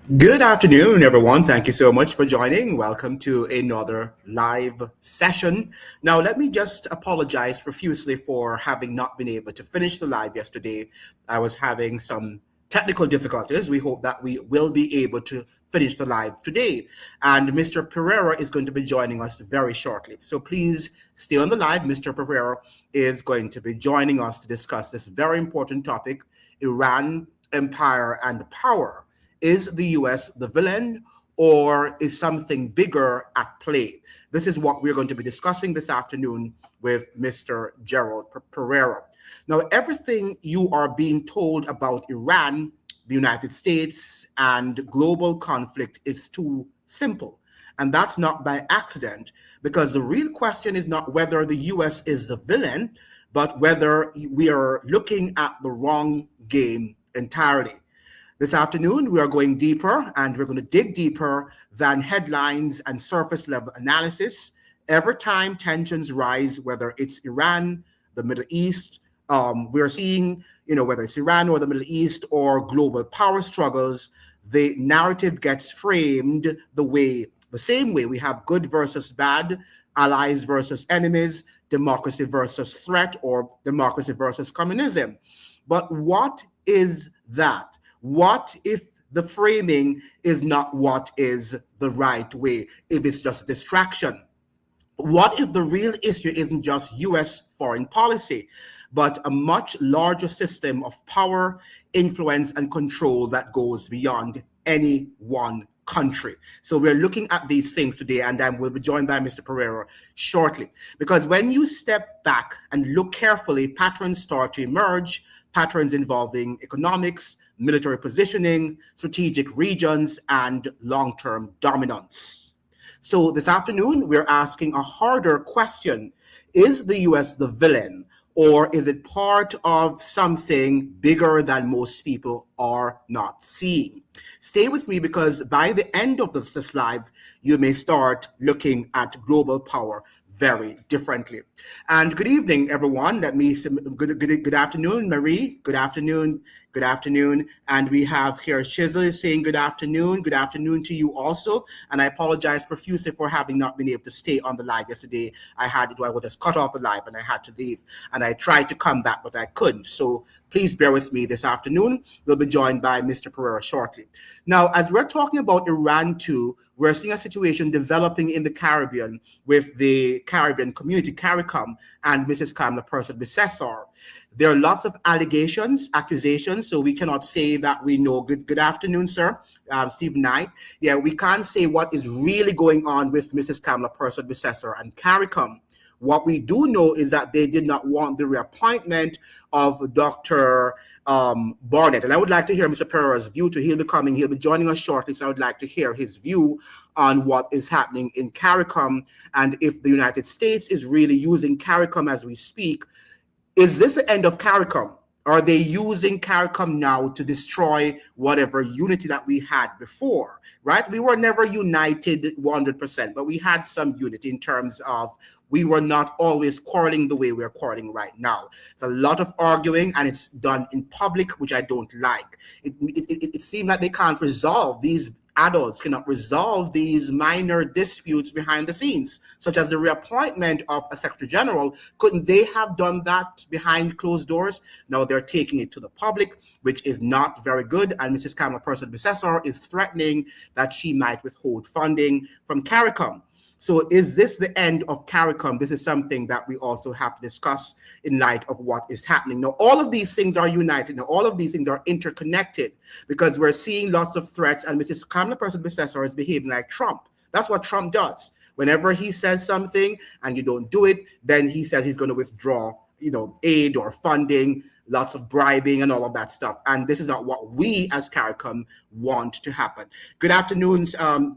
Good afternoon, everyone. Thank you so much for joining. Welcome to another live session. Now, let me just apologize profusely for having not been able to finish the live yesterday. I was having some technical difficulties. We hope that we will be able to finish the live today. And Mr. Perreira is going to be joining us very shortly. So please stay on the live. Mr. Perreira is going to be joining us to discuss this very important topic, Iran, empire, and power. Is the US the villain, or is something bigger at play? This is what we're going to be discussing this afternoon with Mr. Gerald Perreira. Now, everything you are being told about Iran, the United States, and global conflict is too simple. And that's not by accident, because the real question is not whether the US is the villain, but whether we are looking at the wrong game entirely. This afternoon, we are going deeper, and we're going to dig deeper than headlines and surface level analysis. Every time tensions rise, whether it's Iran, the Middle East, we're seeing, whether it's Iran or the Middle East or global power struggles, the narrative gets framed the same way. We have good versus bad, allies versus enemies, democracy versus threat, or democracy versus communism. But what is that? What if the framing is not what is the right way, if it's just a distraction? What if the real issue isn't just US foreign policy, but a much larger system of power, influence, and control that goes beyond any one country? So we're looking at these things today, and I will be joined by Mr. Perreira shortly. Because when you step back and look carefully, patterns start to emerge, patterns involving economics, military positioning, strategic regions, and long-term dominance. So this afternoon, we're asking a harder question. Is the US the villain, or is it part of something bigger than most people are not seeing? Stay with me, because by the end of this live, you may start looking at global power very differently. And good evening, everyone. Good afternoon, Marie. Good afternoon. Good afternoon. And we have here Shizzle saying good afternoon. Good afternoon to you also. And I apologize profusely for having not been able to stay on the live yesterday. I was just cut off the live and I had to leave. And I tried to come back, but I couldn't. So please bear with me this afternoon. We'll be joined by Mr. Perreira shortly. Now, as we're talking about Iran too, we're seeing a situation developing in the Caribbean with the Caribbean community, CARICOM, and Mrs. Kamala Persson-Bissessar. There are lots of accusations, so we cannot say that we know. Good afternoon, sir, Steve Knight. Yeah, we can't say what is really going on with Mrs. Kamala Persson-Bissessar and CARICOM. What we do know is that they did not want the reappointment of Dr. Barnett. And I would like to hear Mr. Perreira's view too. He'll be joining us shortly, so I would like to hear his view on what is happening in CARICOM, and if the United States is really using CARICOM as we speak. Is this the end of CARICOM? Are they using CARICOM now to destroy whatever unity that we had before, right? We were never united 100%, but we had some unity in terms of we were not always quarreling the way we're quarreling right now. It's a lot of arguing, and it's done in public, which I don't like. It seems like they can't resolve these. Adults cannot resolve these minor disputes behind the scenes, such as the reappointment of a Secretary General. Couldn't they have done that behind closed doors? No, they're taking it to the public, which is not very good. And Mrs. Kamala Persson-Bissessar is threatening that she might withhold funding from CARICOM. So is this the end of CARICOM? This is something that we also have to discuss in light of what is happening. Now, all of these things are united. Now, all of these things are interconnected, because we're seeing lots of threats, and Mrs. Kamala Persson-Bissessar is behaving like Trump. That's what Trump does. Whenever he says something and you don't do it, then he says he's going to withdraw, aid or funding, lots of bribing and all of that stuff. And this is not what we as CARICOM want to happen. Good afternoon,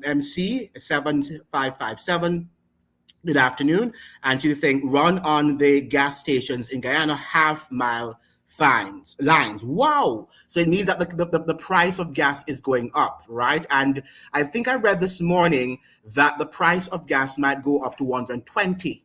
MC 7557. Good afternoon. And she's saying, run on the gas stations in Guyana, half-mile lines. Wow. So it means that the price of gas is going up, right? And I think I read this morning that the price of gas might go up to $120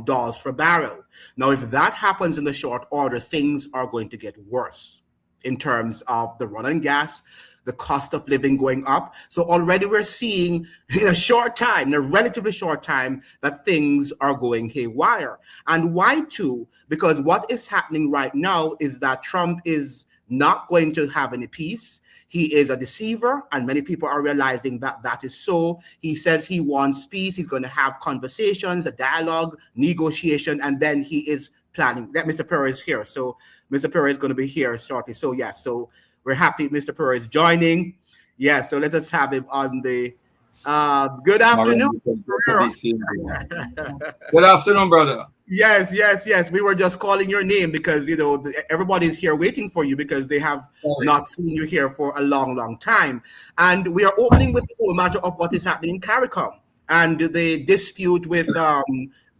dollars per barrel. Now, if that happens in the short order, things are going to get worse. in terms of the run on gas, the cost of living going up. So already we're seeing in a short time, in a relatively short time, that things are going haywire. And why too? Because what is happening right now is that Trump is not going to have any peace. He is a deceiver, and many people are realizing that that is so. He says he wants peace. He's going to have conversations, a dialogue, negotiation, and then he is planning. That Mr. Perreira is here. So Mr. Perreira is going to be here shortly. So yes, so we're happy Mr. Perreira is joining. Yeah, so let us have him on the good afternoon. Good afternoon, brother. Yes. We were just calling your name because everybody's here waiting for you because they have not seen you here for a long time. And we are opening with the whole matter of what is happening in CARICOM and the dispute with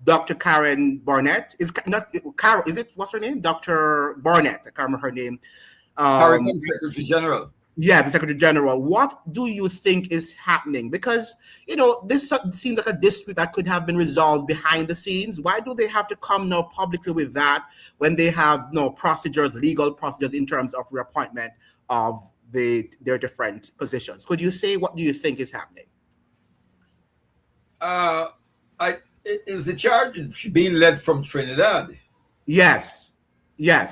Dr. Karen Barnett. Is it what's her name? Dr. Barnett. I can't remember her name. CARICOM Secretary General. Yeah, the Secretary General. What do you think is happening? Because, this seems like a dispute that could have been resolved behind the scenes. Why do they have to come now publicly with that when they have no procedures, legal procedures in terms of reappointment of their different positions? Could you say what do you think is happening? Is the charge being led from Trinidad? Yes. Yeah,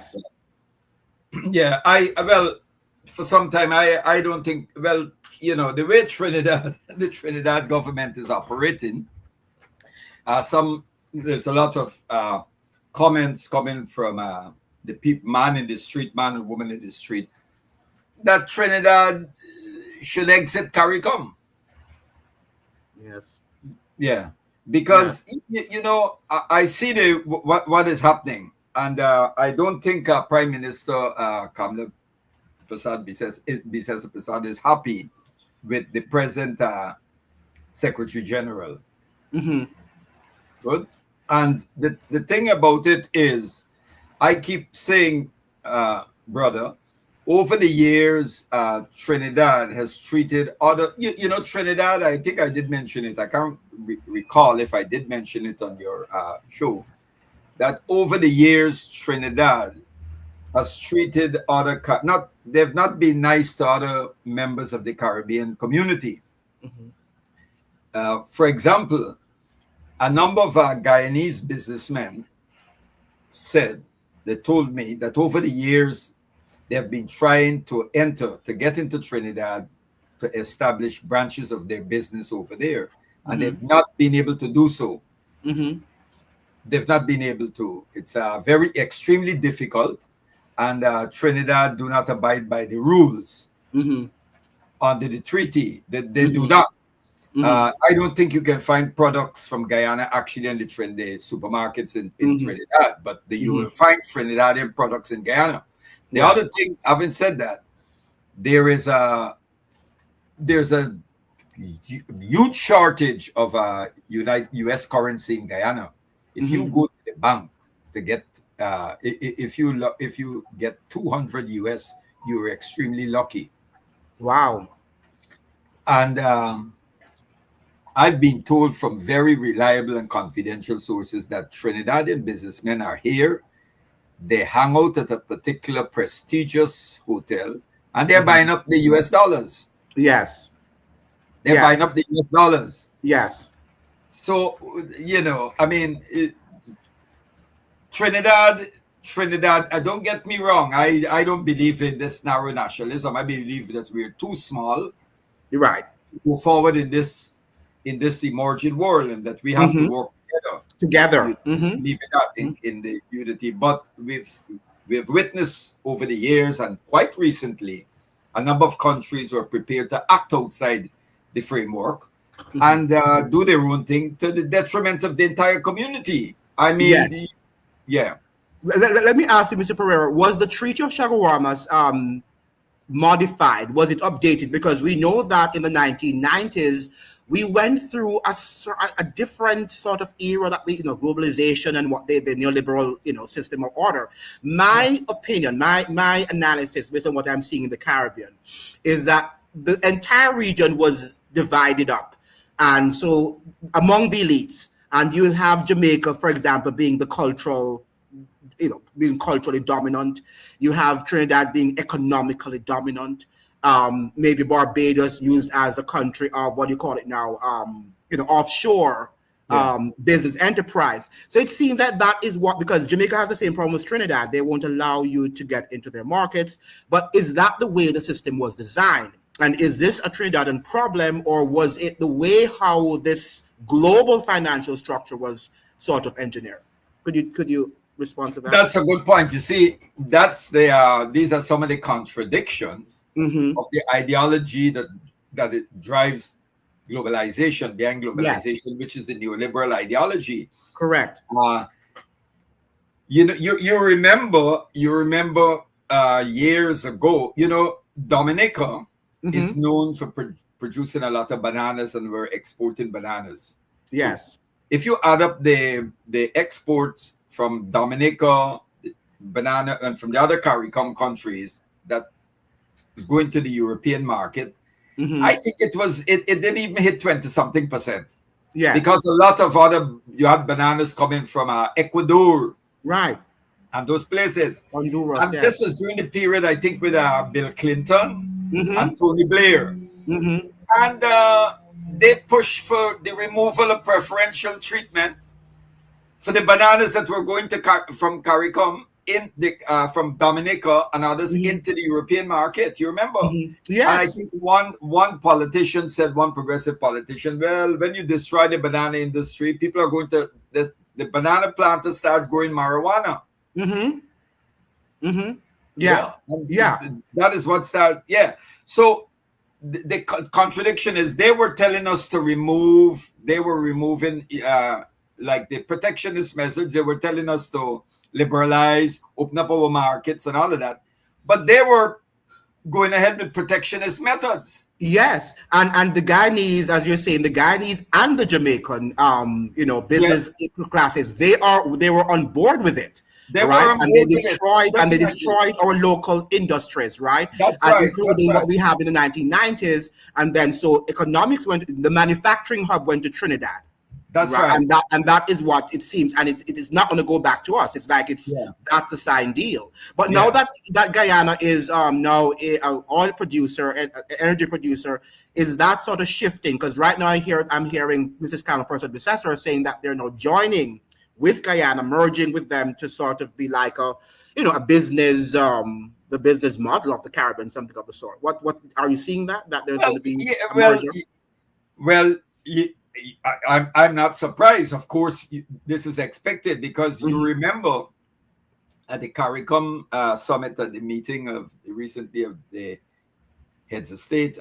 for some time, I don't think, the way the Trinidad government is operating, there's a lot of comments coming from the people, man and woman in the street, that Trinidad should exit CARICOM. Yes. Yeah, because, I see what is happening. And I don't think Prime Minister Kamla Prasad is happy with the present Secretary General. Mm-hmm. Good. And the thing about it is, I keep saying, brother, over the years, Trinidad has treated other, Trinidad, I think I did mention it. I can't recall if I did mention it on your show, that over the years, Trinidad has treated they've not been nice to other members of the Caribbean community. Mm-hmm. For example, a number of Guyanese businessmen they told me that over the years, they have been trying to get into Trinidad to establish branches of their business over there. And they've not been able to do so. Mm-hmm. They've not been able to. It's very extremely difficult. And Trinidad do not abide by the rules under the treaty. They do not. I don't think you can find products from Guyana actually in the supermarkets in Trinidad, but you will find Trinidadian products in Guyana. The other thing, having said that, there's a huge shortage of U.S. currency in Guyana. If you go to the bank to get, if you get 200 US, you're extremely lucky. Wow. And I've been told from very reliable and confidential sources that Trinidadian businessmen are here. They hang out at a particular prestigious hotel, and they're buying up the US dollars. Yes. They're buying up the US dollars. Yes. So, Trinidad, don't get me wrong. I don't believe in this narrow nationalism. I believe that we're too small. You're right. To go forward in this emerging world, and that we have to work together. Believe in the unity. But we've witnessed over the years, and quite recently, a number of countries were prepared to act outside the framework and do their own thing to the detriment of the entire community. Let me ask you, Mr. Perreira, was the Treaty of Chaguaramas modified? Was it updated? Because we know that in the 1990s, we went through a different sort of era that globalization and what the neoliberal, system of order. My opinion, my analysis based on what I'm seeing in the Caribbean is that the entire region was divided up. And so among the elites, and you'll have Jamaica, for example, being the cultural being culturally dominant. You have Trinidad being economically dominant. Maybe Barbados used as a country of what do you call it now? Offshore business enterprise. So it seems that is what, because Jamaica has the same problem with Trinidad. They won't allow you to get into their markets. But is that the way the system was designed? And is this a Trinidadian problem, or was it the way how this global financial structure was sort of engineered? Could you respond to that? That's a good point. You see, that's these are some of the contradictions of the ideology that it drives globalization, behind globalization, which is the neoliberal ideology. Correct. You remember years ago, Dominica is known for producing a lot of bananas, and we're exporting bananas. Yes. So if you add up the exports from Dominica, banana, and from the other CARICOM countries that is going to the European market, I think it didn't even hit 20-something%. Yes. Because a lot of you had bananas coming from Ecuador. Right. And those places. Honduras, and this was during the period, I think, with Bill Clinton and Tony Blair. And they pushed for the removal of preferential treatment for the bananas that were going from CARICOM from Dominica and others into the European market. You remember? Yes. And I think one politician said, one progressive politician, well, when you destroy the banana industry, people are going to the banana planters start growing marijuana. Yeah. That is what started. Yeah. So the contradiction is they were telling us to removing like the protectionist message. They were telling us to liberalize, open up our markets and all of that. But they were going ahead with protectionist methods. Yes. And the Guyanese, as you're saying, the Guyanese and the Jamaican business classes, they were on board with it. Right, and they destroyed our local industries, right? That's right. Including what we have in the 1990s, and then so economics the manufacturing hub went to Trinidad. That's right. And that is what it seems, and it is not going to go back to us. It's like that's a signed deal. But now that Guyana is now an oil producer, an energy producer, is that sort of shifting? Because right now I'm hearing Mrs. Cameron, predecessor, saying that they're now joining with Guyana, merging with them to sort of be like a business, the business model of the Caribbean, something of the sort. What are you seeing that there's going to be? I'm not surprised. Of course, this is expected because you remember at the CARICOM summit, at the meeting recently of the heads of state,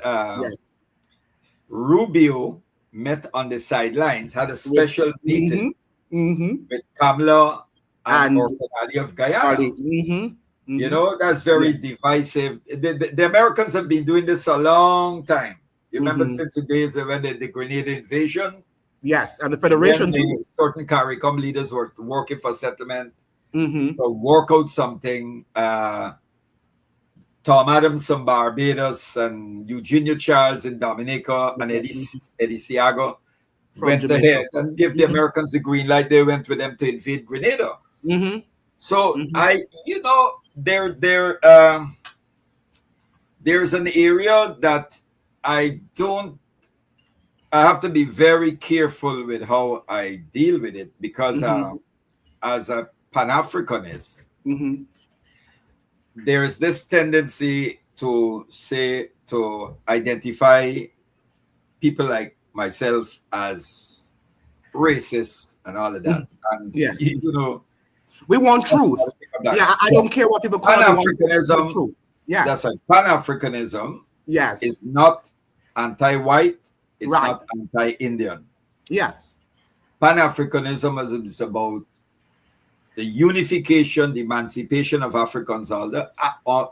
Rubio met on the sidelines, had a special meeting with Kamala and Orfanali of Guyana. That's very divisive. The Americans have been doing this a long time. You remember since the days when the Grenada invasion? Yes, and the Federation too. Certain CARICOM leaders were working for settlement to work out something. Tom Adams from Barbados and Eugenio Charles in Dominica and Eddie Siago went ahead and give the Americans the green light. They went with them to invade Grenada. So there's an area that I have to be very careful with how I deal with it because as a Pan-Africanist, there is this tendency to identify people like myself as racist and all of that. And we want truth. I don't care what people call Pan-Africanism. Yes, that's right. Pan-Africanism. Yes, is not anti-white. It's not anti-Indian. Yes, Pan-Africanism is about the unification, the emancipation of Africans all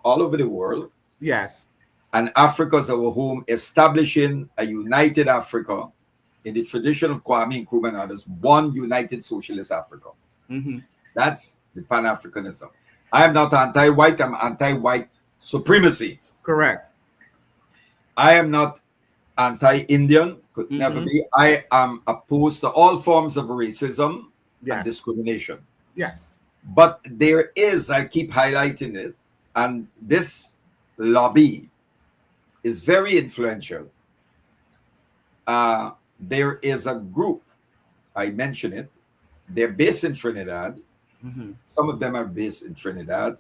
over the world. Yes, and Africa's our home, establishing a united Africa in the tradition of Kwame Nkrumah and others, one united socialist Africa. That's the Pan-Africanism. I am not anti-white. I'm anti-white supremacy. Correct. I am not anti-Indian, could never be. I am opposed to all forms of racism and discrimination. Yes. But there is, I keep highlighting it, and this lobby is very influential. There is a group, I mention it, they're based in Trinidad. Mm-hmm. Some of them are based in Trinidad.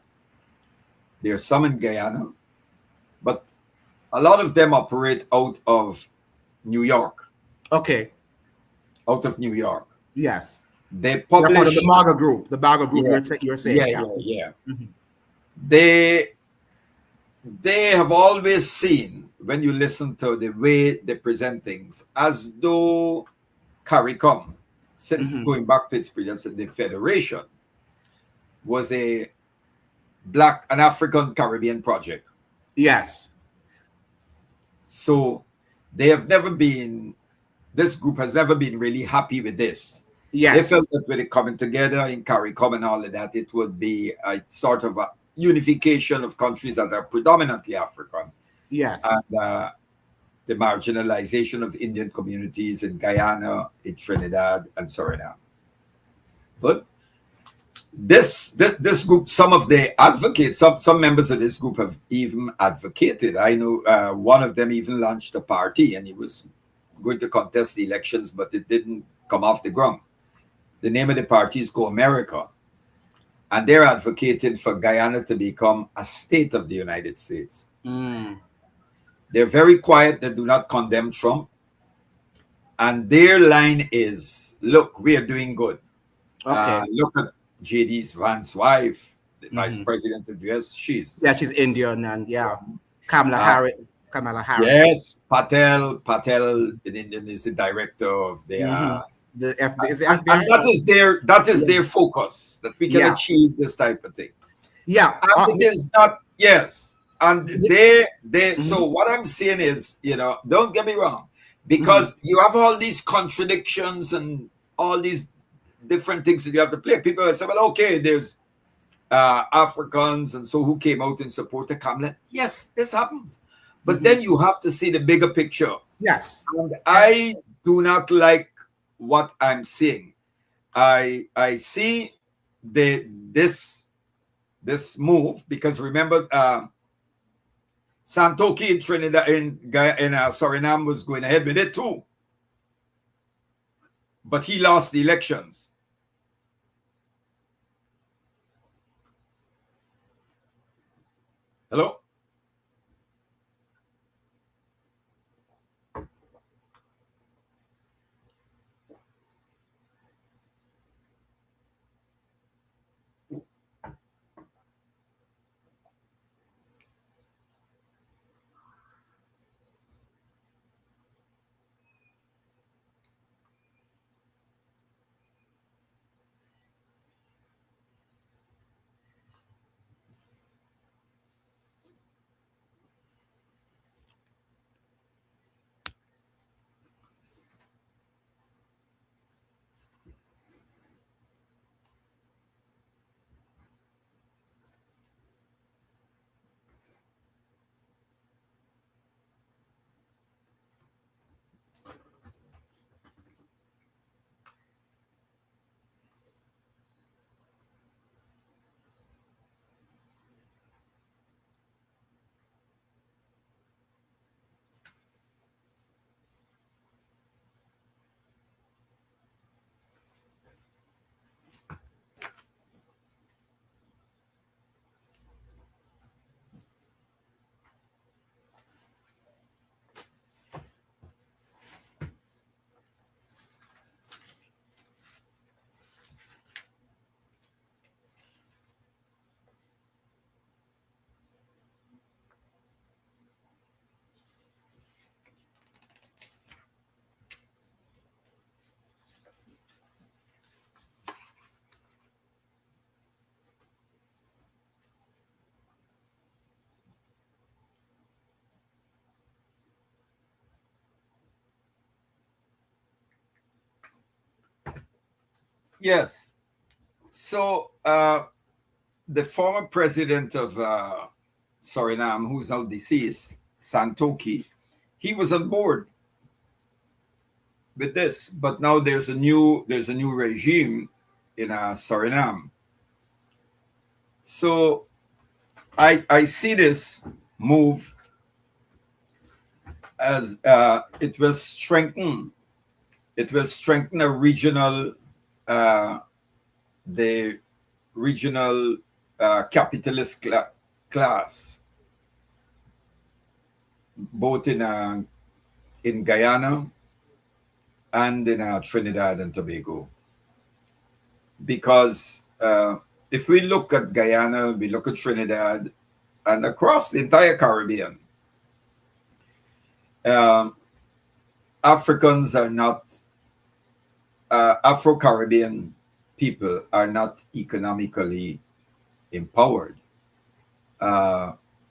There's some in Guyana, but a lot of them operate out of New York. Okay. Out of New York. Yes. They They're part of publish. the MAGA group. The MAGA group Yeah, you're saying. Yeah. yeah. Mm-hmm. They have always seen, when you listen to the way they present things, as though CARICOM, since Mm-hmm. going back to its predecessor, the Federation, was a Black and African Caribbean project. Yes. So they have never been, this group has never been really happy with this. Yes. They felt that with it coming together in CARICOM and all of that, it would be a sort of a unification of countries that are predominantly African. Yes. And the marginalization of Indian communities in Guyana, in Trinidad, and Suriname. But this group, some of the advocates, some members of this group have even advocated. I know one of them even launched a party, and he was going to contest the elections, but it didn't come off the ground. The name of the party is Go America, and they're advocating for Guyana to become a state of the United States. They're very quiet. They do not condemn Trump. And their line is, look, we are doing good. Okay. Look at J.D. Vance's wife, the vice president of the U.S. She's Indian, and Kamala Harris. Kamala Harris. Yes, Patel in Indian is the director of their the FBI. And that is their focus, that we can achieve this type of thing. Yeah. And it is not, yes. And they so what I'm saying is, don't get me wrong, because you have all these contradictions and all these different things that you have to play. People will say, well, okay, there's Africans and so who came out in support of Kamala. Yes, this happens. But then you have to see the bigger picture. Yes. And I do not like what I'm seeing. I see this move, because remember, Santoki in Trinidad, in Suriname was going ahead with it too. But he lost the elections. Hello? Yes. So the former president of Suriname, who's now deceased, Santoki, he was on board with this, but now there's a new regime in Suriname, So I see this move as it will strengthen a regional the regional capitalist class, both in Guyana and in Trinidad and Tobago. Because if we look at Guyana, we look at Trinidad, and across the entire Caribbean, um, Africans are not, Afro Caribbean people are not economically empowered.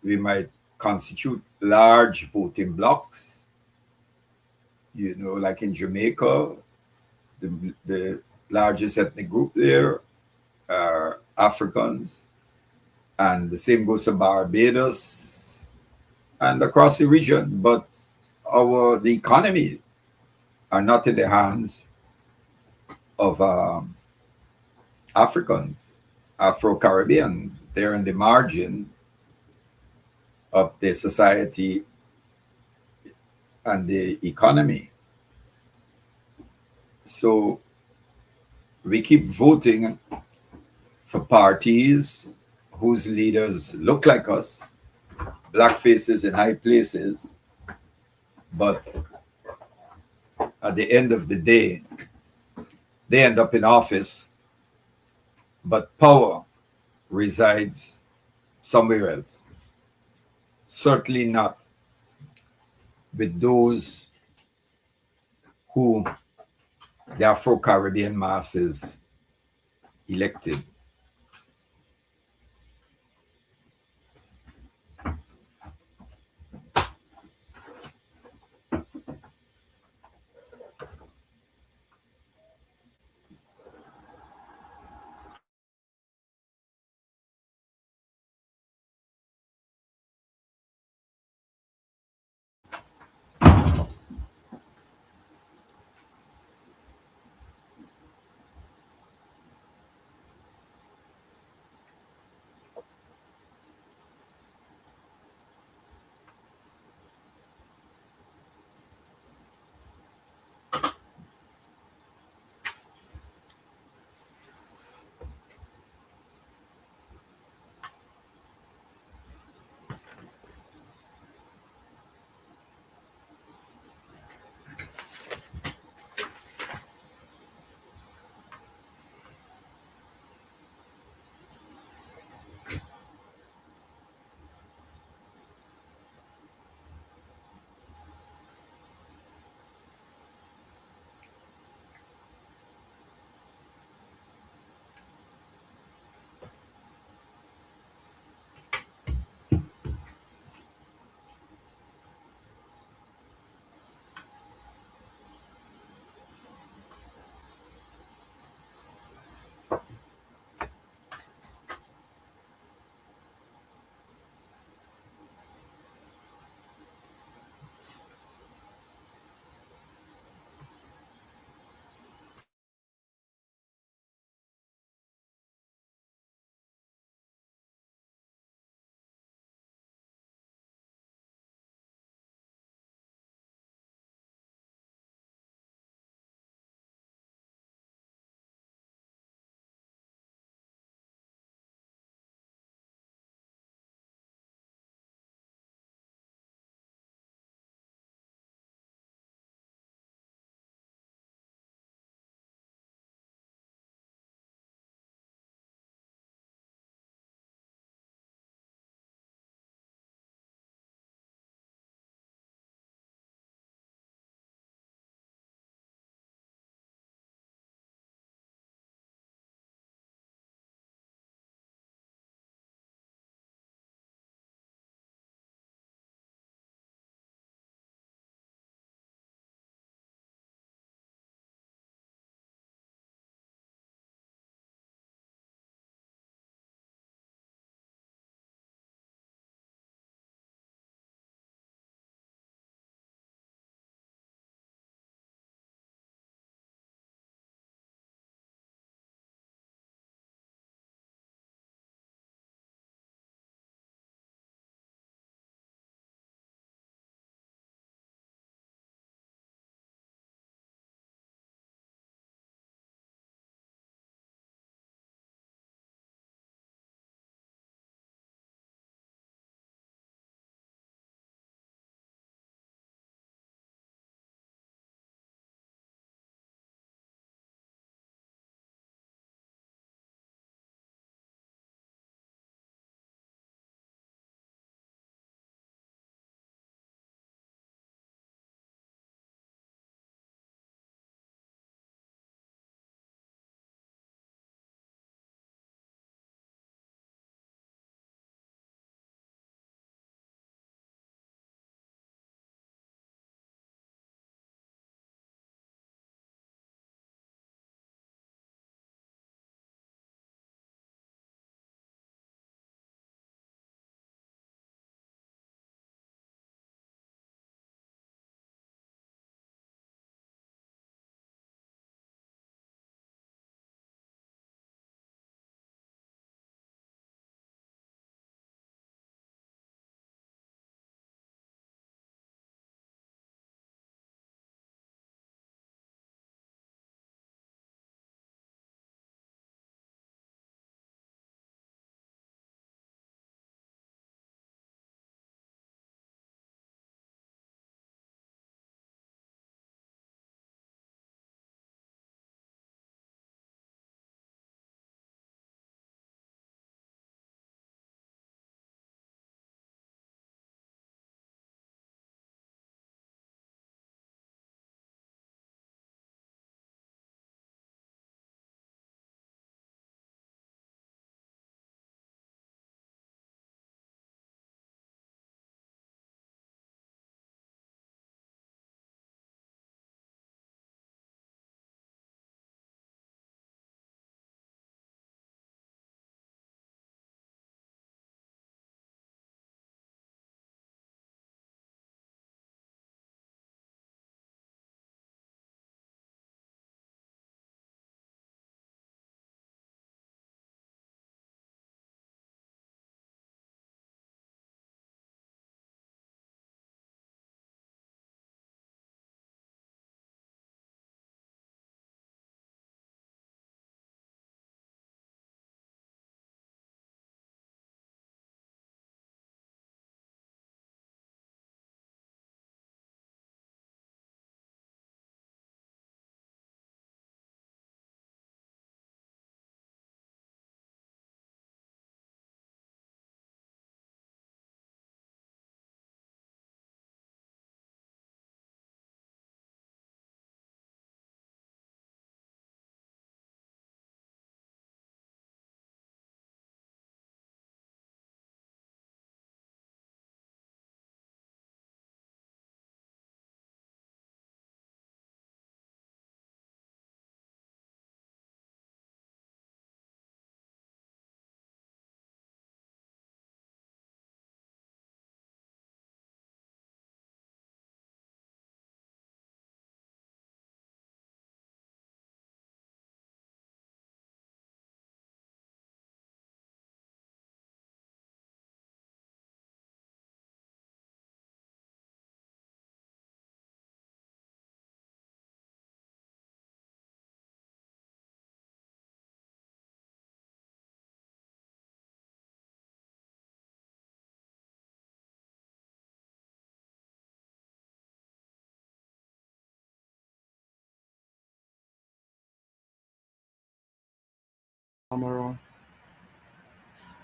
We might constitute large voting blocks, like in Jamaica, the largest ethnic group there are Africans, and the same goes to Barbados and across the region. But the economy are not in the hands of Africans, Afro-Caribbean. They're in the margin of the society and the economy. So we keep voting for parties whose leaders look like us, black faces in high places, but at the end of the day, they end up in office, but power resides somewhere else. Certainly not with those who the Afro-Caribbean masses elected.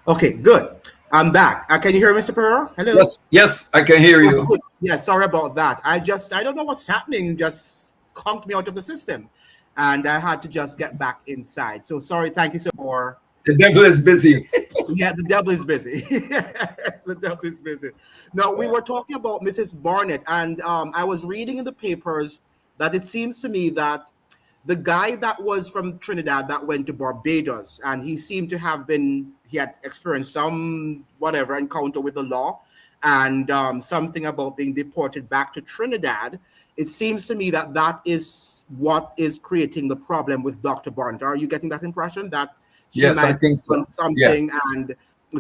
Okay, good. I'm back. Can you hear Mr. Perreira? Hello. Yes, yes, I can hear Oh, you. good. Yeah, sorry about that. I don't know what's happening. Just conked me out of the system, and I had to just get back inside. So sorry. Thank you so for. The devil is busy. Yeah, the devil is busy. The devil is busy. Now we were talking about Mrs. Barnett, and I was reading in the papers that it seems to me that the guy that was from Trinidad that went to Barbados, and he seemed to have he had experienced some whatever encounter with the law, and something about being deported back to Trinidad. It seems to me that that is what is creating the problem with Dr. Barnett. Are you getting that impression that she Yes, I might think have done so. Yeah, something and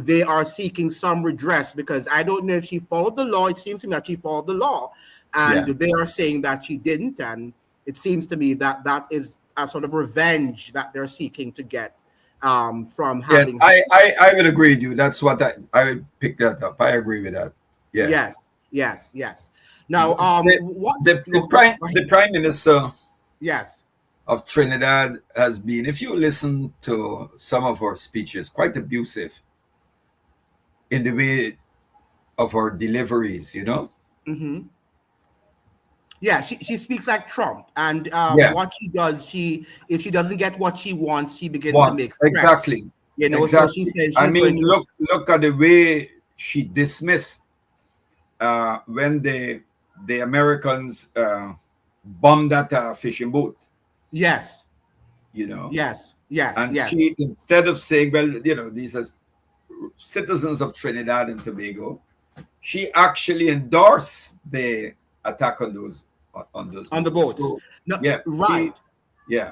they are seeking some redress? Because I don't know if she followed the law. It seems to me that she followed the law, and yeah, they are saying that she didn't, and it seems to me that that is a sort of revenge that they're seeking to get from yeah. having. I would agree with you. That's what I would pick that up. I agree with that. Yeah. Yes, yes, yes. Now, The, what? the prime minister Yes, of Trinidad has been, if you listen to some of her speeches, quite abusive in the way of her deliveries. hmm, yeah. She speaks like Trump, and Yeah. what she does, if she doesn't get what she wants, she begins to Once make threats. exactly, So she exactly. says I she's going mean, to. look at the way she dismissed when the Americans bombed that fishing boat. Yes, You know, yes, yes, and yes, she, instead of saying, well, these are citizens of Trinidad and Tobago, she actually endorsed the attack on those on the boats. boats. So No, yeah, right. yeah,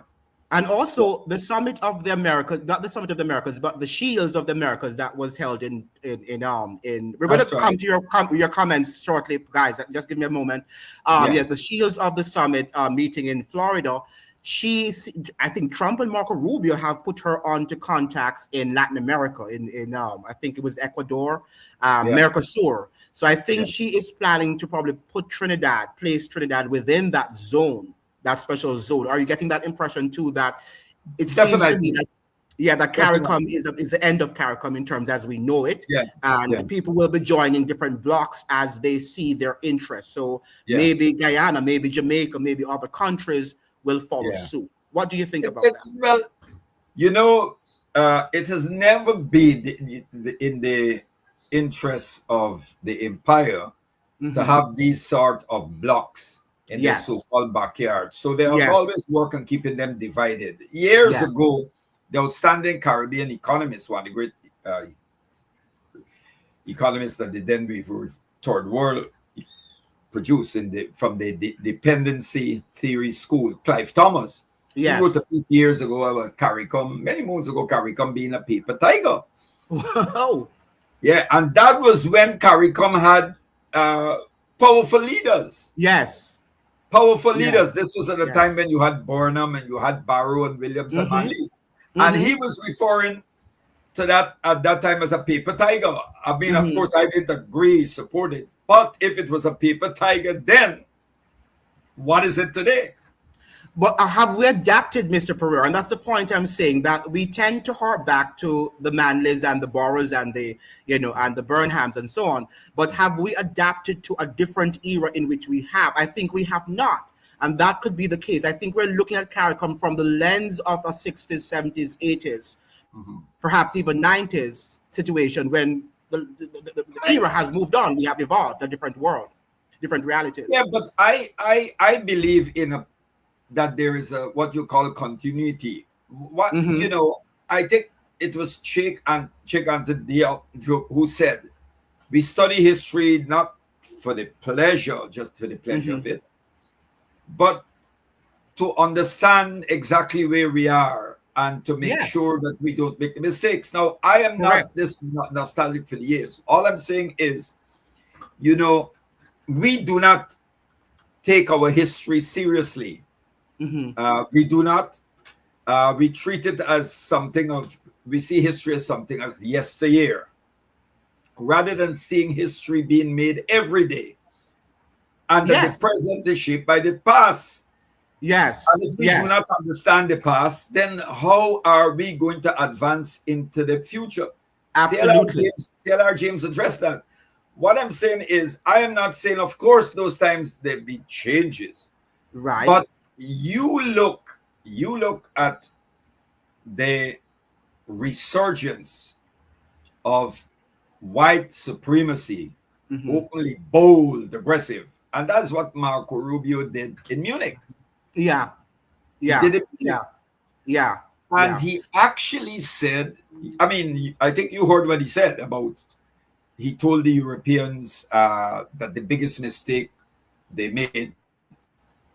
And also the summit of the Americas, not the summit of the Americas, but the Shields of the Americas that was held in. We're going to that's come right. to your comments shortly, guys. Just give me a moment. Yeah, Yeah, the Shields of the Summit meeting in Florida. I think Trump and Marco Rubio have put her on to contacts in Latin America, in I think it was Ecuador, yeah, Mercosur. So I think yeah. she is planning to probably place Trinidad within that zone, that special zone. Are you getting that impression too? That it seems to me Definitely, that, yeah, that CARICOM definitely. is the end of CARICOM in terms as we know it, Yeah, yeah, and people will be joining different blocks as they see their interests. So yeah, maybe Guyana, maybe Jamaica, maybe other countries will follow yeah. suit. What do you think about that? Well, you know, it has never been in the interests of the empire to Hmm. have these sort of blocks in their Yes, so-called backyard. So they have yes, always worked on keeping them divided. Years yes, ago, the outstanding Caribbean economist, one of the great uh, economists that the then before Third World produced from the dependency theory school, Clive Thomas. He wrote a yes. piece years ago about CARICOM, many moons ago, CARICOM being a paper tiger. Oh, Yeah, and that was when CARICOM had uh, powerful leaders. yes, Powerful leaders. yes, This was at a time yes. when you had Burnham and you had Barrow and Williams and Mm-hmm. Manley. And Mm-hmm. he was referring to that at that time as a paper tiger. I mean, of Mm-hmm. course, I didn't agree, support it. But if it was a paper tiger then, what is it today? But have we adapted, Mr. Perreira? And that's the point I'm saying, that we tend to hark back to the Manleys and the Borrows and and the Burnhams and so on. But have we adapted to a different era in which we have? I think we have not. And that could be the case. I think we're looking at CARICOM from the lens of a 60s, 70s, 80s, Mhm. perhaps even 90s situation when the I, era has moved on. We have evolved a different world, different yeah, realities. but I believe in that there is a what you call continuity. What Mm-hmm. I think it was Cheikh Anta Diop who said we study history not for the pleasure, just for the pleasure Mm-hmm. of it, but to understand exactly where we are and to make Yes, sure that we don't make the mistakes. Now, I am correct. not this nostalgic for the years. All I'm saying is, you know, we do not take our history seriously. Mm-hmm. We do not. We treat it as something of. We see history as something of yesteryear, rather than seeing history being made every day, and that the Yes. present is shaped by the past. Yes. And if we do not Yes. understand the past, then how are we going to advance into the future? Absolutely. CLR James addressed that. What I'm saying is, I am not saying, of course, those times there be changes, Right. but you look at the resurgence of white supremacy, Hmm. openly bold, aggressive, and that's what Marco Rubio did in Munich. Yeah. He Yeah. did it in Yeah. Munich. Yeah. And Yeah. he actually said, I mean, I think you heard what he said about, he told the Europeans that the biggest mistake they made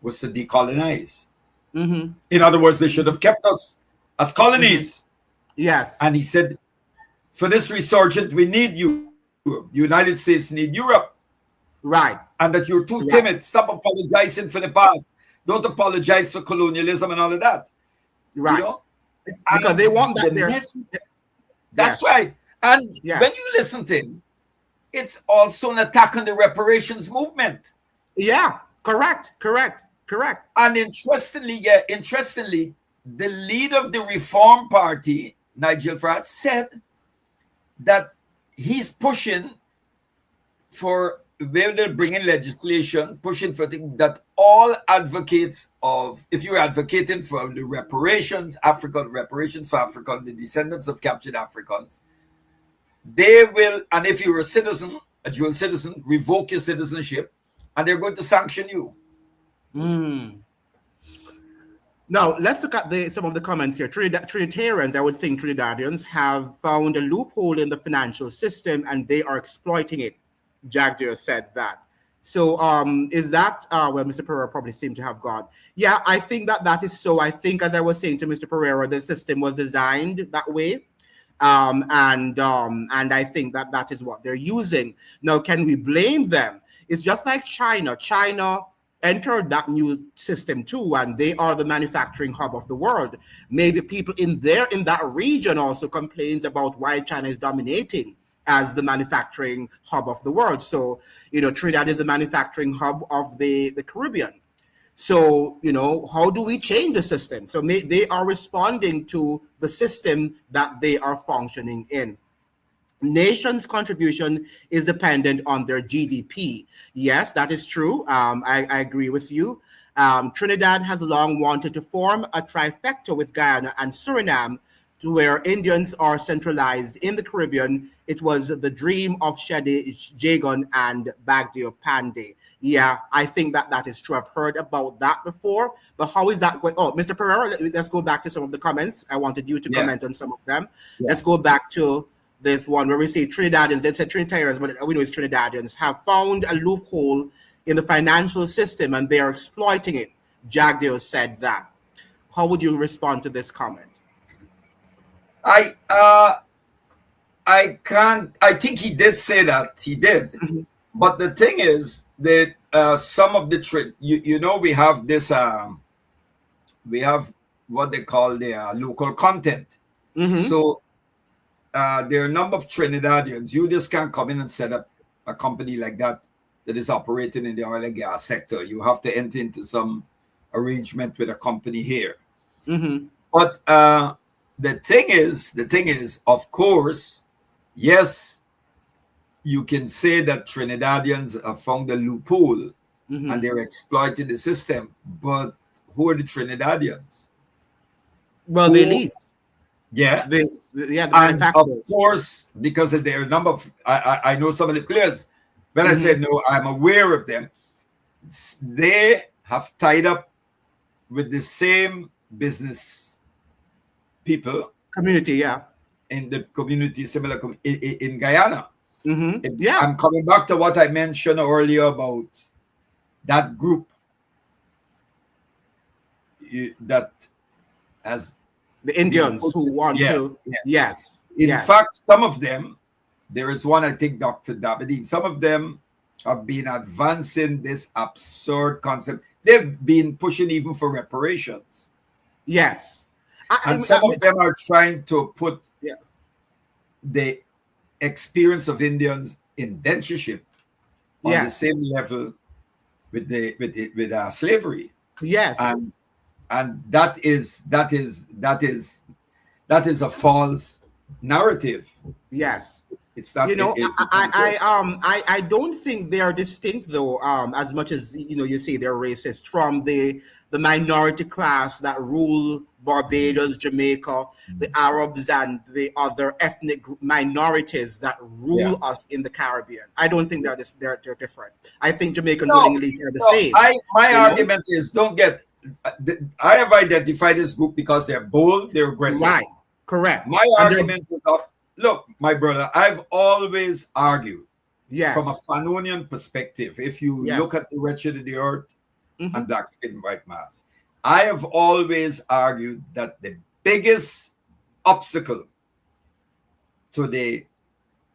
was to decolonize. Hmm. In other words, they should have kept us as Hmm. colonies. Yes. And he said, for this resurgent, we need Europe. The United States need Europe. Right. And that you're too Right. timid. Stop apologizing for the past. Don't apologize for colonialism and all of that. You Right. know? Because they And want that the there. message, that's Yes. right. And when Yes. you listen to him, it's also an attack on the reparations movement. Yeah. Correct. Correct. Correct. And interestingly, the leader of the Reform Party, Nigel Farage, said that he's pushing for, where they're bringing legislation, pushing for things that all advocates of, if you're advocating for the reparations, African reparations for African, the descendants of captured Africans, they will, and if you're a citizen, a dual citizen, revoke your citizenship, and they're going to sanction you. Mm. Now, let's look at some of the comments here. Trinitarians, I would think Trinidadians, have found a loophole in the financial system and they are exploiting it. Jagdir said that. So is that, well, Mr. Perreira probably seemed to have gone. Yeah, I think that is so. I think, as I was saying to Mr. Perreira, the system was designed that way. And I think that is what they're using. Now, can we blame them? It's just like China. China entered that new system too, and they are the manufacturing hub of the world. Maybe people in that region also complains about why China is dominating as the manufacturing hub of the world. So, Trinidad is the manufacturing hub of the Caribbean. So, how do we change the system? So they are responding to the system that they are functioning in. Nations' contribution is dependent on their GDP. Yes, that is true. I agree with you. Trinidad has long wanted to form a trifecta with Guyana and Suriname, to where Indians are centralized in the Caribbean. It was the dream of Shade Jagan and Bagdio Pandey. Yeah, I think that is true. I've heard about that before, but how is that going? Oh, Mr. Perreira, let's go back to some of the comments. I wanted you to comment on some of them. Yeah. Let's go back to this one where we say Trinidadians, they said Trinitarians, but we know it's Trinidadians, have found a loophole in the financial system and they are exploiting it. Jagdeo said that. How would you respond to this comment? I can't. I think he did say that. He did. Mm-hmm. But the thing is that some of the we have this. We have what they call the local content. Mm-hmm. So there are a number of Trinidadians. You just can't come in and set up a company like that is operating in the oil and gas sector. You have to enter into some arrangement with a company here. Mm-hmm. But the thing is, of course, yes, you can say that Trinidadians have found a loophole and they're exploiting the system. But who are the Trinidadians? Well, the elites. Yeah. The And of manufacturers. course, because of their number of, I know some of the players. When I said no, I'm aware of them. They have tied up with the same business people Community, yeah. in the community, similar in Guyana. Mm-hmm. Yeah. I'm coming back to what I mentioned earlier about that group that has The Indians who want to. Yes. In fact, some of them, there is one, I think, Dr. Davidine, some of them have been advancing this absurd concept. They've been pushing even for reparations. Yes. And some of them are trying to put the experience of Indians indentureship on the same level with slavery. Yes. And and that is a false narrative. Yes. It's not. You know, It's not true. I don't think they are distinct though, as much as you say they're racist from the minority class that rule Barbados, Jamaica, the Arabs, and the other ethnic minorities that Yeah. rule us in the Caribbean. I don't think they're different. I think Jamaican No, ruling elites are the no. same. My You know, argument is, don't get. I have identified this group because they're bold, they're aggressive. right? Correct. My And they're argument is, look, my brother, I've always argued from a yes, Pannonian perspective. If you look yes, at the wretched of the earth hmm and black skin, white mass, I have always argued that the biggest obstacle to the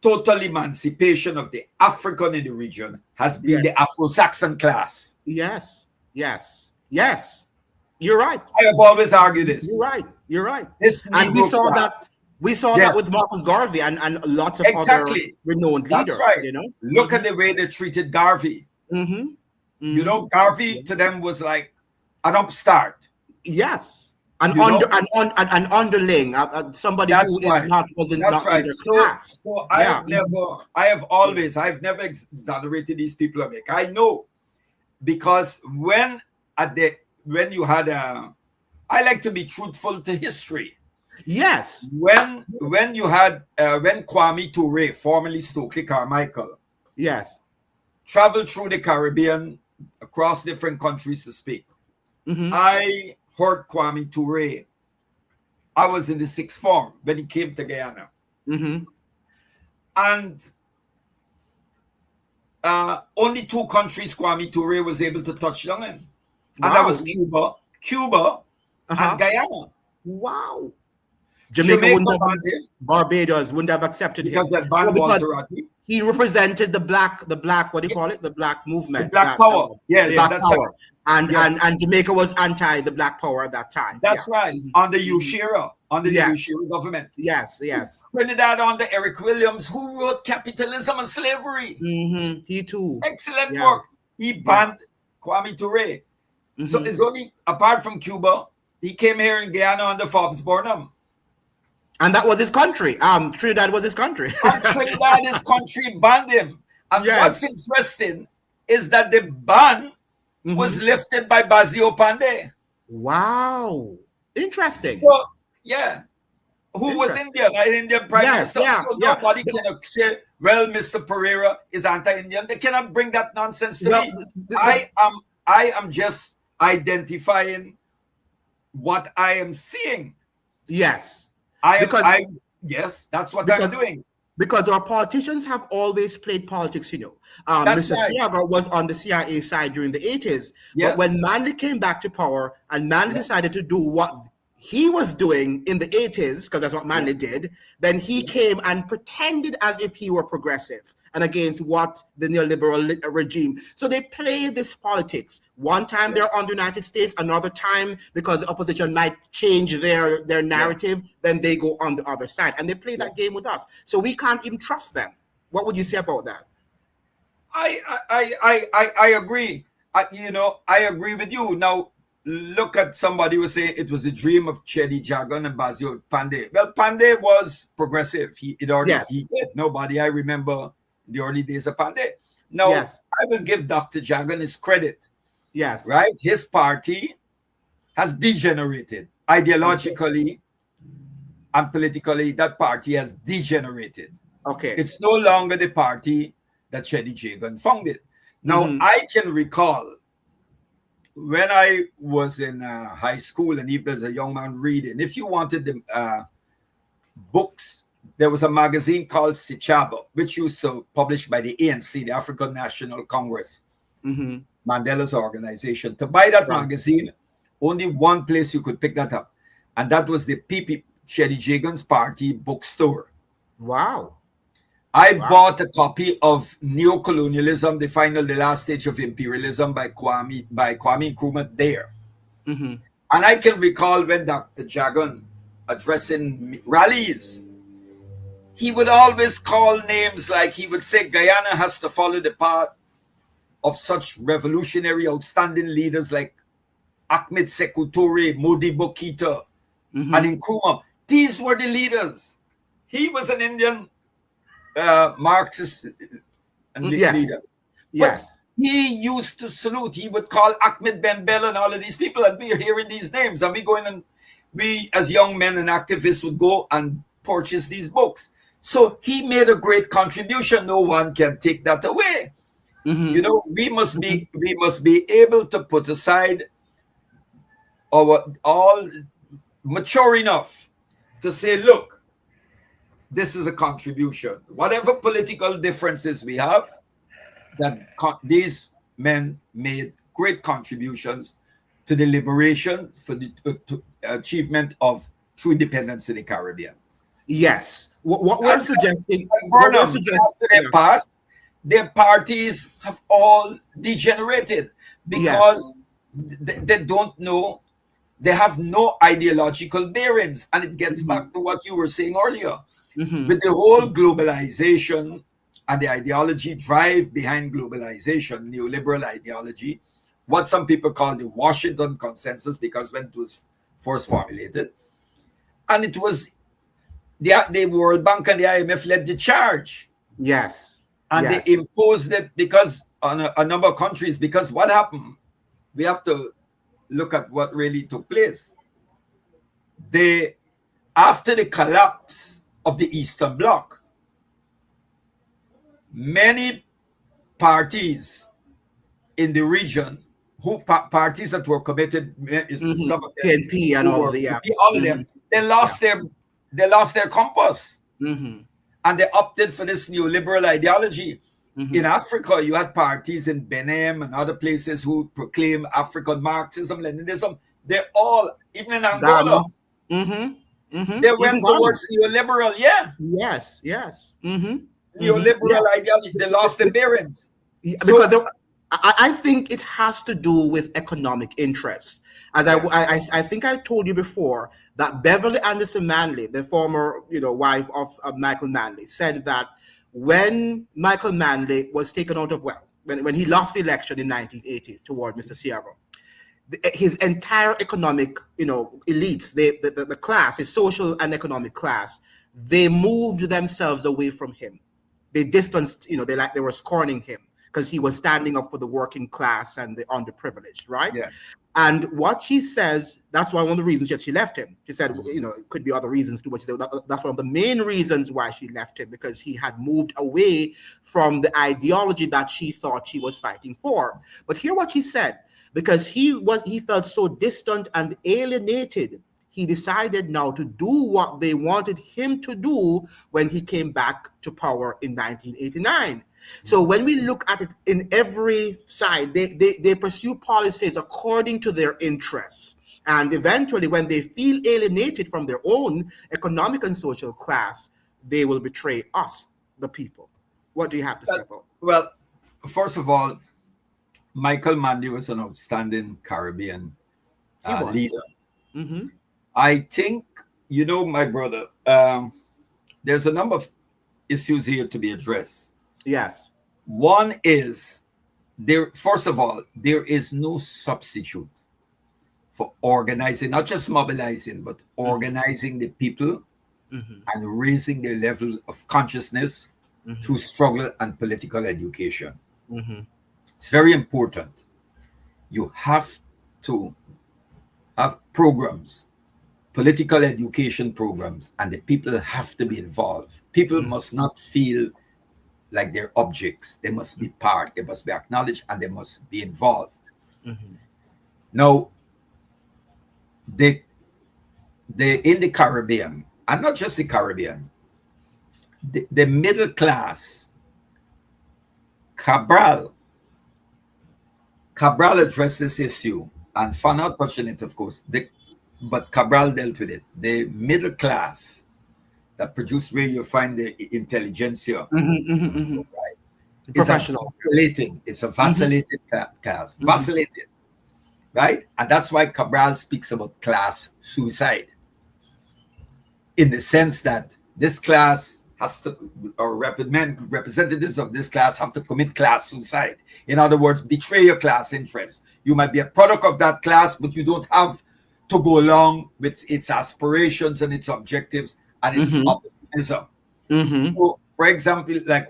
total emancipation of the African in the region has been yes, the Afro-Saxon class. yes, yes, yes. You're right. I have always argued You're this. right. You're right. This And we Negro saw class. that with Yes, Marcus Garvey and lots of other exactly. renowned That's leaders, right. you know. Look at the way they treated Garvey. Mm-hmm. You Mm-hmm. know, Garvey to them was like an upstart. Yes. An You know, an underling, somebody who that's is right. not wasn't That's not in right. their So, class. so Yeah. Mhm. I've never exonerated these people of it. I know because when you had I like to be truthful to history. Yes. When you had when Kwame Ture, formerly Stokely Carmichael, Yes. traveled through the Caribbean across different countries to speak, Mm-hmm. I heard Kwame Ture. I was in the sixth form when he came to Guyana, Mm-hmm. and only two countries Kwame Ture was able to touch down in, and that Wow. was Cuba, Uh-huh. and Guyana. Wow. Jamaica Jamaica wouldn't have, banned him Barbados wouldn't have accepted him. because that Well, banned because Walter he represented the black, what do you call it? The black the movement, Black that Power. Yeah, the yeah, black that's right. power. And, Yeah, and Jamaica was anti the black power at that time. Yeah. that's right. Mhm. Under Mhm. Ushira, under the Yes. Ushira government. Yes. Yes. Trinidad under Eric Williams, who wrote Capitalism and Slavery. Mm-hmm. He too. Excellent Yeah. work. He Yeah. banned Kwame Ture. So Mm-hmm. it's only apart from Cuba, he came here in Guyana under Forbes Burnham. And that was his country. Trinidad was his country. And Trinidad, his country, banned him. And what's Yes. interesting is that the ban was Mm-hmm. lifted by Basio Pandey. Wow. Interesting. So, yeah, who was Interesting. Indian, an Indian prime Yes. minister. Yeah. So Yeah. nobody can say, well, Mr. Pereira is anti-Indian. They cannot bring that nonsense to Well, me. I am just identifying what I am seeing. yes. I Because yes, that's what I'm because doing. because our politicians have always played politics, you know. That's Mr. right. Siaga was on the CIA side during the 80s. But Yes. when Manley came back to power and Manley Yeah. decided to do what he was doing in the 80s, because that's what Manley did, then he came and pretended as if he were progressive and against what the neoliberal regime. So they play this politics. One time they're on the United States, another time because the opposition might change their narrative, then they go on the other side. And they play that game with us. So we can't even trust them. What would you say about that? I agree. I agree with you. Now, look at somebody who say it was a dream of Chedi Jagan and Basio Pandey. Well, Pandey was progressive. He Yes. did. Nobody, I remember the early days of Pandey. Now, Yes. I will give Dr. Jagan his credit, Yes. right? His party has degenerated ideologically and politically. That party has degenerated. Okay. It's no longer the party that Chedi Jagan founded. Now, Mhm. I can recall when I was in high school and even as a young man reading, if you wanted the books, there was a magazine called Sichaba, which used to publish by the ANC, the African National Congress, Mhm. Mandela's organization. To buy that Right. magazine, only one place you could pick that up, and that was the PP Chedi Jagan's party bookstore. Wow. I Wow. bought a copy of Neocolonialism, the last stage of imperialism by Kwame Nkrumah there. Mhm. And I can recall when Dr. Jagan addressing rallies, he would always call names like he would say Guyana has to follow the path of such revolutionary, outstanding leaders like Ahmed Sekou Toure, Modibo Keita, and Nkrumah. These were the leaders. He was an Indian Marxist leader. But he used to salute. He would call Ahmed Ben Bella and all of these people, and we're hearing these names, and we as young men and activists would go and purchase these books. So he made a great contribution. No one can take that away. You know, we must be able to put aside our all mature enough to say, look, this is a contribution. Whatever political differences we have, that these men made great contributions to the liberation for the achievement of true independence in the Caribbean. Yes. What we're suggesting, their parties have all degenerated because they don't know, they have no ideological bearings. And it gets back to what you were saying earlier. With the whole globalization and the ideology drive behind globalization, neoliberal ideology, what some people call the Washington Consensus, because when it was first formulated, and it was the World Bank and the IMF led the charge. And they imposed it because on a number of countries, because what happened? We have to look at what really took place. After the collapse of the Eastern Bloc, many parties in the region, parties that were committed, some of them, PNP and all of them, they lost their compass, and they opted for this neoliberal ideology. In Africa, you had parties in Benin and other places who proclaim African Marxism, Leninism. They're all, even in Angola, they went towards neoliberal, neoliberal ideology. They lost their bearings. Because I think it has to do with economic interests. As I think I told you before that Beverly Anderson Manley, the former wife of Michael Manley, said that when Michael Manley was taken out of, when he lost the election in 1980 toward Mr. Sierra, his entire economic, elites, the class, his social and economic class, they moved themselves away from him. They distanced, they were scorning him because he was standing up for the working class and the underprivileged, right? And what she says, that's one of the reasons she left him. She said, it could be other reasons too, but she said that's one of the main reasons why she left him, because he had moved away from the ideology that she thought she was fighting for. But hear what she said, because he felt so distant and alienated, he decided now to do what they wanted him to do when he came back to power in 1989. So when we look at it in every side, they pursue policies according to their interests. And eventually, when they feel alienated from their own economic and social class, they will betray us, the people. What do you have to say about it? Well, first of all, Michael Manley was an outstanding Caribbean leader. I think, my brother, there's a number of issues here to be addressed. One is, first of all, there is no substitute for organizing, not just mobilizing, but organizing the people and raising their level of consciousness through struggle and political education. It's very important. You have to have programs, political education programs, and the people have to be involved. People must not feel like they're objects. They must be part, they must be acknowledged, and they must be involved. Now, in the Caribbean, and not just the Caribbean, the middle class, Cabral addressed this issue, and Fanon touched on it, of course, but Cabral dealt with it. The middle class that produced where you find the intelligentsia, right? Professional. It's a vacillated class, vacillated, right? And that's why Cabral speaks about class suicide, in the sense that this class has to, or representatives of this class have to commit class suicide. In other words, betray your class interest. You might be a product of that class, but you don't have to go along with its aspirations and its objectives and its Mm-hmm. optimism. Mm-hmm. So, for example, like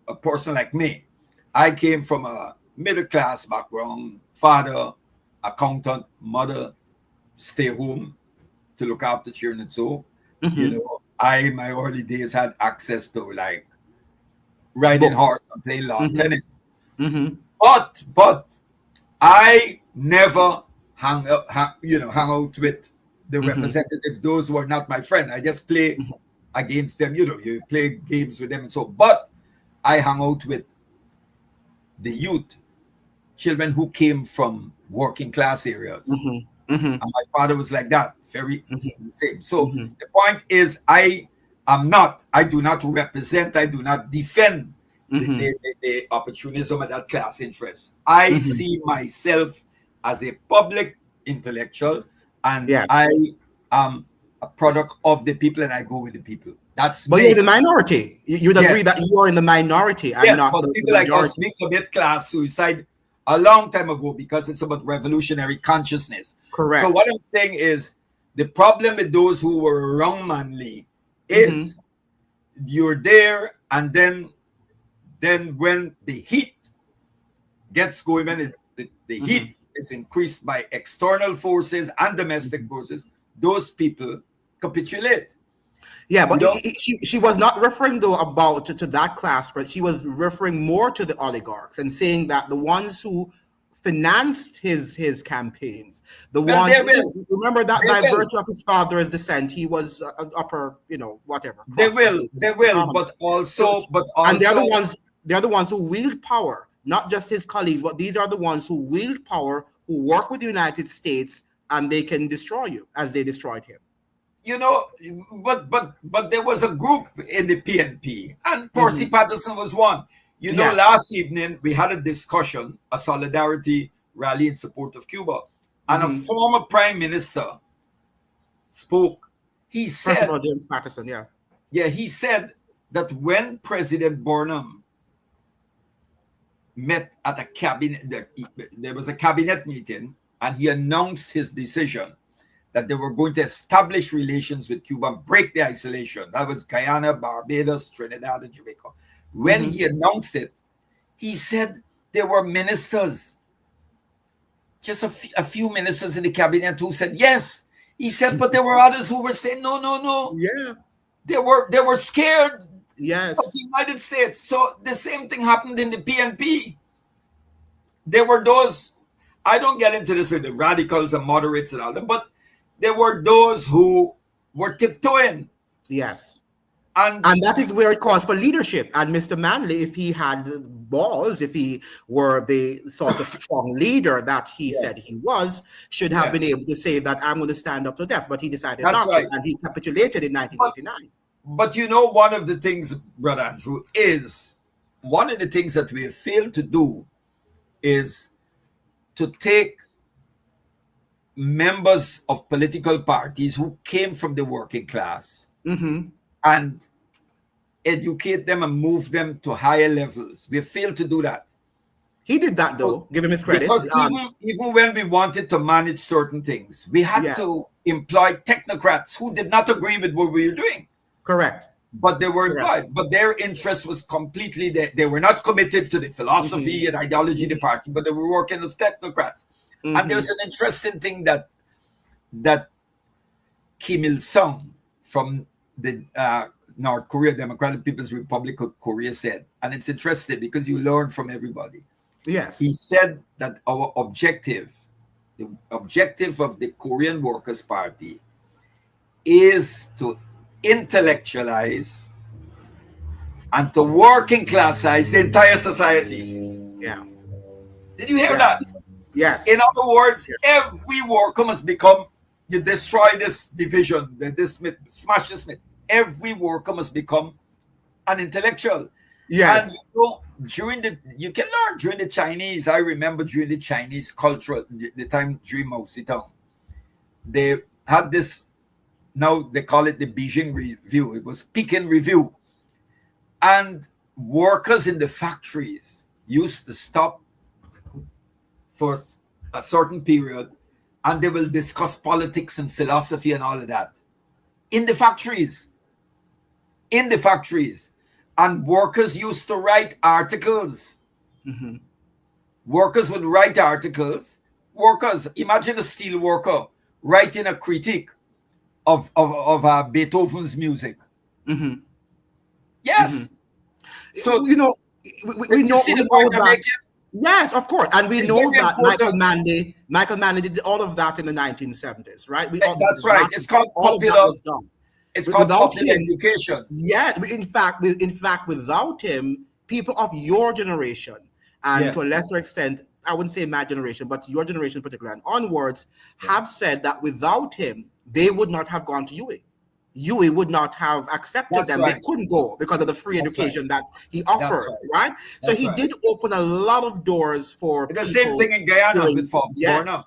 a person like me, I came from a middle class background, father, accountant, mother, stay home to look after children. And so, Mm-hmm. I in my early days had access to like riding Books. horse and playing lawn Mm-hmm. tennis. Mm-hmm. But I never hang out with the Mm-hmm. representatives, those who are not my friend. I just play against them, you play games with them and so. But I hung out with the youth, children who came from working class areas. Mm-hmm. Mm-hmm. And my father was like that, very the same. So Mm-hmm. the point is, I do not represent, I do not defend Mm-hmm. the opportunism of that class interest. I Mm-hmm. see myself as a public intellectual, and I Yes. am a product of the people, and I go with the people. That's But you're the me. minority. You'd Yes, agree that you are in the minority and yes, not but the people like us, majority. we commit class suicide a long time ago because it's about revolutionary consciousness. So Correct. what I'm saying is the problem with those who were wrong manly Mm-hmm. is you're there, and then when the heat gets going, when the Mm-hmm. heat is increased by external forces and domestic forces, those people capitulate. Yeah, You but know, she was not referring though about to that class, but she was referring more to the oligarchs and saying that the ones who financed his campaigns, the well, ones because remember that they by will, virtue of his father's descent, he was upper, whatever crust of the they will, economy. also, And they're the ones who wield power, not just his colleagues, but these are the ones who wield power, who work with the United States, and they can destroy you as they destroyed him. you know, but there was a group in the PNP, and Percy Hmm. Patterson was one. Yes. Last evening we had a discussion, a solidarity rally in support of Cuba, and a Hmm. former prime minister spoke. He said, Percival James Patterson, yeah. he said that when President Burnham met at a cabinet, there was a cabinet meeting, and he announced his decision that they were going to establish relations with Cuba and break the isolation. That was Guyana, Barbados, Trinidad, and Jamaica. When Hmm. he announced it, he said there were ministers, just a few ministers in the cabinet who said yes. He said, but there were others who were saying no, no, no. Yeah. They were scared of the Yes. United States. So the same thing happened in the PNP. There were those, I don't get into this with the radicals and moderates and all that, but there were those who were tiptoeing. Yes. And And that is where it calls for leadership. And Mr. Manley, if he had balls, if he were the sort of strong leader that he yeah, said he was, should have yeah, been able to say that I'm going to stand up to death. But he decided that's not to, right. and he capitulated in But 1989. but one of the things, Brother Andrew, is one of the things that we have failed to do is to take members of political parties who came from the working class Hmm. and educate them and move them to higher levels. We have failed to do that. He did that, So, though. Give him his credit. because even when we wanted to manage certain things, we had Yeah, to employ technocrats who did not agree with what we were doing, correct. but they were Correct. employed. But their interest was completely they were not committed to the philosophy and ideology of the party, but they were working as technocrats. And Hmm. there's an interesting thing that Kim Il Sung from the North Korea, Democratic People's Republic of Korea said, and it's interesting because you learn from everybody. He Yes. said that our objective, the objective of the Korean Workers' Party, is to intellectualize and to working classize the entire society. Yeah. Did you hear Yeah. that? Yes. In other words, Yeah. every worker must become, you destroy this division, this myth, smash this myth. Every worker must become an intellectual. And Yes. you can learn during the Chinese. I remember during the Chinese culture, the time during Mao Zedong, they had this. Now they call it the Beijing Review. It was Peking Review, And workers in the factories used to stop for a certain period, and they will discuss politics and philosophy and all of that in the factories. In the factories. And workers used to write articles. Mm-hmm. Workers would write articles. Workers, imagine a steel worker writing a critique of Beethoven's music. Mm-hmm. Yes. Mm-hmm. So we know you see the point I'm that. making? Yes, of course, and we It's know very that important. Michael Manley did all of that in the 1970s, right? That's right. It's called all of that popular. was done. It's called Without popular him, education. yeah. In fact, without him, people of your generation, and to a lesser extent, I wouldn't say my generation, but your generation in particular and onwards, have said that without him, they would not have gone to UA. UA would not have accepted That's them. right. They couldn't go because of the free That's education right. that he offered, right? So That's he right. did open a lot of doors for The people. same thing in Guyana doing- with Forbes yes, Borna.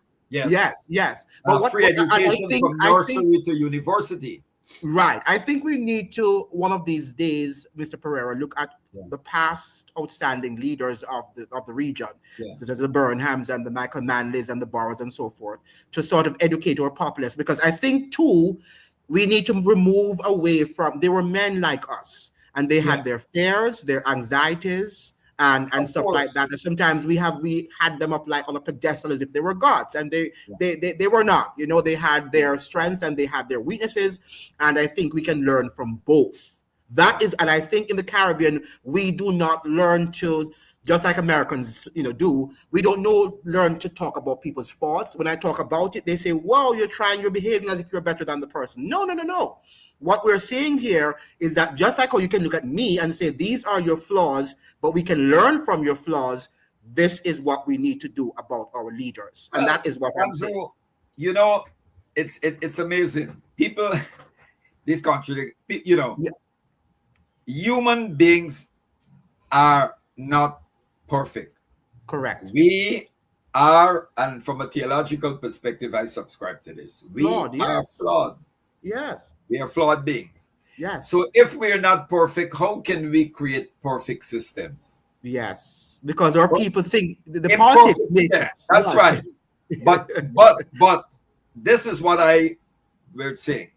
yes. But Free education from I think nursery to university. right. I think we need to one of these days, Mr. Perreira, look at the past outstanding leaders of the region, the Burnhams and the Michael Manleys and the Borrows and so forth, to sort of educate our populace. Because I think too, we need to remove away from, they were men like us, and they had their fears, their anxieties, and stuff like that. And sometimes we had them up like on a pedestal as if they were gods, and they were not. You know, they had their strengths and they had their weaknesses, and I think we can learn from both. That is, and I think in the Caribbean we do not learn to, just like Americans, do. We don't learn to talk about people's faults. When I talk about it, they say, "Well, you're behaving as if you're better than the person." No. What we're saying here is that just like how you can look at me and say, these are your flaws, but we can learn from your flaws, this is what we need to do about our leaders. And that is what I'm saying. It's amazing. People, this country, human beings are not perfect. Correct. We are, and from a theological perspective, I subscribe to this. We are flawed. Yes. We are flawed beings. Yes. So if we're not perfect, how can we create perfect systems? Yes. Because our people think the politics make us. That's right. But this is what we're saying.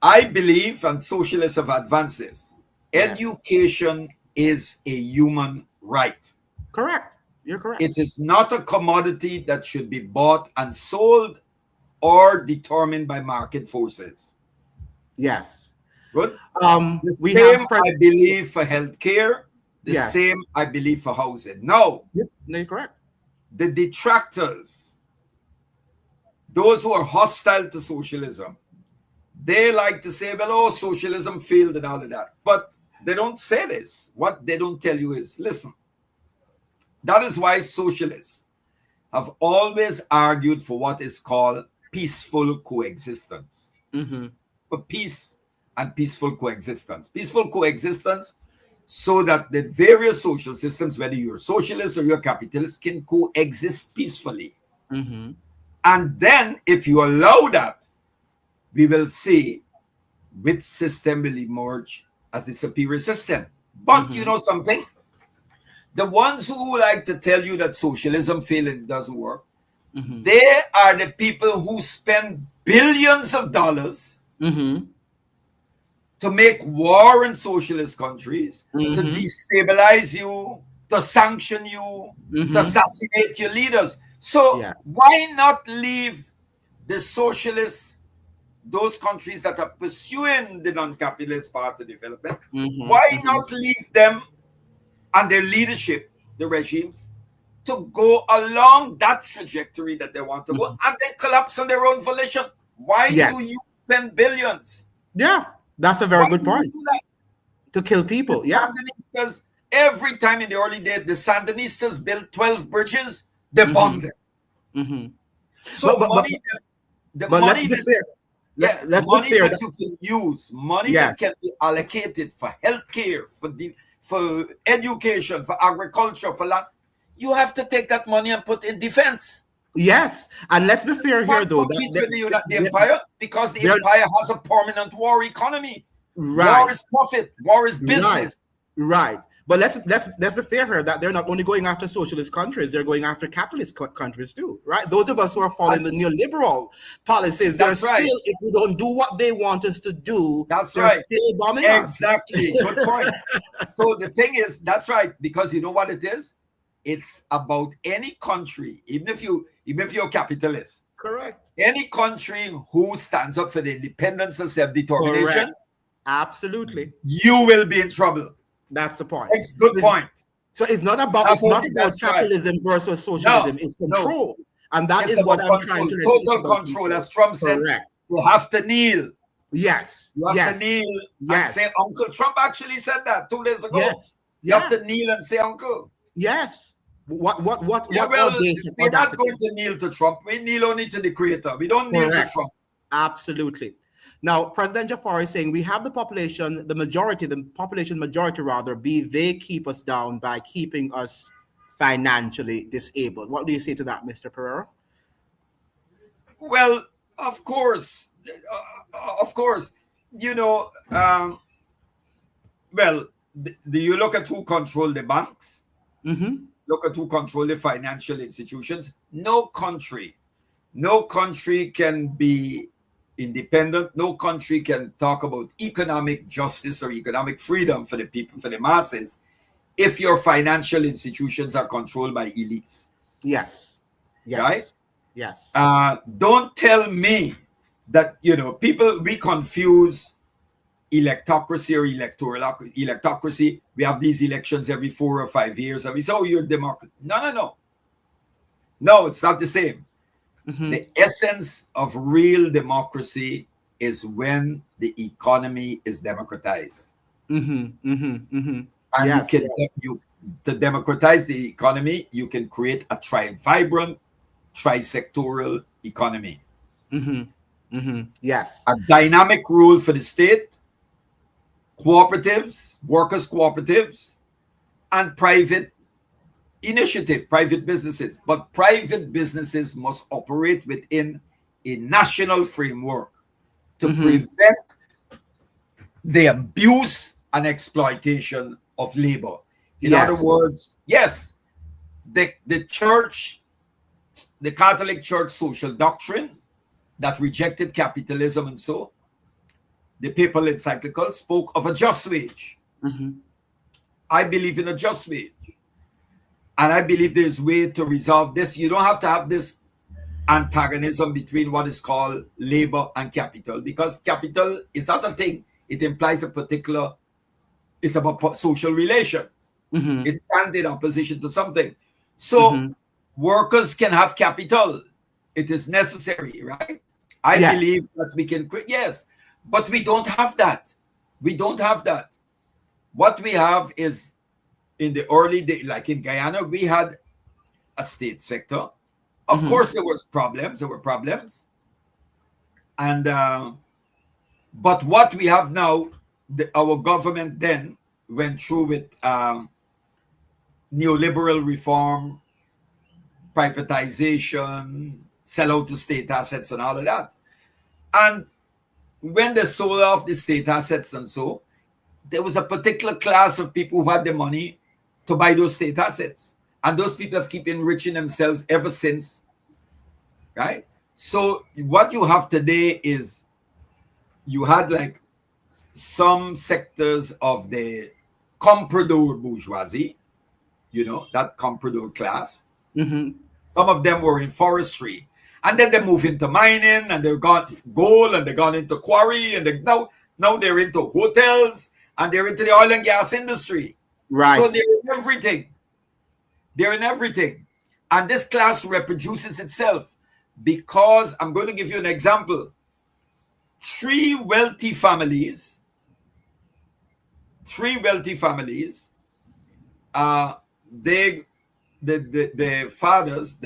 I believe, and socialists have advanced this, education is a human right. Correct. You're correct. It is not a commodity that should be bought and sold or determined by market forces. Yes. Good. I believe for healthcare. The same I believe for housing. Now, no, you're correct. The detractors, those who are hostile to socialism, they like to say, well, socialism failed and all of that. But they don't say this. What they don't tell you is, listen, that is why socialists have always argued for what is called peaceful coexistence. Mm-hmm. For peace and peaceful coexistence. Peaceful coexistence so that the various social systems, whether you're socialist or you're capitalist, can coexist peacefully. Mm-hmm. And then if you allow that, we will see which system will emerge as the superior system. But you know something? The ones who like to tell you that socialism failed and doesn't work, they are the people who spend billions of dollars to make war in socialist countries, to destabilize you, to sanction you, to assassinate your leaders. So why not leave the socialists, those countries that are pursuing the non-capitalist path of development, why not leave them and their leadership, the regimes, to go along that trajectory that they want to go and then collapse on their own volition? Why do you spend billions? Yeah, that's a very good point. To kill people, the Sandinistas, every time in the early days, the Sandinistas built 12 bridges, they bombed them. So money that you can use, money that can be allocated for healthcare, for education, for agriculture, for land, you have to take that money and put in defense. Yes, and let's be fair here, though. The empire, because the empire has a permanent war economy. Right. War is profit. War is Right. business. Right. But let's be fair here that they're not only going after socialist countries, they're going after capitalist countries too, right? Those of us who are following And the neoliberal policies, they're that's right. still, if we don't do what they want us to do, That's they're right. still bombing us. Exactly. Good point. So the thing is, that's right, because you know what it is? It's about any country, even if you're a capitalist, Correct. any country who stands up for the independence and self-determination, Correct. Absolutely. you will be in trouble. That's the point. It's good point. So it's not about That's right. capitalism versus socialism. It's control. And that It's is what about I'm control, trying to total control. As Trump said, correct. you have to kneel. Yes. You have Yes. to kneel and Yes. say uncle. Trump actually said that 2 days ago. Yes. You have to kneel and say uncle. Yes. What Yeah, well, audacious we're not audacity. going to kneel to Trump. We kneel only to the creator. We don't kneel to Correct. Trump. Absolutely. Now, President Jafar is saying we have the population majority rather, they keep us down by keeping us financially disabled. What do you say to that, Mr. Perreira? Well, of course. You know, well, do you look at who control the banks? Mm-hmm. Look at who control the financial institutions. No country can be independent. No country can talk about economic justice or economic freedom for the people, for the masses, if your financial institutions are controlled by elites. Yes. Yes. Right? Yes. Don't tell me that, we confuse electocracy or electocracy. We have these elections every 4 or 5 years, and we say, oh, you're democracy. No, it's not the same. Mm-hmm. The essence of real democracy is when the economy is democratized. Mm-hmm. Mm-hmm. Mm-hmm. And yes. to democratize the economy, you can create a vibrant, trisectoral economy. Mm-hmm. Mm-hmm. Yes. A dynamic role for the state, cooperatives, workers' cooperatives, and private initiative, private businesses. But private businesses must operate within a national framework to prevent the abuse and exploitation of labor. In other words, yes, the church, the Catholic Church social doctrine that rejected capitalism and so, the papal encyclical spoke of a just wage. Mm-hmm. I believe in a just wage. And I believe there's a way to resolve this. You don't have to have this antagonism between what is called labor and capital, because capital is not a thing. It implies it's about social relations. Mm-hmm. It stands in opposition to something. So workers can have capital. It is necessary, right? I believe that we can create, but we don't have that. We don't have that. What we have is, in the early days, like in Guyana, we had a state sector. Of course, there were problems. And, but what we have now, our government then went through with neoliberal reform, privatization, sell out to state assets and all of that. And when they sold off the state assets and so, there was a particular class of people who had the money to buy those state assets. And those people have kept enriching themselves ever since, right? So what you have today is, you had like some sectors of the comprador bourgeoisie, that comprador class. Mm-hmm. Some of them were in forestry. And then they moved into mining, and they got gold, and they got into quarry, and now they're into hotels, and they're into the oil and gas industry. Right. So they're in everything. They're in everything. And this class reproduces itself, because I'm going to give you an example. 3 wealthy families, the fathers,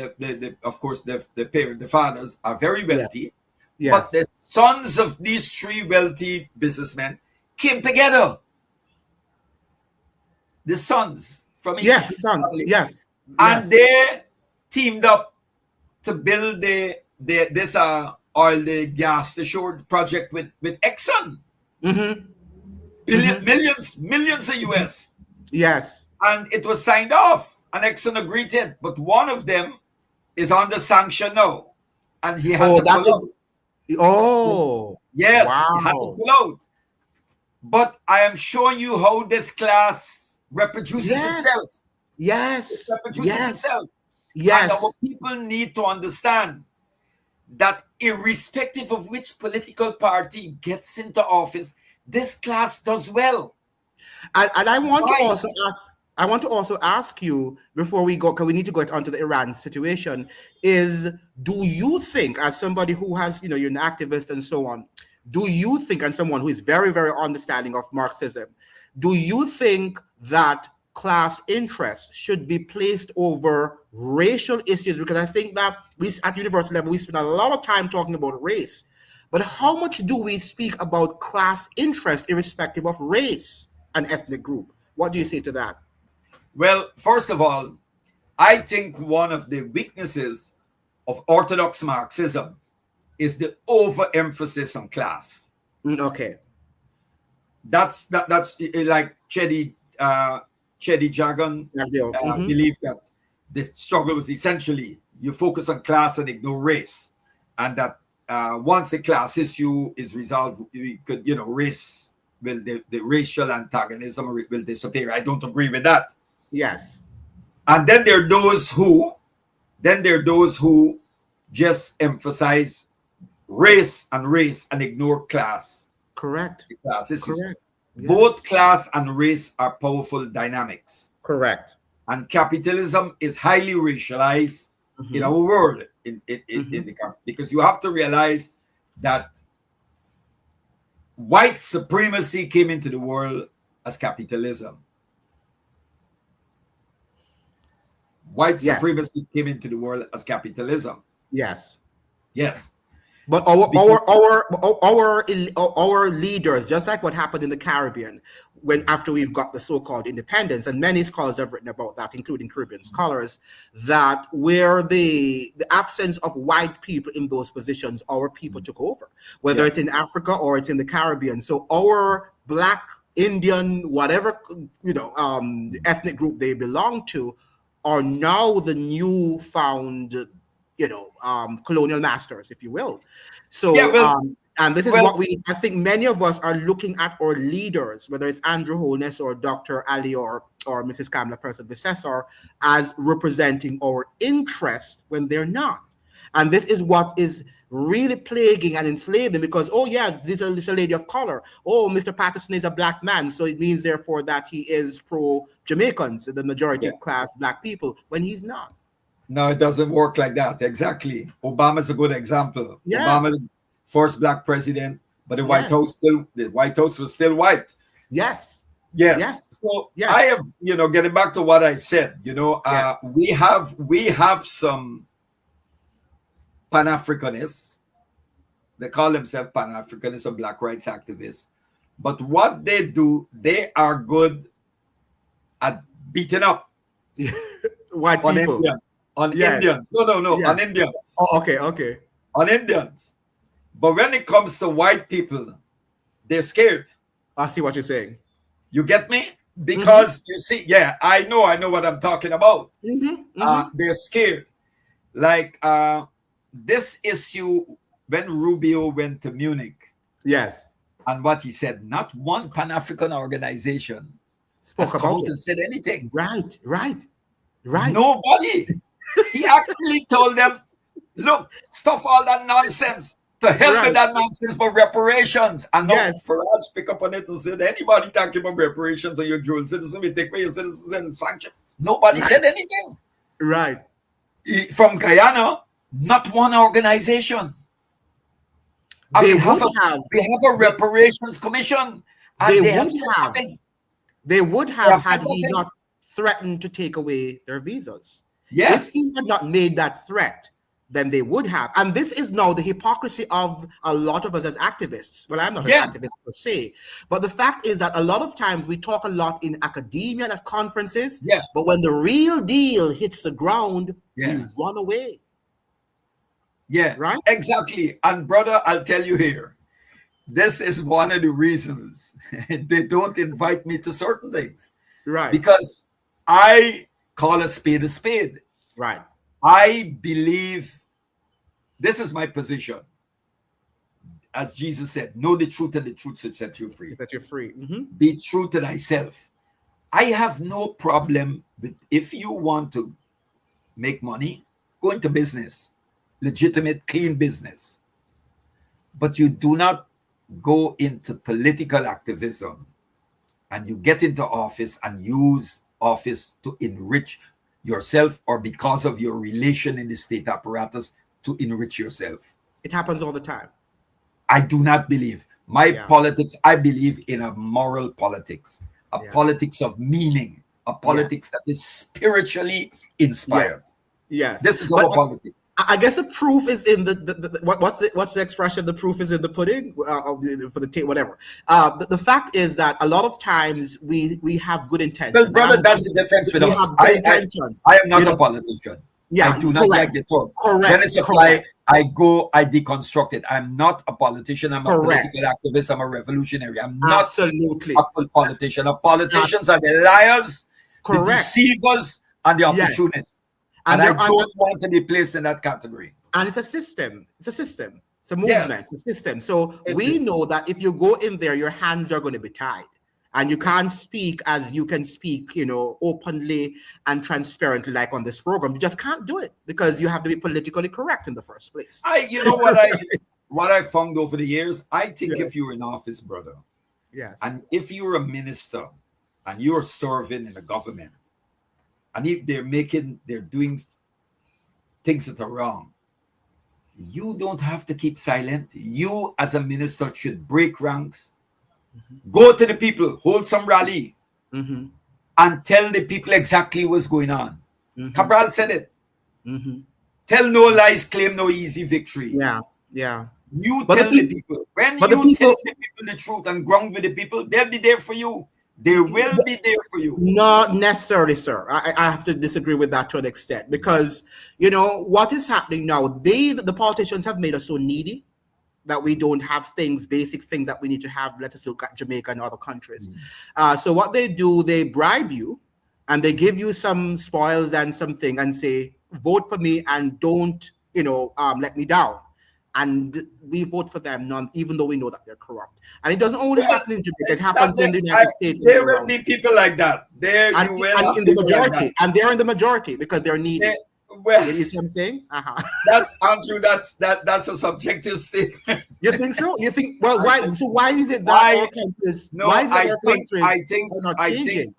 of course, the fathers are very wealthy, but the sons of these 3 wealthy businessmen came together. The sons from each family. And they teamed up to build this oil, the gas, the shore project with Exxon. Mm-hmm. Mhm. millions of US. Yes. And it was signed off, and Exxon agreed to it. But one of them is under sanction now, and he had Oh, to that pull is. out. Oh, Yes, he had to wow. pull out. But I am showing you how this class reproduces Yes. itself. It Yes. reproduces Yes. itself. And our Yes. people need to understand that irrespective of which political party gets into office, this class does well. And I want to Why? also ask. I want to also ask you before we go, because we need to go onto the Iran situation. Is do you think, as somebody who has, you're an activist and so on, do you think, and someone who is very, very understanding of Marxism, do you think that class interests should be placed over racial issues? Because I think that we, at universal level, we spend a lot of time talking about race, but how much do we speak about class interest irrespective of race and ethnic group? What do you say to that? Well, first of all, I think one of the weaknesses of orthodox Marxism is the overemphasis on class. Okay. That's like Chedi Jagan Mm-hmm. believed that the struggle was essentially you focus on class and ignore race, and that once the class issue is resolved, we could, race will the racial antagonism will disappear. I don't agree with that. Yes. And then there are those who just emphasize race and ignore class. Correct. The class issues. Correct. Both Yes. class and race are powerful dynamics. Correct. And capitalism is highly racialized in Mm-hmm. our world, Mm-hmm. because you have to realize that white supremacy came into the world as capitalism. White Yes. supremacy came into the world as capitalism. Yes. Yes. But Because our leaders, just like what happened in the Caribbean, when after we've got the so-called independence, and many scholars have written about that, including Caribbean scholars, that where the absence of white people in those positions, our people took over, whether yeah. it's in Africa or it's in the Caribbean. So our Black, Indian, whatever ethnic group they belong to, are now the newfound colonial masters, if you will. Yeah, So, well, and this is well, what I think many of us are looking at our leaders, whether it's Andrew Holness or Dr. Ali or Mrs. Kamala Person-Vicessor, as representing our interest when they're not. And this is what is really plaguing and enslaving, because, oh yeah, this is a lady of color. Oh, Mr. Patterson is a Black man, so it means therefore that he is pro-Jamaicans, the majority yeah. class Black people, when he's not. No, it doesn't work like that. Exactly. Obama's a good example. Yeah. Obama, the first Black president, but the Yes. White House was still white. Yes. Yes. Yes. So I Yes. have, getting back to what I said, Yeah. we have some Pan-Africanists. They call themselves Pan-Africanists or Black rights activists. But what they do, they are good at beating up White on people. Indians. On Yes. Indians. No, Yes. on Indians. Oh, okay. Okay. On Indians. But when it comes to white people, they're scared. I see what you're saying. You get me? Because you see, yeah, I know what I'm talking about. They're scared. Like this issue when Rubio went to Munich, Yes. and what he said, not one Pan-African organization has Spoke come about out it. and said anything. Right. Right. Right. Nobody. He actually told them, look, stop all that nonsense. To hell Right. with that nonsense about reparations. And now Yes. Farage pick up on it and said, anybody talking about reparations or your dual citizen, we take away your citizens and sanction. Nobody said anything. Right. From Guyana, not one organization. And They we have would have. a reparations commission. And They they have would said have. nothing. They would They have have said had he nothing. not threatened to take away their visas. Yes. If he had not made that threat, then they would have. And this is now the hypocrisy of a lot of us as activists. Well, I'm not an Yeah. activist per se, but the fact is that a lot of times we talk a lot in academia and at conferences, Yeah. but when the real deal hits the ground, Yeah. we run away. Yeah. Right? Exactly. And brother, I'll tell you here, this is one of the reasons they don't invite me to certain things, Right. because I call a spade a spade. Right. I believe, this is my position. As Jesus said, know the truth and the truth shall set you free. That you're free. Be true to thyself. I have no problem with, if you want to make money, go into business, legitimate, clean business. But you do not go into political activism and you get into office and use office to enrich yourself, or because of your relation in the state apparatus to enrich yourself. It happens all the time. I do not believe. My politics, I believe in a moral politics, a politics of meaning, a politics that is spiritually inspired. Yes. This is our politics. I guess the proof is in what's the expression? The proof is in the pudding, for the whatever. The fact is that a lot of times we have good intentions. Well, brother, that's the difference with us. I am not a politician. Yeah, I do not like the term. Correct. Then it's applied. I deconstruct it. I'm not a politician. I'm a political activist. I'm a revolutionary. I'm not absolutely a politician. The politicians are the liars, the deceivers, and the opportunists. And I don't want to be placed in that category. And it's a system. It's a system. It's a movement. It's a system. So we know that if you go in there, your hands are going to be tied. And you can't speak as you can speak, openly and transparently like on this program. You just can't do it because you have to be politically correct in the first place. What I found over the years, I think if you're in office, brother, and if you're a minister and you're serving in the government, and if they're doing things that are wrong, you don't have to keep silent. You as a minister should break ranks, go to the people, hold some rally, and tell the people exactly what's going on. Cabral said it. Tell no lies, claim no easy victory. You tell the people. When you tell the people the truth and ground with the people, they'll be there for you. They will be there for you. Not necessarily, sir. I have to disagree with that to an extent because, what is happening now, the politicians have made us so needy that we don't have basic things that we need to have. Let us look at Jamaica and other countries. So what they do, they bribe you and they give you some spoils and something and say, vote for me and don't, let me down. And we vote for them, even though we know that they're corrupt. And it doesn't only happen in Jamaica; it happens in the United States. There will be people like that. There you will. In the majority, and they're in the majority because they're needy. Well, you see what I'm saying? That's Andrew. That's a subjective statement. You think so? You think? Well, why? So why is it that our countries? No, why is it our countries I think are not changing?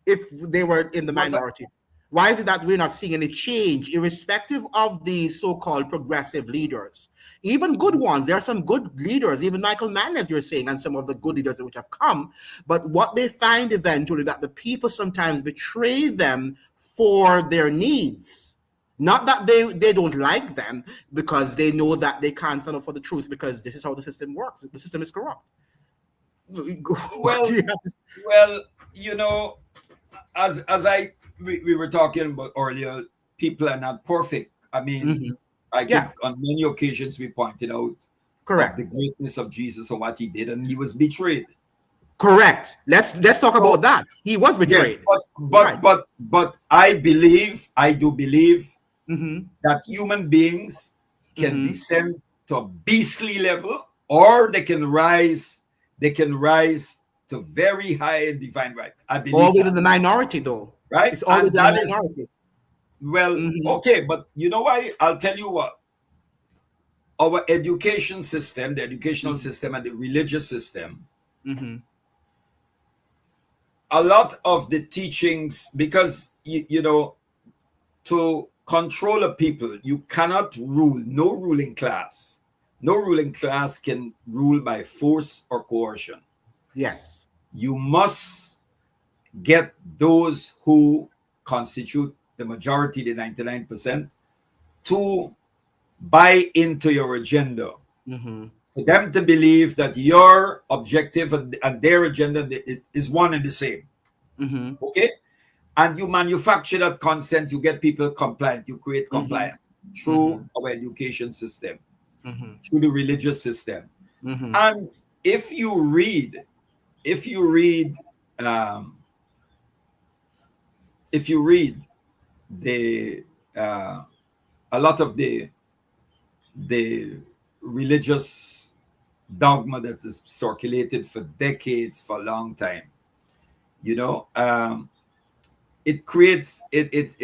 If they were in the minority. Why is it that we're not seeing any change, irrespective of the so-called progressive leaders? Even good ones, there are some good leaders, even Michael Mann, as you're saying, and some of the good leaders which have come. But what they find eventually that the people sometimes betray them for their needs. Not that they don't like them, because they know that they can't stand up for the truth, because this is how the system works. The system is corrupt. Well, as we were talking about earlier, people are not perfect. I mean, I think on many occasions we pointed out the greatness of Jesus and what he did, and he was betrayed. Correct. Let's talk about that. He was betrayed. But I do believe that human beings can descend to a beastly level, or they can rise to very high and divine right. I believe always in the minority, though. Right? It's always in the minority. Well, okay, but you know why? I'll tell you what. Our education system, the educational system and the religious system, a lot of the teachings, because, to control a people, you cannot rule. No ruling class can rule by force or coercion. Yes. You must get those who constitute the majority, the 99%, to buy into your agenda. For them to believe that your objective and their agenda is one and the same. Okay? And you manufacture that consent, you get people compliant, you create compliance through our education system, through the religious system. Mm-hmm. And if you read, if you read, um, if you read the a lot of the religious dogma that is circulated for decades, for a long time, you know, it creates it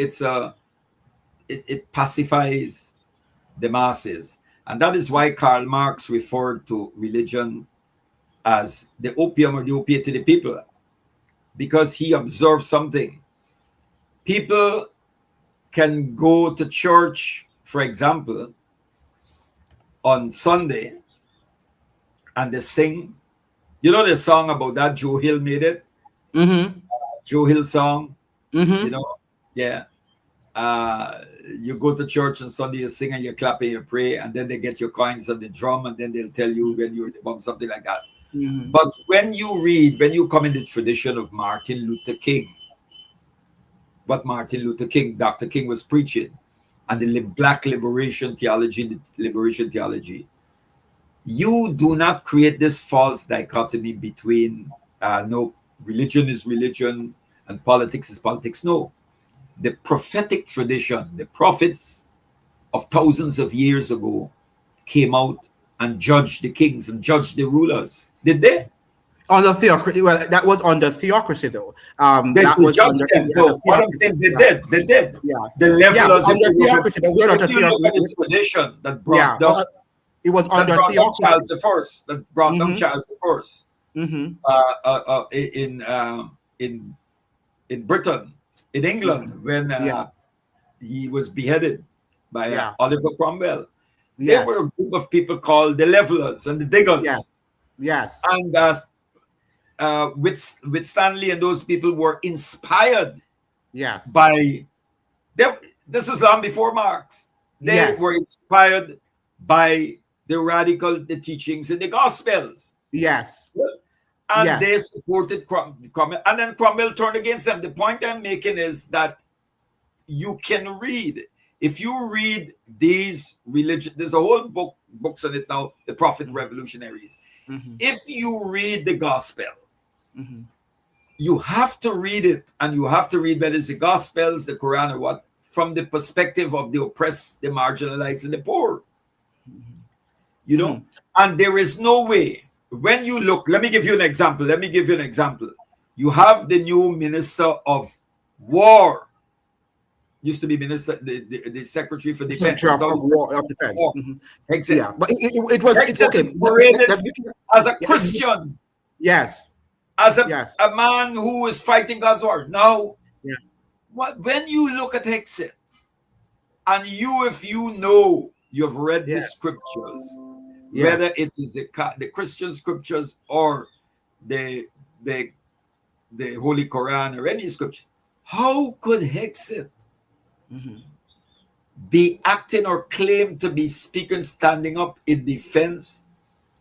pacifies the masses, and that is why Karl Marx referred to religion as the opium or the opiate to the people, because he observed something. People can go to church, for example, on Sunday, and they sing. You know the song about that Joe Hill made it? Mm-hmm. Joe Hill song, you Mm-hmm. know? Yeah. You go to church on Sunday, you sing and you clap and you pray, and then they get your coins on the drum, and then they'll tell you when you're the bomb, something like that. Mm-hmm. But when you come in the tradition of Martin Luther King, what Martin Luther King, Dr. King was preaching, and the black liberation theology, you do not create this false dichotomy between no, religion is religion and politics is politics. No, the prophetic tradition, the prophets of thousands of years ago came out and judged the kings and judged the rulers. Did they? Under theocracy, well, that was under theocracy, though. That They was judged under them, the though. What I'm theocracy. saying, they Yeah, did. They did. yeah, The yeah. But levelers, under theocracy, but we're not a if you look at the theocracy. tradition that Yeah, brought down it was under Charles theocracy. the First, that brought down Mm-hmm. Charles the First Mm-hmm. In Britain, in Mm-hmm. England, when Yeah, he was beheaded by yeah, Oliver Cromwell. They were yes, a group of people called the levelers and the yeah, diggers, yes, and with Stanley and those people were inspired yes, by them. This was long before Marx. They yes, were inspired by the teachings in the Gospels, yes, and yes. they supported Cromwell. And then Cromwell turned against them. The point I'm making is that you can read. If you read these religion, there's a whole books on it now, the Prophet Revolutionaries. Mm-hmm. If you read the gospel, Mm-hmm. you have to read it, and you have to read whether it's the gospels, the Quran, or what, from the perspective of the oppressed, the marginalized, and the poor. You know, and there is no way. When you look, let me give you an example. You have the new minister of war, used to be minister, the secretary for defense. Secretary of War of Defense. War. Mm-hmm. Yeah, but it was it's Hexet okay. is paraded Let's, as a Christian, yes, as yes, a man who is fighting God's war. Now, yeah, when you look at Hexet, and if you know, you've read the yes, scriptures, yes. whether it is the Christian scriptures or the Holy Quran or any scriptures, how could Hexet Mm-hmm. be acting or claim to be speaking, standing up in defense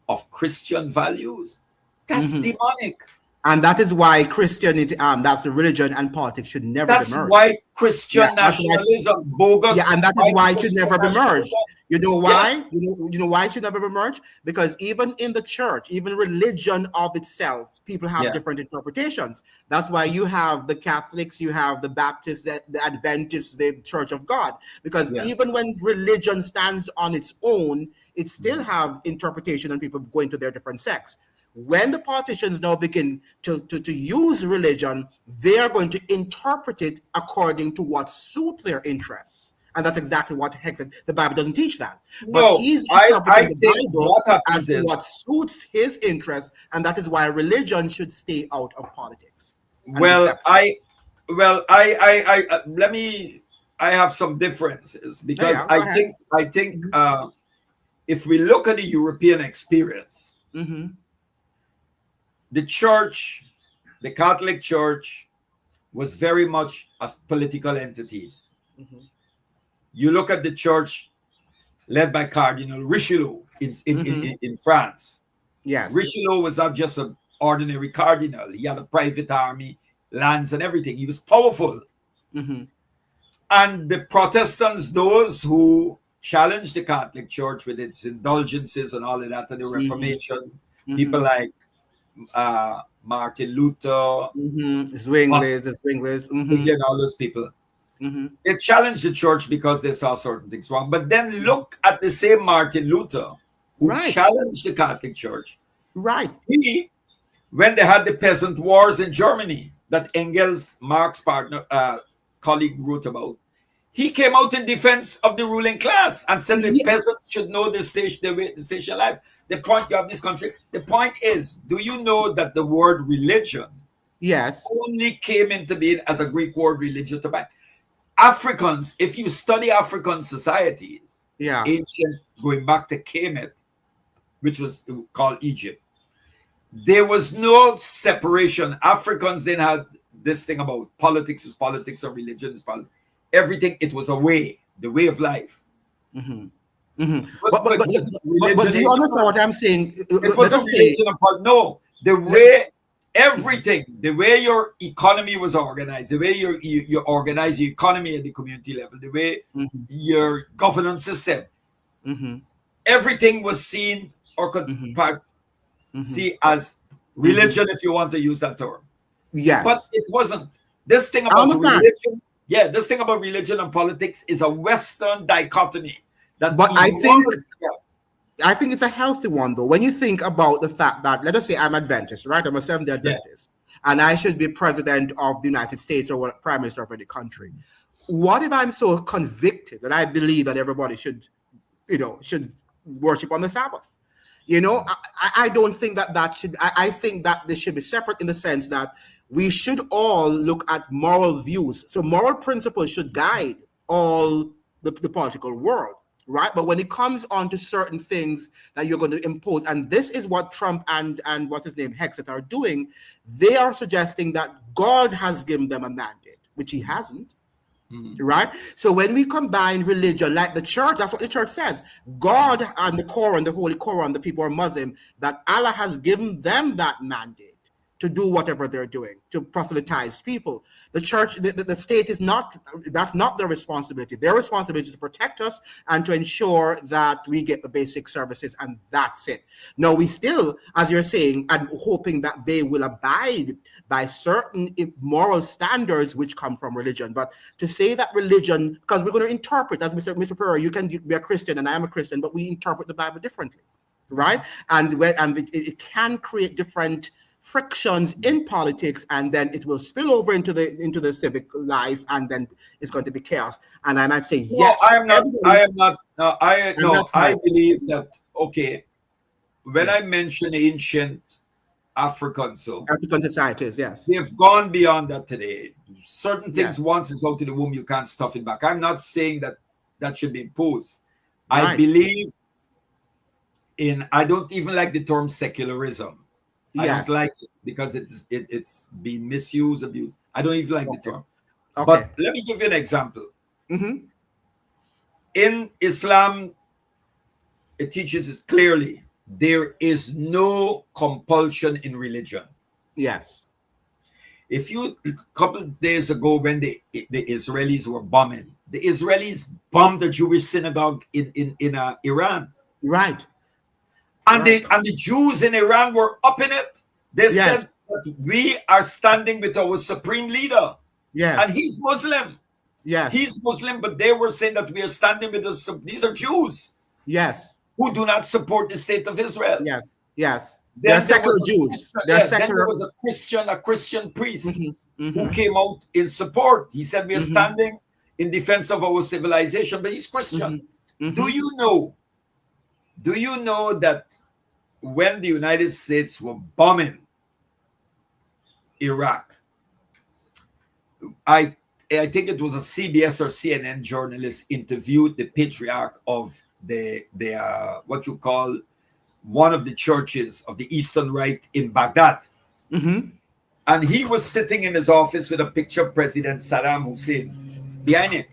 of Christian values? That's demonic. And that is why Christianity, that's the religion and politics should never That's be merged. why Christian that's why- nationalism, bogus. Yeah, and that is why it should never be merged. nationalism. You know why? You know why it should never be merged? Because even in the church, even religion of itself, people have different interpretations. That's why you have the Catholics, you have the Baptists, the Adventists, the Church of God. Because even when religion stands on its own, it still have interpretation and people going to their different sects. When the politicians now begin to use religion, they are going to interpret it according to what suits their interests. And that's exactly what Hexet, the Bible doesn't teach that. But No, he's I interpreting the think Bible what as happens to is, what suits his interests, and that is why religion should stay out of politics. and be well, separate. let me. I have some differences because Go ahead. I think if we look at the European experience, Mm-hmm. the church, the Catholic Church, was very much a political entity. Mm-hmm. You look at the church led by Cardinal Richelieu in France. Yes. Richelieu was not just an ordinary cardinal. He had a private army, lands, and everything. He was powerful. Mm-hmm. And the Protestants, those who challenged the Catholic Church with its indulgences and all of that, and the Reformation. People Mm-hmm. like Martin Luther, Zwingli's, Huss, the Zwingli's. and all those people. They challenged the church because they saw certain things wrong. But then look at the same Martin Luther who Right. challenged the Catholic Church. Right. He, when they had the peasant wars in Germany that Engels, Marx partner, colleague, wrote about, he came out in defense of the ruling class and said the peasants should know the station life. The point of this country. The point is, do you know that the word religion only came into being as a Greek word, religion to back? Africans, if you study African societies, ancient, going back to Kemet, which was called Egypt, there was no separation. Africans didn't have this thing about politics is politics or religion is politics. Everything, it was a way, the way of life. But do you understand what I'm saying? It was a religion of no, the way everything, the way your economy was organized, the way you organize your economy at the community level, the way your governance system, everything was seen or could see as religion, if you want to use that term. But it wasn't. This thing about religion, this thing about religion and politics is a Western dichotomy. But I think it's a healthy one, though. When you think about the fact that, let us say I'm Adventist, right? I'm a Seventh-day Adventist, and I should be president of the United States or prime minister of any country. What if I'm so convicted that I believe that everybody should worship on the Sabbath? I don't think that should. I think that they should be separate in the sense that we should all look at moral views. So moral principles should guide all the political world, right? But when it comes on to certain things that you're going to impose, and this is what Trump and what's his name, Hexet, are doing, they are suggesting that God has given them a mandate, which he hasn't. Right? So when we combine religion, like the church, that's what the church says. God and the Quran, the Holy Quran, the people are Muslim, that Allah has given them that mandate to do whatever they're doing, to proselytize people. The church, the state is not, that's not their responsibility. Their responsibility is to protect us and to ensure that we get the basic services, and that's it. Now, we still, as you're saying, and hoping that they will abide by certain moral standards which come from religion. But to say that religion, because we're going to interpret, as Mr. Perreira, you can be a Christian and I am a Christian, but we interpret the Bible differently, right? And it can create different frictions in politics, and then it will spill over into the civic life, and then it's going to be chaos. And I might say, yes. I believe that, okay, when I mention ancient African societies, yes, they've gone beyond that today. Certain things, once it's out of the womb, you can't stuff it back. I'm not saying that should be imposed. Right. I believe in, I don't even like the term secularism. I don't like it because it's been misused, abused. I don't even like the term. But let me give you an example. In Islam, it teaches us clearly there is no compulsion in religion. Yes. If you, a couple of days ago when the Israelis were bombing, the Israelis bombed the Jewish synagogue in Iran. Right. And the Jews in Iran were up in it. They said that we are standing with our supreme leader. Yes. And he's Muslim. Yes. He's Muslim, but they were saying that we are standing with these are Jews. Yes. Who do not support the state of Israel. Yes. Yes. They're secular Jews. They're secular. Then there was a Christian priest who came out in support. He said we are standing in defense of our civilization, but he's Christian. Do you know that when the United States were bombing Iraq, I think it was a CBS or CNN journalist interviewed the patriarch of the what you call one of the churches of the Eastern Rite in Baghdad. And he was sitting in his office with a picture of President Saddam Hussein behind him.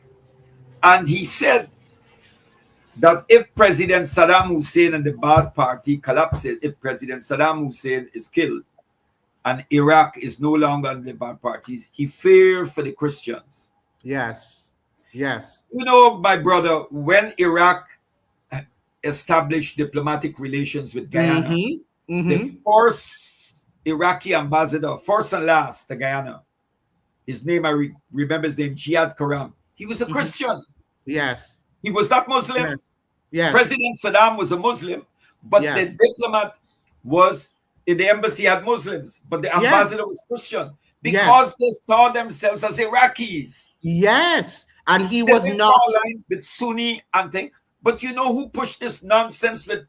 And he said that if President Saddam Hussein and the Ba'ath Party collapses, if President Saddam Hussein is killed and Iraq is no longer under the Ba'ath parties, he feared for the Christians. Yes. Yes. You know, my brother, when Iraq established diplomatic relations with Guyana, Mm-hmm. the Mm-hmm. first Iraqi ambassador, first and last to Guyana, his name, remember his name, Jihad Karam. He was a Mm-hmm. Christian. Yes. He was not Muslim. Yes. Yes. President Saddam was a Muslim, but the Yes. diplomat was in the embassy had Muslims, but the Yes. ambassador was Christian because Yes. they saw themselves as Iraqis. Yes. And he They was didn't draw not. a line with Sunni and thing. But you know who pushed this nonsense with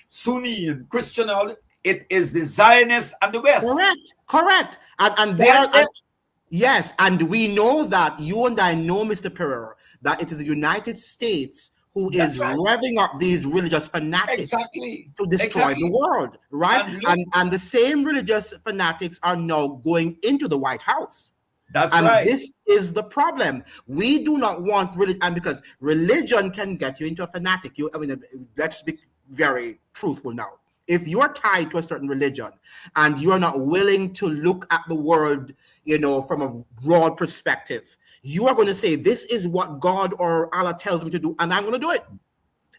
Sunni and Christian? All it is the Zionists and the West. Correct. Correct. And they are. That's it. Yes, and we know that you and I know, Mr. Perreira, that it is the United States who That's is right. revving up these religious fanatics Exactly. to destroy the world, right? And look, And the same religious fanatics are now going into the White House. that's And right. this is the problem. We do not want religion, and because religion can get you into a fanatic. Let's be very truthful now. If you're tied to a certain religion and you're not willing to look at the world, from a broad perspective, you are going to say, this is what God or Allah tells me to do, and I'm going to do it.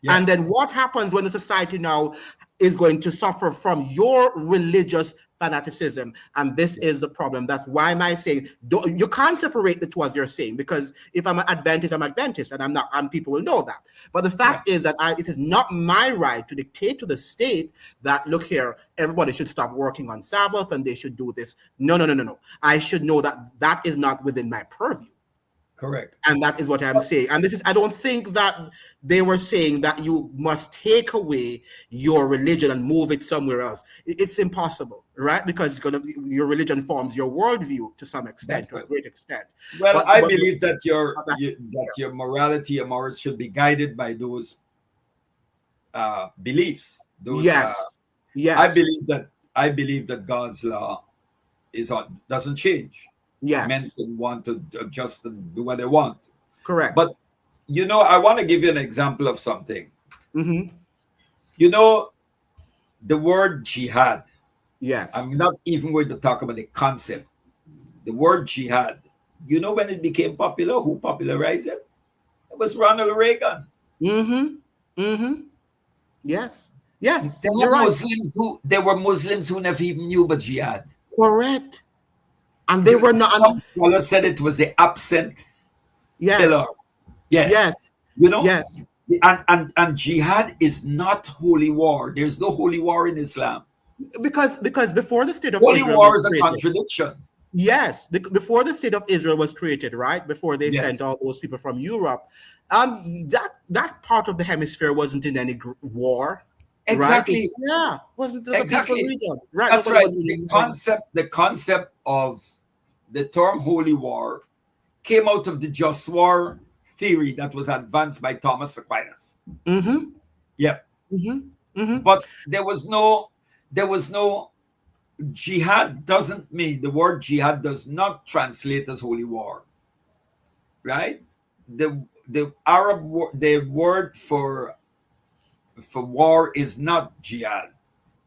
Yeah. And then what happens when the society now is going to suffer from your religious fanaticism? And this is the problem. That's why am I saying, you can't separate the two, as you're saying, because if I'm an Adventist, I'm Adventist, and I'm not, and people will know that. But the fact is that it is not my right to dictate to the state that, look here, everybody should stop working on Sabbath and they should do this. No. I should know that that is not within my purview. Correct. And that is what I'm saying. And I don't think that they were saying that you must take away your religion and move it somewhere else. It's impossible, right? Because your religion forms your worldview to some extent, to a great extent. Well, But I believe that your morality and morals should be guided by those beliefs. Those, yes. I believe that God's law doesn't change. Yes. Men can want to adjust and do what they want. Correct. But, I want to give you an example of something. Mm-hmm. The word jihad. Yes. I'm not even going to talk about the concept. The word jihad. When it became popular, who popularized it? It was Ronald Reagan. Mm-hmm. Mm-hmm. Yes. Yes. There were Muslims who never even knew about jihad. Correct. And they were not. Some scholars said it was the absent pillar. Yes. Yes. And jihad is not holy war. There's no holy war in Islam. Because before the state of holy Israel war was is created, a contradiction. Yes, before the state of Israel was created, right? Before they sent all those people from Europe, that part of the hemisphere wasn't in any war. Exactly. Right? Yeah, wasn't a exactly. peaceful region. Right. That's right. The concept of the term holy war came out of the just war theory that was advanced by Thomas Aquinas. Mm-hmm. Yep. Mm-hmm. Mm-hmm. But there was no jihad. Doesn't mean the word jihad does not translate as holy war, right? The Arab the word for war is not jihad,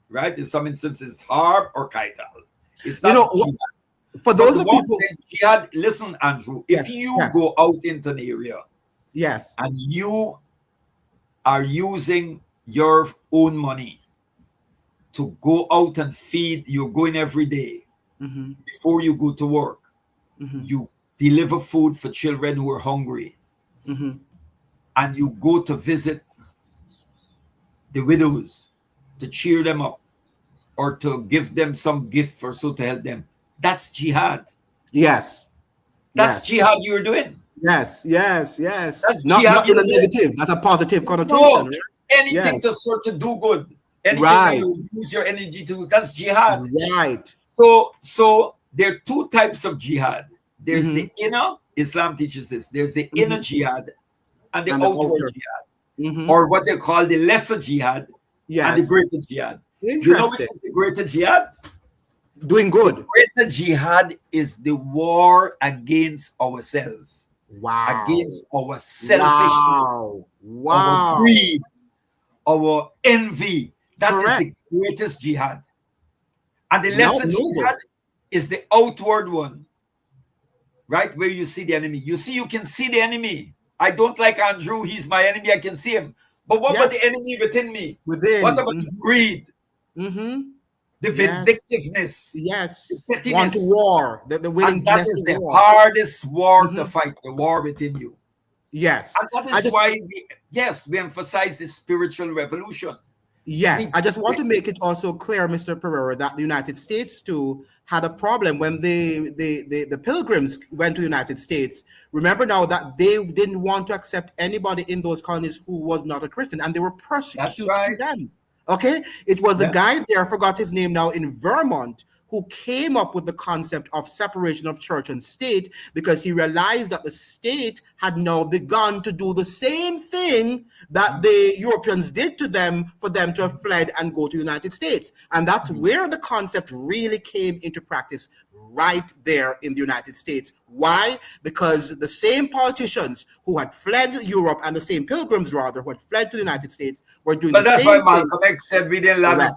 right? In some instances, harb or qital. It's not jihad. For those of people, jihad, listen, Andrew, if you go out into an area, and you are using your own money to go out and feed, you're going every day before you go to work, you deliver food for children who are hungry, and you go to visit the widows to cheer them up or to give them some gift or so to help them. That's jihad. Yes. That's jihad you're doing. Yes. That's not in a negative. That's a positive connotation. No, right? Anything to sort of do good. Anything you use your energy to, that's jihad. Right. So there are two types of jihad. There's the inner, Islam teaches this. There's the inner jihad and the outward jihad. Or what they call the lesser jihad and the greater jihad. You know which is the greater jihad? Doing good. Greater jihad is the war against ourselves. Wow. Against our selfishness. Our greed. Our envy. That is the greatest jihad. And the lesser jihad is the outward one. right where you see the enemy. You can see the enemy. I don't like Andrew. He's my enemy. I can see him. But what about the enemy within me? What about the greed? The Yes. vindictiveness, the Yes. Want to pettiness. war. The And that willingness is to the war. hardest war to fight, the war within you. Yes. And that is why we emphasize the spiritual revolution. Yes, I just want to make it also clear, Mr. Perreira, that the United States too had a problem when the pilgrims went to the United States. Remember now that they didn't want to accept anybody in those colonies who was not a Christian, and they were persecuting them. Okay, it was a guy there, I forgot his name now, in Vermont, who came up with the concept of separation of church and state because he realized that the state had now begun to do the same thing that the Europeans did to them for them to have fled and go to the United States. And that's where the concept really came into practice, right there in the United States. Why? Because the same politicians who had fled Europe, and the same pilgrims rather, who had fled to the United States, were doing the same thing. But that's why Malcolm X said we didn't land on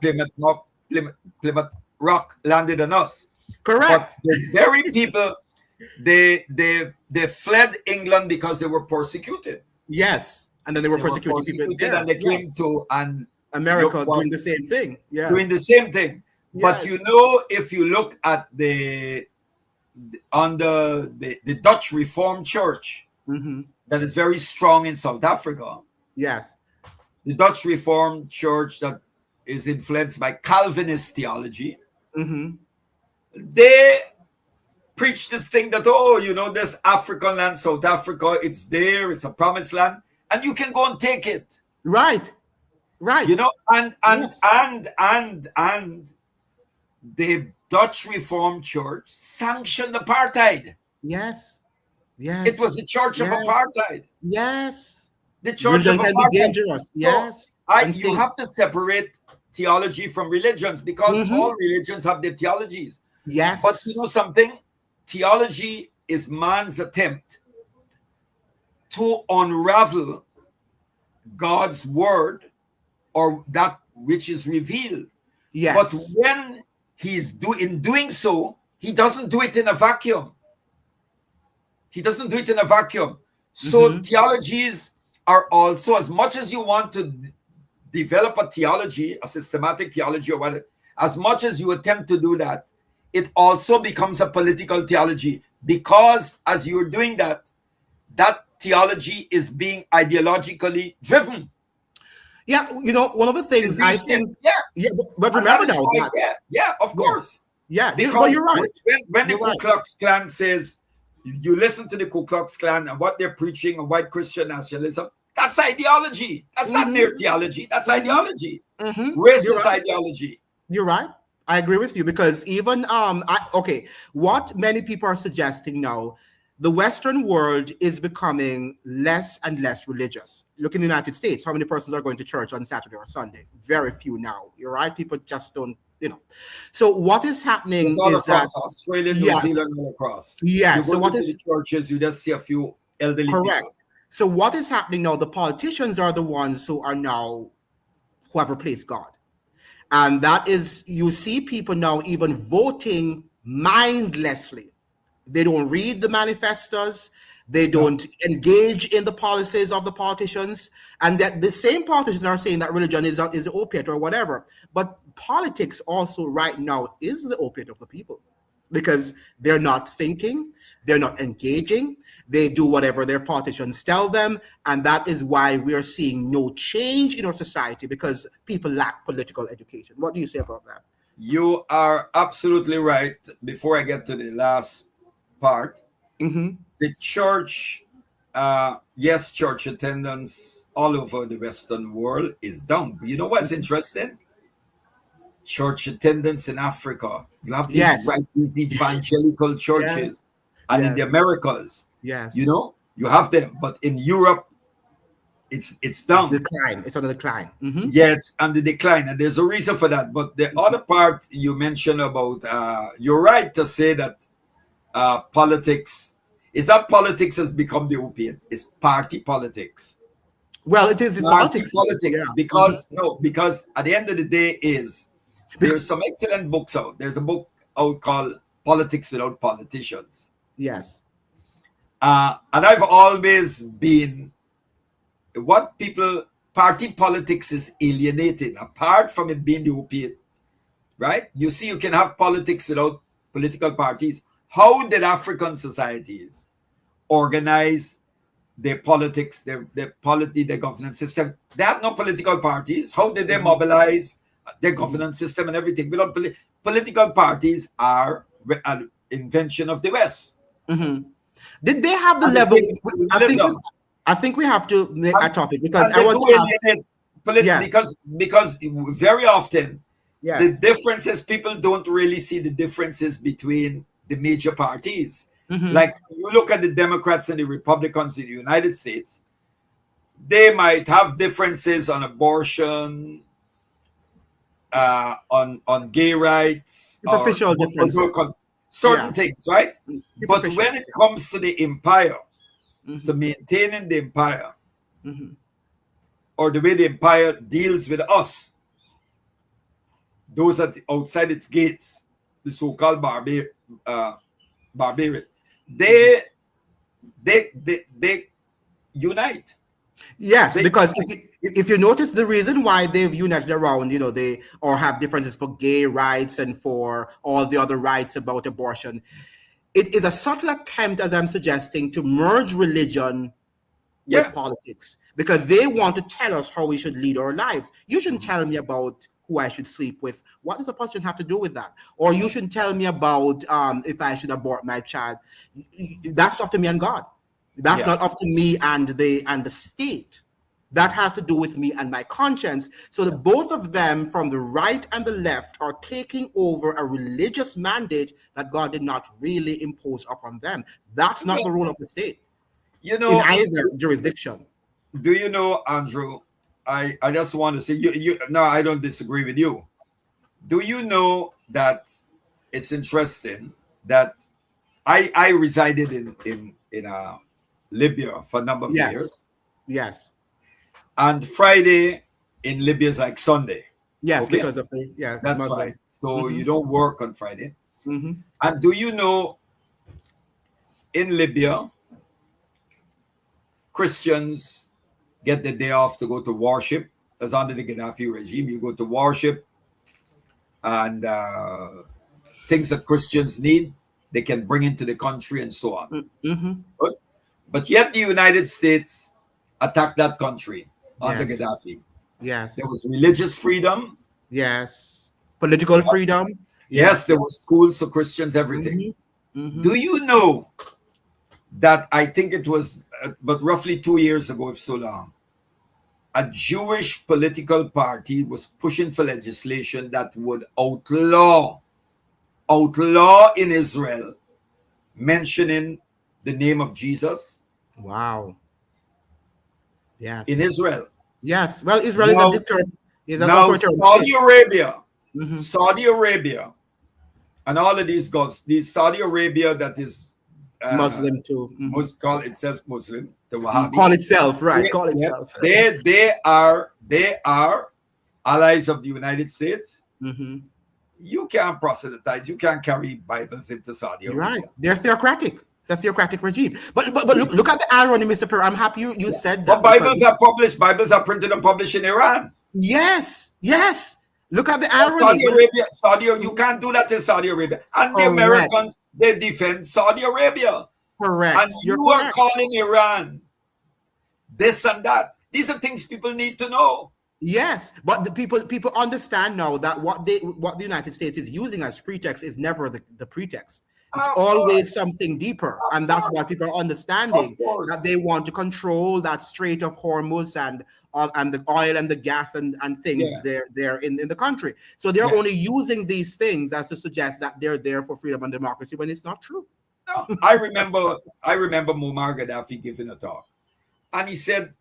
Plymouth Rock landed on us. Correct. But the very people, they fled England because they were persecuted. Yes. And then they were persecuting people there. And they came to America doing the same thing. Yes. Doing the same thing. Yes. But you know, if you look at the Dutch Reformed Church that is very strong in South Africa. Yes. The Dutch Reformed Church that is influenced by Calvinist theology. They preach this thing that, this African land, South Africa, it's there, it's a promised land, and you can go and take it. Right. And the Dutch Reformed Church sanctioned apartheid. Yes. It was the church of apartheid. Yes. The church of apartheid. Be dangerous. Yes. So you have to separate theology from religions because all religions have their theologies. Yes. But you know something? Theology is man's attempt to unravel God's word or that which is revealed. Yes. But when he's doing so, he doesn't do it in a vacuum. So theologies are also, as much as you want to develop a theology, a systematic theology or whatever, as much as you attempt to do that, it also becomes a political theology because as you're doing that, that theology is being ideologically driven. Yeah, one of the things I think. But remember now. Of course. Yeah, because you're right. When the Ku Klux Klan says, you listen to the Ku Klux Klan and what they're preaching on white Christian nationalism, that's ideology. That's not mere theology. That's ideology. Racist ideology. You're right. I agree with you because even what many people are suggesting now, the Western world is becoming less and less religious. Look in the United States, how many persons are going to church on Saturday or Sunday? Very few now. You're right. People just don't, So what is happening is that Australia, New Zealand, all across. Yeah. So what is the churches? You just see a few elderly people. So what is happening now? The politicians are the ones who have replaced God. And that is, you see people now even voting mindlessly. They don't read the manifestos. They don't engage in the policies of the politicians. And that the same politicians are saying that religion is the opiate or whatever. But politics also right now is the opiate of the people because they're not thinking, they're not engaging, they do whatever their politicians tell them. And that is why we are seeing no change in our society because people lack political education. What do you say about that? You are absolutely right. Before I get to the last part, the church, church attendance all over the Western world is down. You know what's interesting? Church attendance in Africa. You have these these evangelical churches, and in the Americas, you have them. But in Europe, it's down. It's on the decline. Yeah, it's on the decline, and there's a reason for that. But the other part you mentioned about, you're right to say that politics is that politics has become the opiate. It's party politics. Well, it is politics. Because at the end of the day there's some excellent books out. There's a book out called Politics Without Politicians. Yes. And I've always been what party politics is alienating, apart from it being the opiate, right? You see, you can have politics without political parties. How did African societies organize their politics, their polity, their governance system? They have no political parties. How did they mobilize their governance system and everything? Without political parties are an invention of the West. Did they have the And level? liberalism. I think we have to make a topic because And I they want do to ask. alienate because very often Yes. the differences, people don't really see the differences between the major parties. Like you look at the Democrats and the Republicans in the United States, they might have differences on abortion, on gay rights, Superficial differences. certain things, right? But Superficial. when it comes to the empire, to maintaining the empire, or the way the empire deals with us, those outside its gates, the so-called barbarian, they unite. Yes, because if you notice the reason why they've united around, they or have differences for gay rights and for all the other rights about abortion, it is a subtle attempt, as I'm suggesting, to merge religion with politics, because they want to tell us how we should lead our lives. You shouldn't tell me about who I should sleep with. What does a person have to do with that? Or you shouldn't tell me about if I should abort my child. That's up to me and God. That's not up to me and the state. That has to do with me and my conscience. So the both of them, from the right and the left, are taking over a religious mandate that God did not really impose upon them. That's not the role of the state in either jurisdiction. Do you know, Andrew? I just want to say, no, I don't disagree with you. Do you know that it's interesting that I resided in Libya for a number of years. Yes. And Friday in Libya is like Sunday. Yes, okay? because of that's Muslim. right. So you don't work on Friday. And do you know, in Libya, Christians get the day off to go to worship. As under the Gaddafi regime, you go to worship, and things that Christians need, they can bring into the country and so on. But yet the United States attacked that country under Gaddafi. Yes. There was religious freedom. Yes. Political freedom. Yes, there was schools for Christians, everything. Do you know that I think it was but roughly 2 years ago, if so long, a Jewish political party was pushing for legislation that would outlaw in Israel mentioning the name of Jesus? Wow. Yes. In Israel. Yes. Well, Israel is a dictator. Now, Saudi Arabia, and all of these gods, Saudi Arabia that is Muslim too. Must call itself Muslim. The Wahhabi. Call itself, right? Call itself. They are allies of the United States. You can't proselytize. You can't carry Bibles into Saudi Arabia. Right. They're theocratic. It's a theocratic regime. But look at the irony, Mr. Perreira. I'm happy you said that. But Bibles are published. Bibles are printed and published in Iran. Yes. Look at the irony. Saudi Arabia, you can't do that in Saudi Arabia. And the Americans, they defend Saudi Arabia. Correct. And you are calling Iran this and that. These are things people need to know. Yes, but the people understand now that what the United States is using as pretext is never the pretext. It's always something deeper, and that's why people are understanding that they want to control that Strait of Hormuz and the oil and the gas and things there in the country. So they're only using these things as to suggest that they're there for freedom and democracy when it's not true. No, I remember Muammar Gaddafi giving a talk, and he said,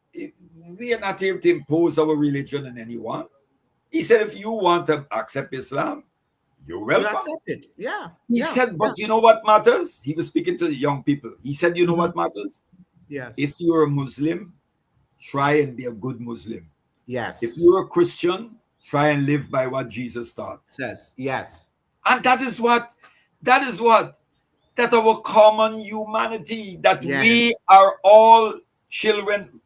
"We are not here to impose our religion on anyone." He said, "If you want to accept Islam, you're welcome." You accept it. Yeah. He said, "But you know what matters?" He was speaking to the young people. He said, "You know what matters? Yes. If you're a Muslim, try and be a good Muslim. Yes. If you're a Christian, try and live by what Jesus taught." Says yes. And that is what that our common humanity, that we Yes. are all children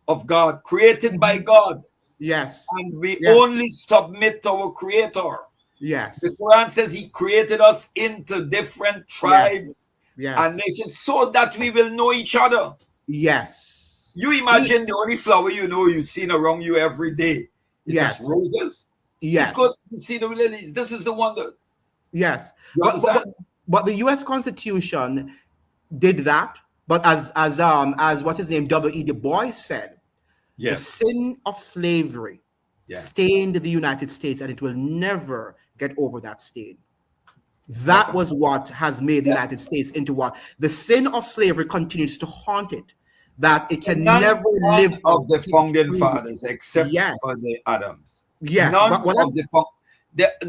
of God, created by Mhm. God, Yes. and we Yes. only submit to our Creator. The Yes. Quran says He created us into different Yes. tribes and Yes. nations so that we will know each other. Yes. You E- imagine the only flower you've seen around you every day is just yes. roses. It's good Yes. to see the lilies. This is the wonder. Yes. You But, but understand? but but the U.S. Constitution did that. But as what's his name, W. E. Du Bois said, the Yes. sin of slavery Yeah. stained the United States, and it will never get over that stain. That Never. was what has made the Yeah. United States into what the sin of slavery continues to haunt it, that it And can never none live of out the to its founding true. fathers, except for Yes, the Adams, yes. none But what I'm of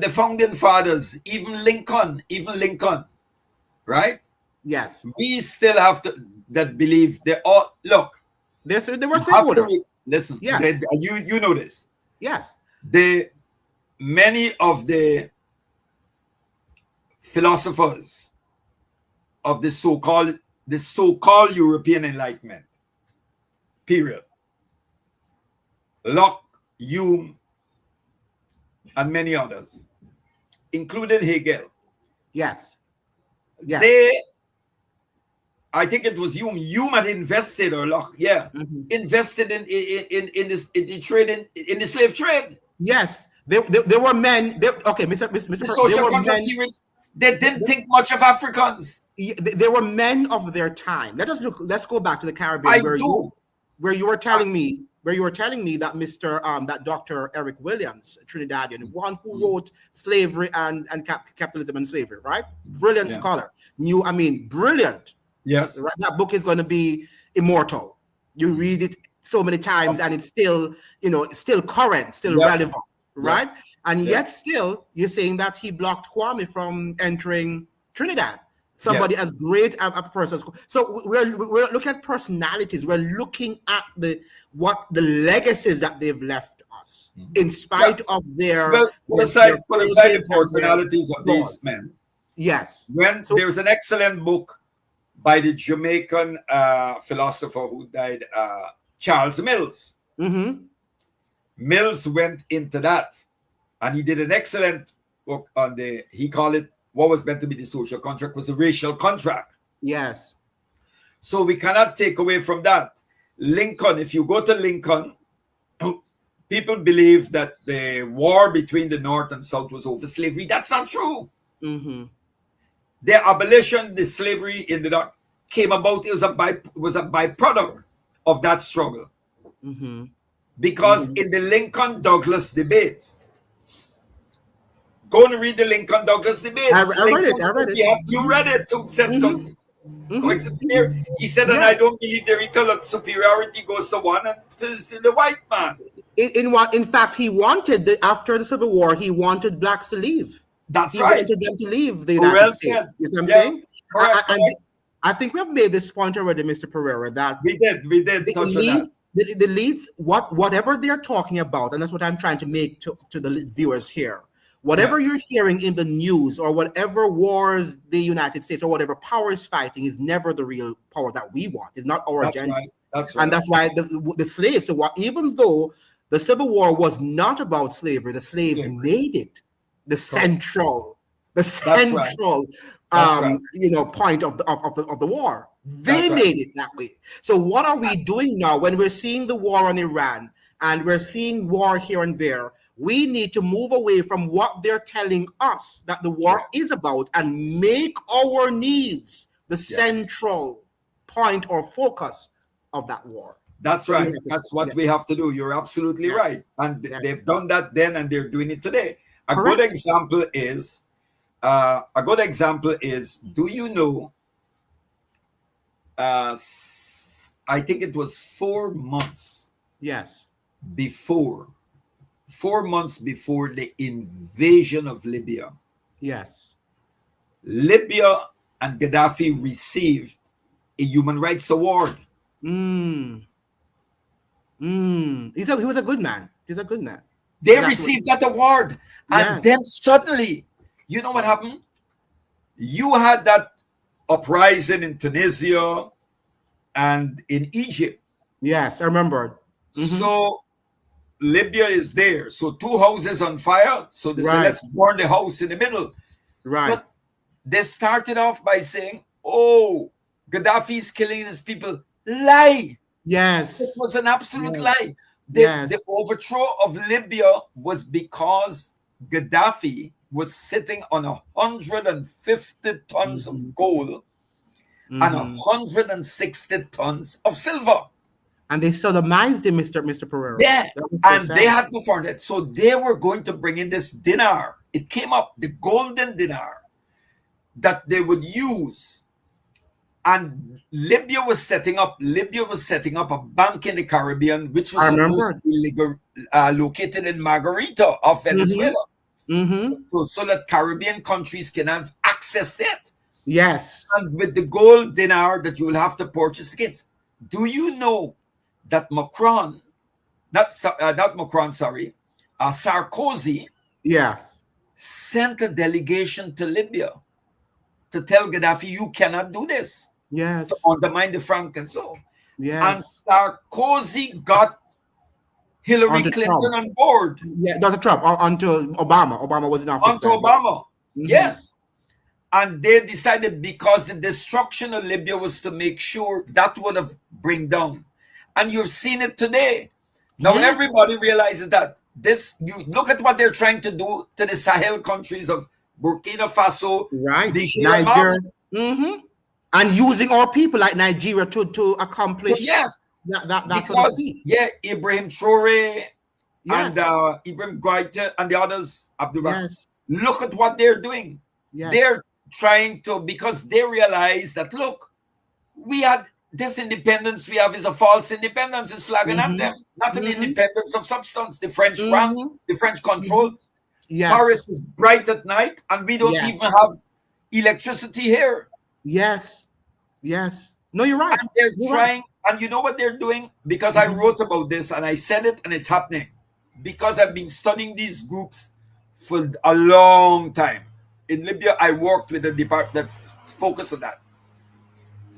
the founding fathers, even Lincoln, right? yes, We still have to that believe they all look. there were You have to slaveholders. listen. Yes, You know this. yes, The many of the philosophers of the so-called European Enlightenment period, Locke, Hume, and many others, including Hegel, yes, yes. they, I think it was Hume. Hume had invested, or Locke, yeah, Mhm. invested in this in the trade in the slave trade. Yes. There were men. Okay, The There social were contract men. theories. They didn't think much of Africans. There were men of their time. Let's go back to the I Caribbean, do. where you were Uh, telling me that that Dr. Eric Williams, a Trinidadian, one who wrote Slavery and Capitalism and Slavery, right? Brilliant yeah. scholar. Brilliant. Yes. Right? That book is going to be immortal. You read it so many times and it's still, still current, still Yep. relevant, Yep. right? And Yep. yet still you're saying that he blocked Kwame from entering Trinidad. Somebody Yes. as great a person. So we're looking at personalities. We're looking at the legacies that they've left us, in Yeah. spite of Well, their put aside the failures and their personalities of these flaws. men. Yes. When So there's an excellent book by the Jamaican philosopher who died, Charles Mills. mhm. Mills went into that, and he did an excellent book on he called it, what was meant to be the social contract was a racial contract. Yes. So we cannot take away from that. Lincoln, if you go to Lincoln, people believe that the war between the North and South was over slavery. That's not true. Mm-hmm. The abolition, the slavery in the North came about. It was a byproduct of that struggle. Mm-hmm. Because in the Lincoln-Douglas debates, go and read the Lincoln-Douglas debates. I read it. Lincoln I read said, it. you read it, two sets coexist here. He said, and Yeah. I don't believe the rhetorical superiority goes to one and to the white man. In fact, he wanted after the Civil War, he wanted blacks to leave. That's He right. wanted them to leave the Well United States. said. You see what I'm Yeah. saying? Correct, correct. I think we have made this point already, Mr. Pereira, that We did the touch on that. elites, the elites, whatever they're talking about, and that's what I'm trying to make to the viewers here. Whatever Yeah. you're hearing in the news or whatever wars the United States or whatever power is fighting is never the real power that we want. It's not our That's agenda. right. That's right. And that's why the slaves, even though the Civil War was not about slavery, the slaves Slavery. made it the central That's right. point of the war. They That's right. made it that way. So what are we doing now when we're seeing the war on Iran and we're seeing war here and there? We need to move away from what they're telling us that the war is about and make our needs the central point or focus of that war. That's right. That's what we have to do. You're absolutely right. And they've done that then, and they're doing it today. A good example is, do you know, I think it was 4 months before 4 months before the invasion of Libya. Yes. Libya and Gaddafi received a human rights award. He was a good man. He's a good man. They received that award. And then suddenly, you know what happened? You had that uprising in Tunisia and in Egypt. Yes, I remember. Mm-hmm. So Libya is there. So two houses on fire. So they say, Right, let's burn the house in the middle. right. But they started off by saying, oh, Gaddafi is killing his people. Lie. It Yes, was an absolute yes, lie. The yes. overthrow of Libya was because Gaddafi was sitting on 150 tons Mm-hmm. of gold and Mm-hmm. 160 tons of silver. And they sodomized him, Mr. Perreira. Yeah, That was so and they sad. had to fund it. So they were going to bring in this dinar. It came up, the golden dinar that they would use. And Libya was setting up a bank in the Caribbean, which was I supposed to remember. be located in Margarita of Mm-hmm. Venezuela, Mm-hmm. so that Caribbean countries can have access to it. Yes. And with the gold dinar that you will have to purchase against. Do you know that Macron, not Macron, sorry, Sarkozy Yes. sent a delegation to Libya to tell Gaddafi, you cannot do this, to Yes. undermine the franc and so. And Yes. Sarkozy got On Hillary to Clinton Trump. on board, Yeah, Donald Trump. On to Obama. Obama was in office onto then. Obama. Mm-hmm. Yes. And they decided, because the destruction of Libya was to make sure that would have bring down. And you've seen it today. Now Yes. everybody realizes that this, you look at what they're trying to do to the Sahel countries of Burkina Faso, Right. Niger, and Niger. Mali. Mm-hmm. And using our people like Nigeria to So accomplish yes, that sort of because feat. Ibrahim Traore and Yes. Ibrahim Goita and the others, Abdullah. Yes. Look at what they're doing. Yes. They're trying to, because they realize that, look, we had this independence we have is a false independence, it's flag and Mm-hmm. anthem, not an Mm-hmm. independence of substance. The French franc, Mm-hmm. the French control. Mm-hmm. Yes. Paris is bright at night, and we don't Yes. even have electricity here. Yes. Yes. No, you're right. And they're You're right. trying, and you know what they're doing? Because I wrote about this and I said it, and it's happening. Because I've been studying these groups for a long time. In Libya, I worked with a department that focused on that.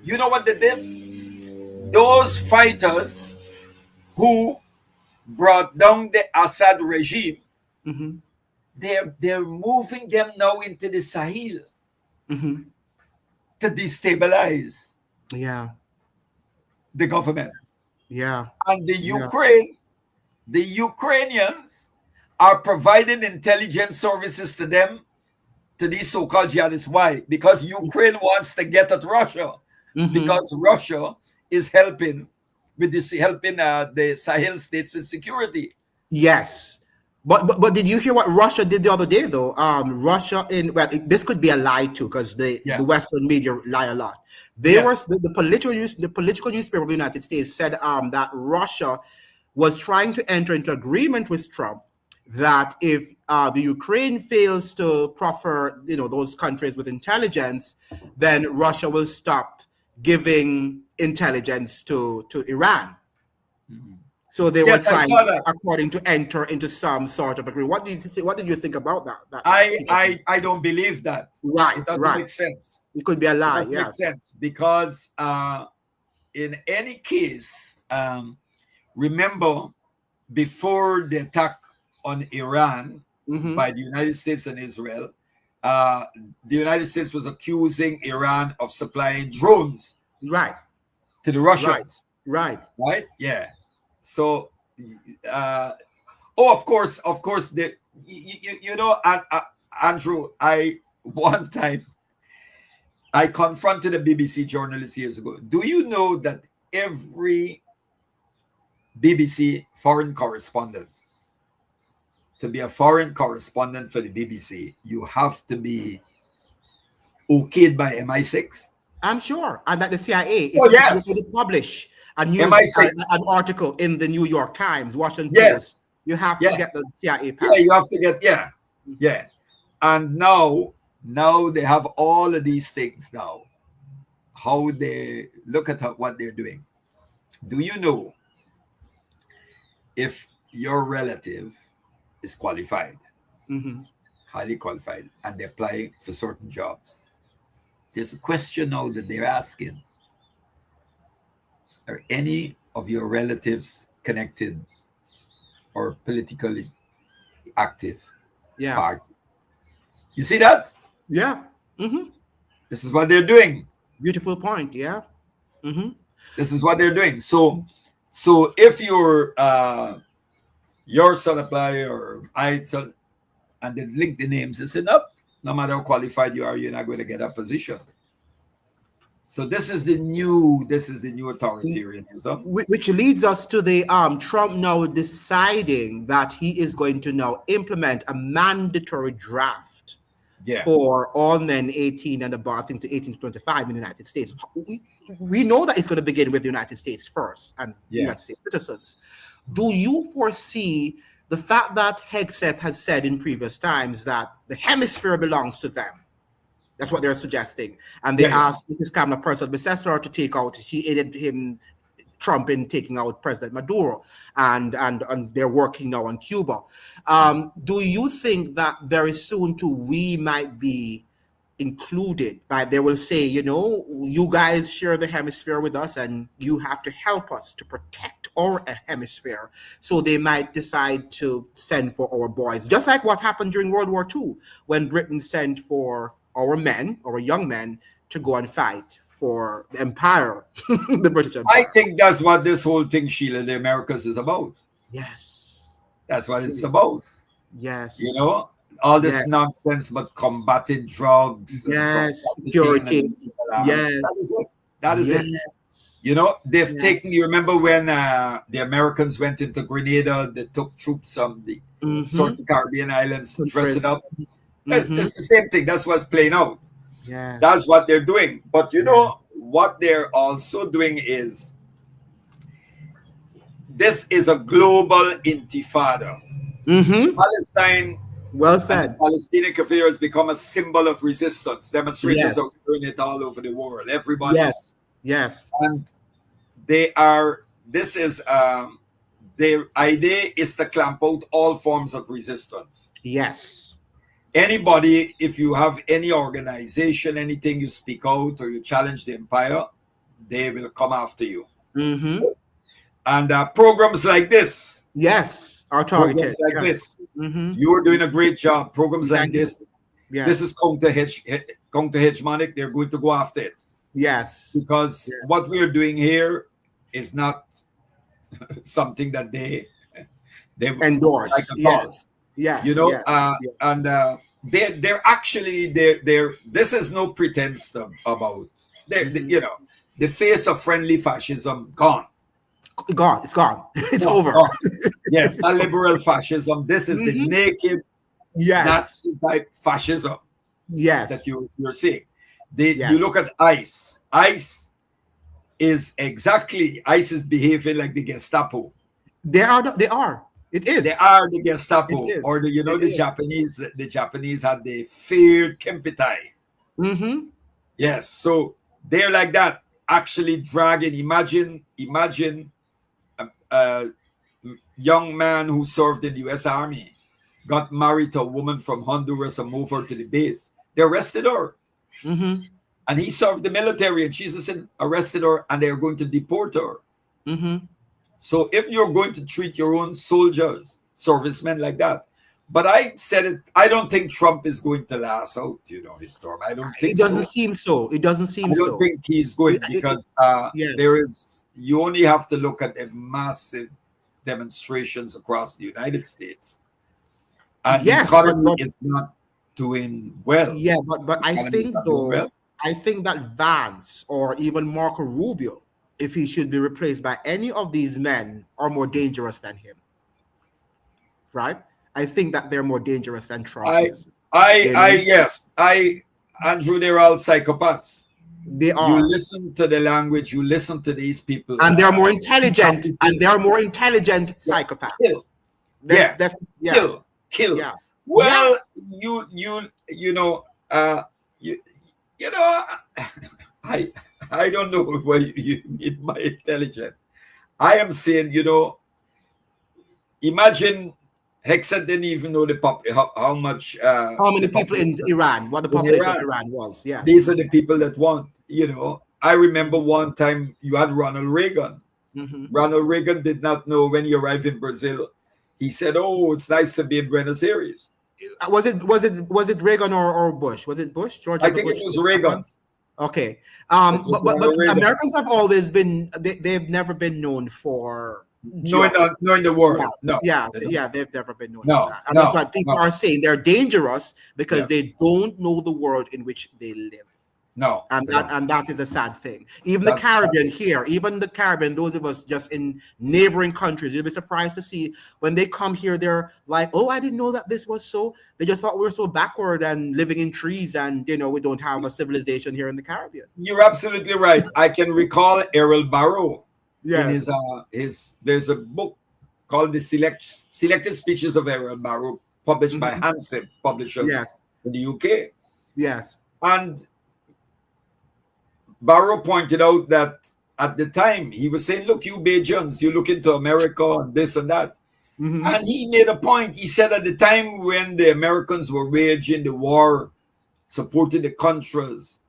You know what they did? Those fighters who brought down the Assad regime, Mm-hmm. they're moving them now into the Sahel Mm-hmm. to destabilize Yeah. the government. Yeah. And Yeah. the Ukrainians are providing intelligence services to them, to these so-called jihadists. Why? Because Ukraine wants to get at Russia, Mm-hmm. because Russia is helping the Sahel states with security. Yes. But did you hear what Russia did the other day though? Russia this could be a lie too, because the Western media lie a lot. They were Yes. the political newspaper of the United States said that Russia was trying to enter into agreement with Trump that if the Ukraine fails to proffer those countries with intelligence, then Russia will stop giving intelligence to Iran. So they were Yes, I trying, saw that. according to enter into some sort of agreement. What did you think about that? I don't believe that. Right, It doesn't right. make sense. It could be a It lie. doesn't make Yes. sense because in any case, remember, before the attack on Iran Mm-hmm. by the United States and Israel, the United States was accusing Iran of supplying drones Right. to the Russians. Right. Right? Yeah. So, of course, Andrew, one time I confronted a BBC journalist years ago. Do you know that every BBC foreign correspondent, to be a foreign correspondent for the BBC, you have to be okayed by MI6? I'm sure. And that the CIA, Oh, yes. if you publish a news MI6. an article in the New York Times, Washington Yes. Post, you have Yeah. to get the CIA pass. Yeah, you have to get, yeah. And now they have all of these things now. How they look at what they're doing. Do you know if your relative is qualified, Mm-hmm. highly qualified, and they apply for certain jobs, there's a question now that they're asking: are any of your relatives connected or politically active Yeah. party? You see that? Yeah. Mm-hmm. This is what they're doing. Beautiful point. Yeah. Mm-hmm. This is what they're doing. So if you're your son apply or I son, and then link the names, it's enough. No matter how qualified you are, you're not going to get a position. So this is the new authoritarianism. Which leads us to the Trump now deciding that he is going to now implement a mandatory draft Yeah. for all men 18 and above, I think to 18 to 25 in the United States. We know that it's going to begin with the United States first and United States citizens. Do you foresee the fact that Hegseth has said in previous times that the hemisphere belongs to them? That's what they're suggesting. And they asked Mrs. Kamala Persson-Bissessor to take out, she aided him, Trump, in taking out President Maduro. And they're working now on Cuba. Do you think that very soon too we might be included by, they will say, you know, you guys share the hemisphere with us and you have to help us to protect our hemisphere. So they might decide to send for our boys, just like what happened during World War II when Britain sent for our men, our young men, to go and fight for the empire, the British Empire. I think that's what this whole thing, Sheila, the Americas is about. Yes. That's what it's about. Yes. You know, all this nonsense about combating drugs. Yes. Security. Yes. That is it. That is it. You know, they've taken, you remember when the Americans went into Grenada, they took troops on the sort of Caribbean islands, dress it up. That's the same thing. That's what's playing out. Yeah. That's what they're doing. But you know, what they're also doing is, this is a global intifada. Palestine, well said. Palestinian affairs has become a symbol of resistance. Demonstrators are doing it all over the world. Everybody. Yes. And they are, this is, their idea is to clamp out all forms of resistance. Yes. Anybody, if you have any organization, anything you speak out or you challenge the empire, they will come after you. And programs like this. Yes, are targeted. Programs like this. You are doing a great job. Programs like this. This is counter hegemonic. They're going to go after it. Yes. Because what we're doing here is not something that they endorse. Like you know, and they're actually this is no pretense about you know, the face of friendly fascism gone. It's gone. It's over. Gone. Yes, a liberal fascism. This is the naked Nazi type fascism. Yes, that you're seeing. You look at ICE. ICE is behaving like the Gestapo. They are. It is. They are the Gestapo, or the Japanese. The Japanese had the feared Kempitai. Yes, so they're like that. Actually dragging. Imagine a young man who served in the U.S. Army, got married to a woman from Honduras and moved her to the base. They arrested her. And he served the military, and she's arrested her, and they're going to deport her. So if you're going to treat your own soldiers, servicemen like that, but I said it, I don't think Trump is going to last out, his term. I don't think it doesn't seem so. It doesn't seem so. I don't think he's going, because you only have to look at the massive demonstrations across the United States. And the economy is not doing well. Yeah, but I think I think that Vance or even Marco Rubio, if he should be replaced by any of these men, are more dangerous than him. Right? I think that they're more dangerous than Trump is. Andrew, they're all psychopaths. They are. You listen to the language, you listen to these people. And they're more intelligent, psychopaths. Kill. Yeah. Well, I don't know what you mean by intelligent. I am saying, imagine Hexa didn't even know how much How many the people in population Iran? What the in population of Iran. Iran was? Yes. These are the people that want, I remember one time you had Ronald Reagan. Mm-hmm. Ronald Reagan did not know when he arrived in Brazil. He said, "Oh, it's nice to be in Buenos Aires." Was it Reagan or Bush? Was it Bush? George I W. think it Bush? was Reagan. Okay. It was But Ronald Reagan. Americans have always been they've never been known for geography. Knowing the world. No. They've never been known for No. that. And that's No. why people No. are saying they're dangerous because Yeah. they don't know the world in which they live. No. And that is a sad thing. Even That's the Caribbean here, even the Caribbean, those of us just in neighboring countries, you'll be surprised to see when they come here, they're like, oh, I didn't know that this was so. They just thought we were so backward and living in trees, and we don't have a civilization here in the Caribbean. You're absolutely right. I can recall Errol Barrow. Yes. In there's a book called the Selected Speeches of Errol Barrow, published by Hansen Publishers in the UK. Yes. And Barrow pointed out that at the time he was saying, look, you Bajans, you look into America and this and that. Mm-hmm. And he made a point. He said at the time when the Americans were waging the war, supporting the Contras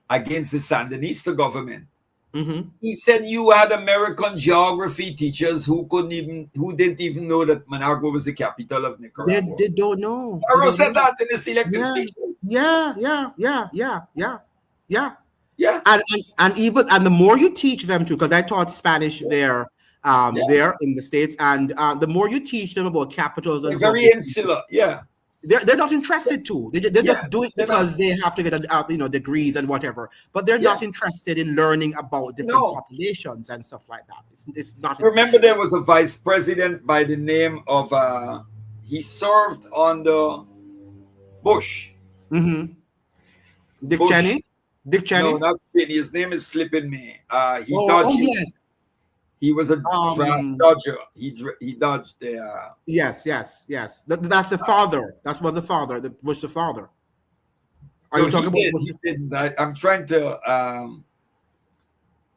against the Sandinista government, he said you had American geography teachers who didn't even know that Managua was the capital of Nicaragua. They don't know. Barrow said that in the Selected Speeches. Yeah. And the more you teach them too, because I taught Spanish there in the States, and the more you teach them about capitals and very insular, they're not interested to. They're just doing it because they have to get degrees and whatever. But they're not interested in learning about different populations and stuff like that. It's not. Remember, there was a vice president by the name of he served under Bush. Dick Cheney. Dick Cheney. No, not Cheney. His name is slipping me. Yes. He was a dodger. He dodged the. Yes. That's the father. That was the father. Bush the father. Are you talking about? He didn't. I'm trying to.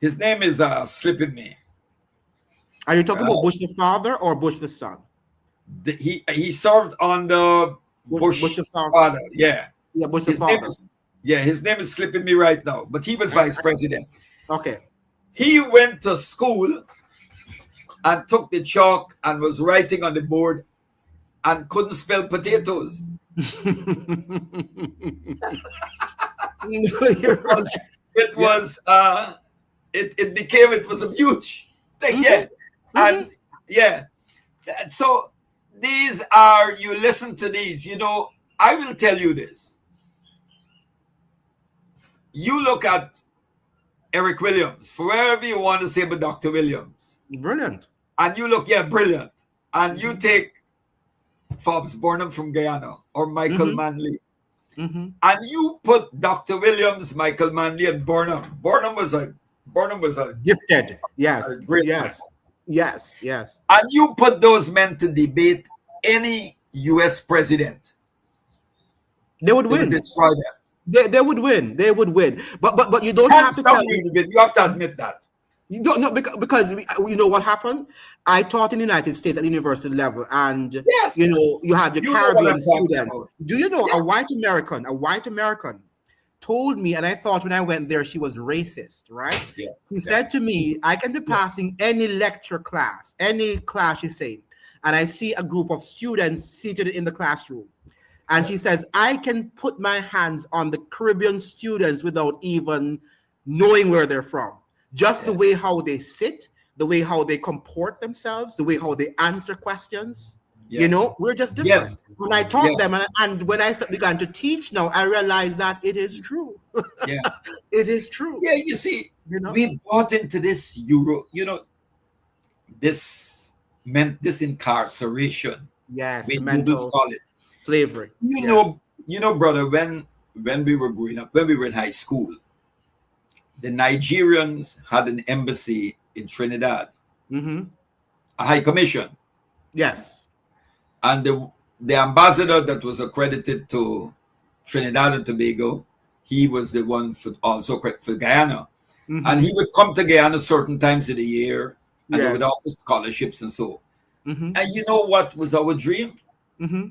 His name is slipping me. Are you talking about Bush the father or Bush the son? He served under Bush the father. Yeah. Yeah, Bush the father. His name is slipping me right now. But he was vice president. Okay. He went to school and took the chalk and was writing on the board and couldn't spell potatoes. It was a huge thing, And so these are, you listen to these, I will tell you this. You look at Eric Williams, for whatever you want to say about Dr. Williams. Brilliant. And you look, brilliant. And you take Forbes Burnham from Guyana or Michael Manley. And you put Dr. Williams, Michael Manley, and Burnham. Burnham was a gifted. Yes. Great man. Yes. And you put those men to debate any US president. They would win. Destroy them. They would win. They would win. But you don't have to tell me. You have to admit that. You don't know because you know what happened. I taught in the United States at the university level, and you have the Caribbean students. Do you know a white American told me, and I thought when I went there she was racist, right? Yeah. He said to me, I can be passing any lecture class, any class you say, and I see a group of students seated in the classroom. And she says, I can put my hands on the Caribbean students without even knowing where they're from. Just the way how they sit, the way how they comport themselves, the way how they answer questions. We're just different. When I taught them, and when I began to teach now, I realized that it is true. It is true. Yeah, you see, we bought into this this meant this incarceration. Yes, mental slavery. You know, brother, when we were growing up, when we were in high school, the Nigerians had an embassy in Trinidad, a high commission. Yes. And the ambassador that was accredited to Trinidad and Tobago, he was the one also accredited for Guyana. And he would come to Guyana certain times of the year, and they would offer scholarships and so. Mm-hmm. And you know what was our dream? Mm-hmm.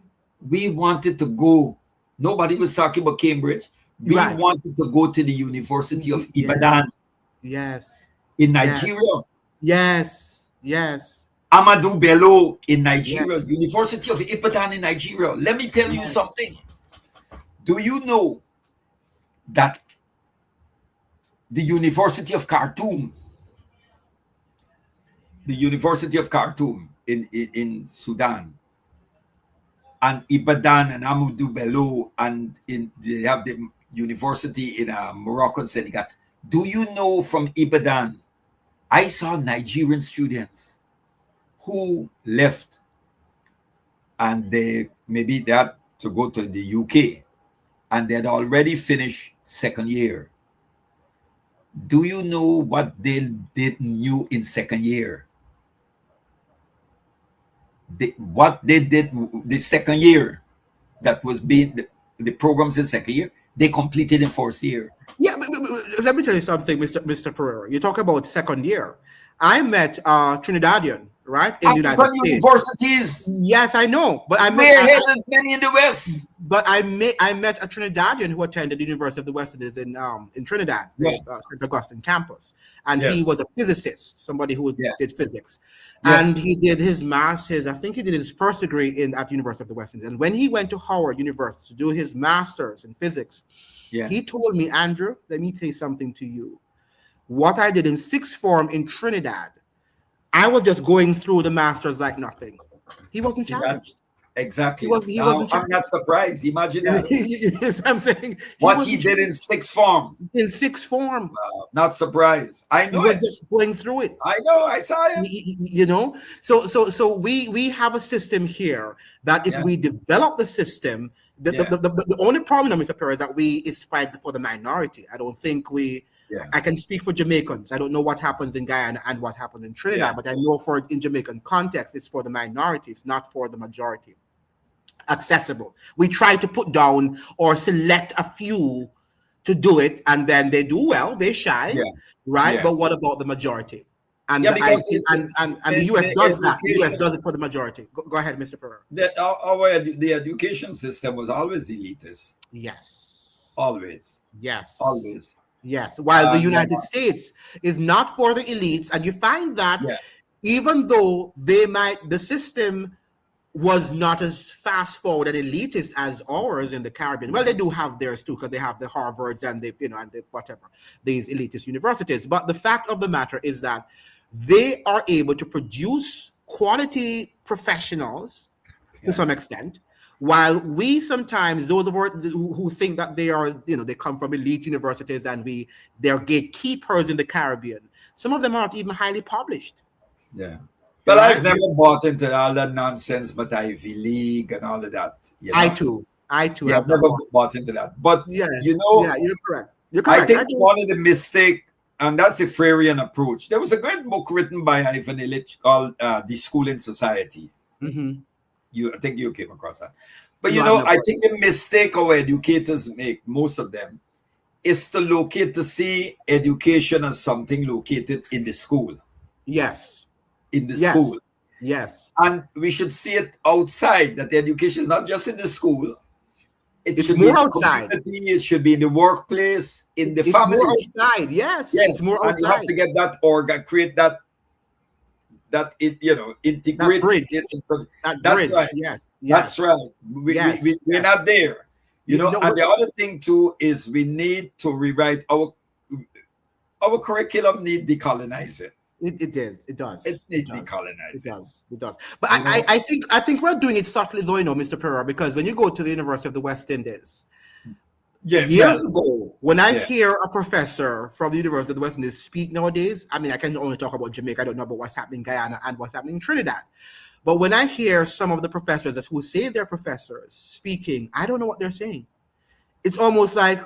We wanted to go. Nobody was talking about Cambridge. We Right. wanted to go to the University of Yes. Ibadan Yes. in Yes. Nigeria. Yes. Yes. Amadou Bello in Yes. Nigeria. University of Ibadan in Nigeria. Let me tell you Yes. something. Do you know that the University of Khartoum in Sudan, and Ibadan and Amadou Bello, and they have the university in Morocco and Senegal. Do you know from Ibadan, I saw Nigerian students who left and they had to go to the UK and they had already finished second year. Do you know what they did new in second year? What they did the second year, that was being the programs in second year, they completed in fourth year. Yeah, but let me tell you something, Mr. Perreira. You talk about second year. I met Trinidadian, right, in the United African States. universities Yes, I know, but I met way ahead of many in the West. I met a Trinidadian who attended the University of the West Indies in Trinidad, Yeah. the St. Augustine campus, and he Yes. was a physicist, somebody who Yeah. did physics, Yes. and he did his master's. I think he did his first degree at the University of the West Indies, and when he went to Howard University to do his master's in physics, Yeah. he told me, Andrew, let me say something to you. What I did in sixth form in Trinidad, I was just going through the masters like nothing. He wasn't See that? challenged. Exactly. He Now, wasn't I'm challenged. not surprised. Imagine that. Yes, I'm saying What he wasn't did in sixth form. in sixth form. Not surprised. I He know was it. just going through it. I know. I saw him. You know, so we have a system here that if Yeah. we develop the system, the only problem, Mr. Perez, is that it's fight for the minority. I don't think Yeah. I can speak for Jamaicans. I don't know what happens in Guyana and what happens in Trinidad, Yeah. but I know in Jamaican context, it's for the minority. It's not for the majority. Accessible. We try to put down or select a few to do it, and then they do well, they shine, Yeah. right? Yeah. But what about the majority? And Yeah, I because see, and the US the does that. The US education- does it for the majority. Go ahead, Mr. Perreira. The education system was always elitist. Yes. Always. Yes. Always. Yes. While the And, United States is not for the elites, and you find that Yeah. even though the system was not as fast forward and elitist as ours in the Caribbean. Well, they do have theirs too, because they have the Harvards and whatever, these elitist universities. But the fact of the matter is that they are able to produce quality professionals to some extent, while we sometimes, those of us who think that they are, they come from elite universities and they're gatekeepers in the Caribbean. Some of them aren't even highly published. Yeah. But Right? I've never bought into all that nonsense, but Ivy League and all of that. You know? I too. Yeah, have I've never bought into that. But Yes. you know, Yeah, you're correct. You're I correct. think one of the mistake, and that's a Freirian approach. There was a great book written by Ivan Illich called "The Schooling Society." Mm-hmm. I think you came across that. But No, you I've know, never I heard think the mistake our educators make, most of them, is to see education as something located in the school. Yes. In the Yes. school. Yes. And we should see it outside, that the education is not just in the school. It's should more be in the outside. community, it should be in the workplace, in the It's family. more outside. Yes. Yes, It's more and you have outside. to get that create that integrate bridge. it. That That's bridge. right. Yes. That's Yes. right. We're not there. You know, and the other thing too is we need to rewrite our curriculum. Need decolonizing. It is. It does. It needs does. decolonizing. It does. It does. But I think we're doing it subtly, though, Mr. Perreira, because when you go to the University of the West Indies, years ago, when I hear a professor from the University of the West Indies speak nowadays, I mean, I can only talk about Jamaica. I don't know about what's happening in Guyana and what's happening in Trinidad. But when I hear some of the professors who say they're professors speaking, I don't know what they're saying. It's almost like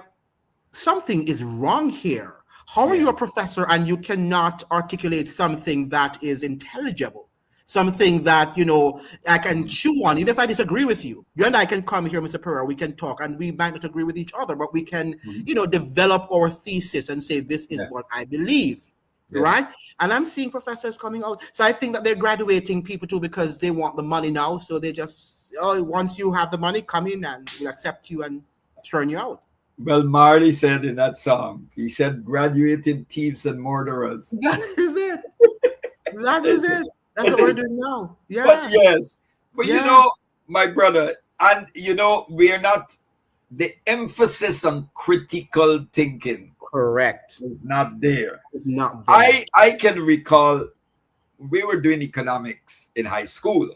something is wrong here. How are you a professor and you cannot articulate something that is intelligible? Something that, I can chew on, even if I disagree with you. You and I can come here, Mr. Perreira, we can talk, and we might not agree with each other, but we can, develop our thesis and say, this is what I believe. Yeah. right? And I'm seeing professors coming out. So I think that they're graduating people too because they want the money now. So they just, oh, once you have the money, come in and we'll accept you and turn you out. Well, Marley said in that song, he said, graduated thieves and murderers. That is it. That is it. That's what we're doing now. Yeah. But yes, but Yeah. you know, my brother, and you know, we are not, the emphasis on critical thinking Correct. is not there. It's not there. I can recall we were doing economics in high school.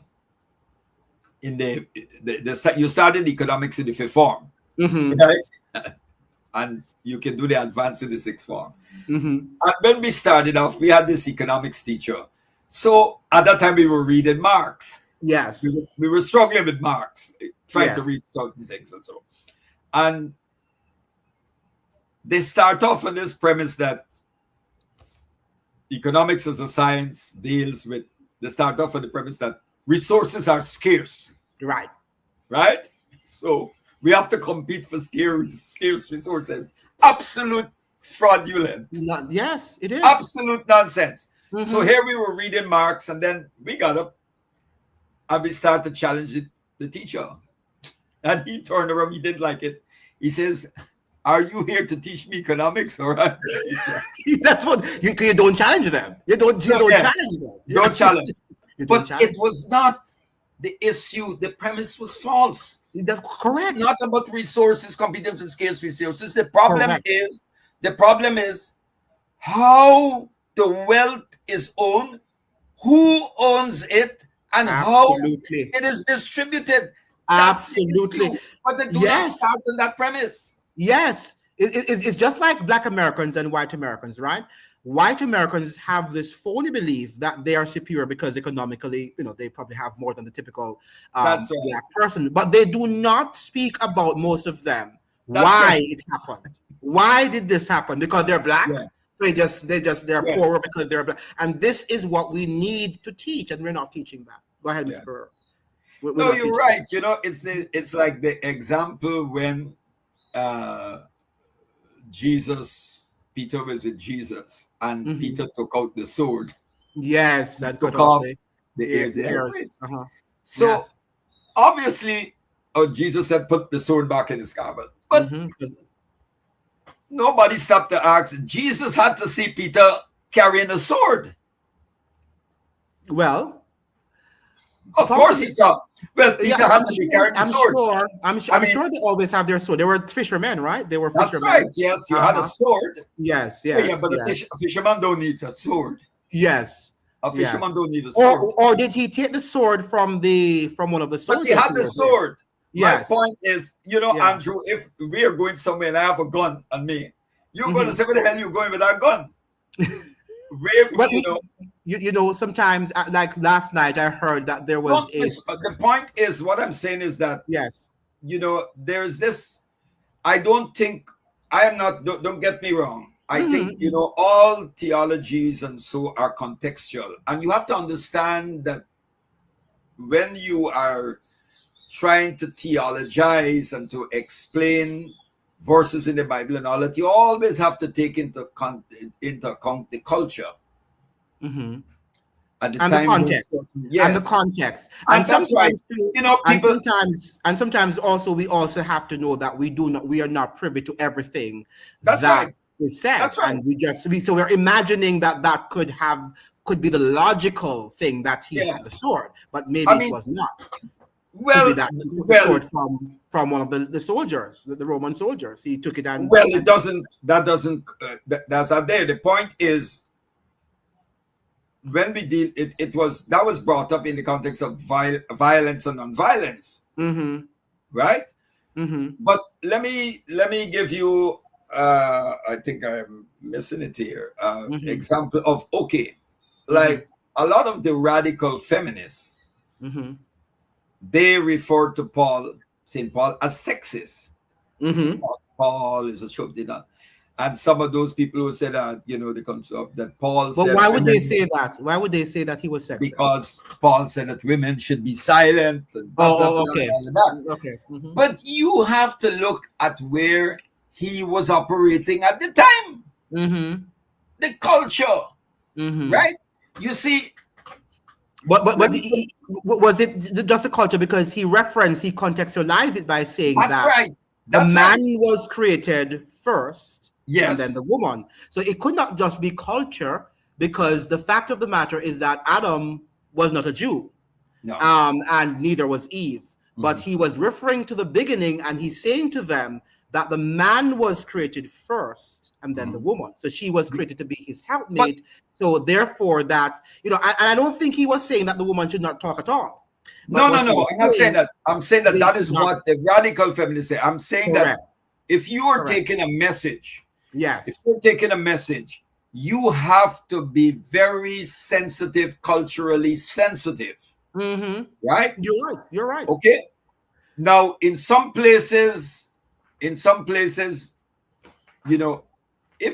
In the you started economics in the fifth form, right? And you can do the advanced in the sixth form. And when we started off, we had this economics teacher. So at that time, we were reading Marx. Yes. We were struggling with Marx, trying to Yes. read certain things and so. And they start off on this premise that economics as a science deals with, they start off on the premise that resources are scarce. Right. Right? So we have to compete for scarce resources. Absolute fraudulent. Yes, it is. Absolute nonsense. So here we were reading Marx, and then we got up and we started to challenge the teacher. And he turned around, he didn't like it. He says, are you here to teach me economics? Or That's what you don't challenge them. You don't challenge them. Don't challenge. You don't But challenge. it was not the issue. The premise was false. That's correct. It's not about resources competing for scarce resources. The problem Correct. is how the wealth is owned, who owns it, and Absolutely. how it is distributed. Absolutely. But they do Yes. not start on that premise. Yes. It's just like Black Americans and white Americans, right? White Americans have this phony belief that they are superior because economically, they probably have more than the typical That's right. Black person, but they do not speak about, most of them, That's why right. it happened. Why did this happen? Because they're Black. Yeah. So they're Yeah. poorer because they're Black. And this is what we need to teach, and we're not teaching that. Go ahead, Mr. Perreira. We're No, not you're teaching right. You know, it's like the example when Peter was with Jesus, and Peter took out the sword. Yes, and Took cut off off the ears. ears. So Yes. obviously, Jesus said, put the sword back in his scabbard. But nobody stopped to ask. Jesus had to see Peter carrying a sword. Well, Of course he saw. Well, Peter had to be carrying the sword. I'm sure they always have their sword. They were fishermen, right? They were That's fishermen. right. Yes, you had a sword. Yes, Yeah, yes. but a fisherman don't need a sword. Yes. A fisherman don't need a sword. Or did he take the sword from one of the soldiers? But he had the sword. Yes. My point is, Andrew, if we are going somewhere and I have a gun on me, you're going to say, where the hell are you going with that gun? Sometimes, like last night, I heard that there was the point is, what I'm saying is that, yes, there's this, don't get me wrong. I think, all theologies and so are contextual. And you have to understand that when you are trying to theologize and to explain verses in the Bible and all that, you always have to take into account the culture. And the context. Yes. And the context. And sometimes, right. People, and sometimes we also have to know that we are not privy to everything that is said. That's right. And so we're imagining that could be the logical thing that he had the sword, but maybe it was not. Well, that he took the sword from one of the soldiers, the Roman soldiers. He took it and that's not there. The point is, when we deal, that was brought up in the context of violence and non-violence, right? But let me give you, I think I'm missing it here. Example of like a lot of the radical feminists, they refer to Saint Paul as sexist. Paul is a chauvinist. And some of those people who said that, they come up that Paul said. But why would they say that? Why would they say that he was sexist? Because Paul said that women should be silent. And okay. Okay. But you have to look at where he was operating at the time. The culture. right? You see, But was it just a culture? Because he contextualized it by saying that's that right. the That's man right. was created first and then Yes. the woman. So it could not just be culture, because the fact of the matter is that Adam was not a Jew, No. and neither was Eve. But he was referring to the beginning, and he's saying to them that the man was created first and then the woman. So she was created to be his But helpmate. So therefore that, and I don't think he was saying that the woman should not talk at all. But no, what no, he no. was I'm not saying saying, that. I'm saying that they that should is not. what the radical feminists say. I'm saying that Correct. if you are Correct. taking a message, if Yes. you're taking a message, you have to be very sensitive, culturally sensitive, right? You're right. You're right. Okay. Now, in some places, if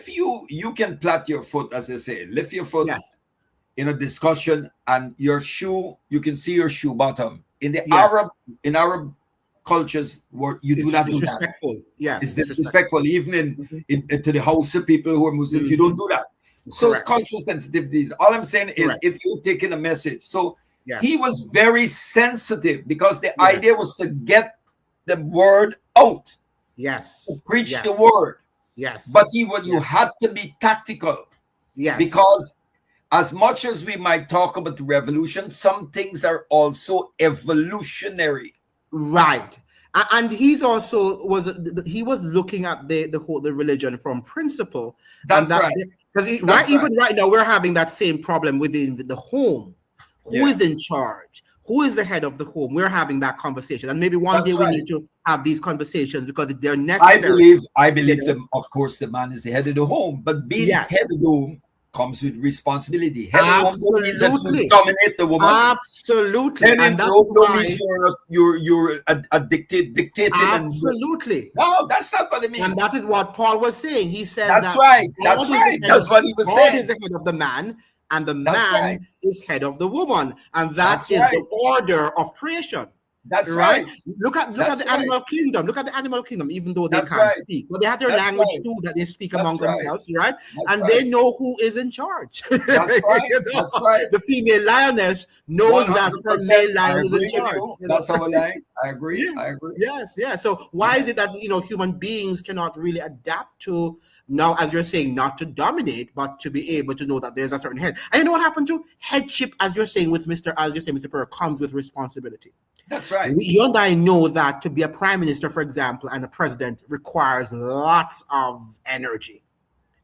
you can plant your foot, as they say, lift your foot Yes. in a discussion, and your shoe, you can see your shoe bottom. In the Yes. Arab cultures, where you do It's not do that. disrespectful. Yes. It's disrespectful. Even to the Hausa people who are Muslims, you don't do that. So Correct. cultural sensitivities. All I'm saying is, Correct. if you're taking a message, so Yes. he was very sensitive, because the Yes. idea was to get the word out, Yes. to preach Yes. the word. Yes. But you had to be tactical, Yes. because as much as we might talk about the revolution, some things are also evolutionary. Right. And he was looking at the religion from principle. That's and that, right. Because even right now we're having that same problem within the home. Who is in charge? Who is the head of the home? We're having that conversation, and maybe one day we need to have these conversations, because they're necessary. I believe of course, the man is the head of the home, but being head of the home comes with responsibility. Head of the home don't mean that you dominate the woman. Absolutely. Head of the home don't mean you're dictating. Absolutely. No, that's not what it means. And that is what Paul was saying. He said that's right. That's right. That's what he was saying. God is the head of the man, and the man is head of the woman, and that's the order of creation. That's right. Look at the animal kingdom. Look at the animal kingdom. Even though they can't speak, but they have their language too that they speak among themselves, right? And they know who is in charge. That's right. That's right. The female lioness knows that her male lion is in charge. That's our line. I agree. I agree. Yes. So why is it that human beings cannot really adapt to? Now, as you're saying, not to dominate, but to be able to know that there's a certain head. And you know what happened to headship, as you're saying, Mr. Perreira, comes with responsibility. That's right. You and I know that to be a prime minister, for example, and a president requires lots of energy.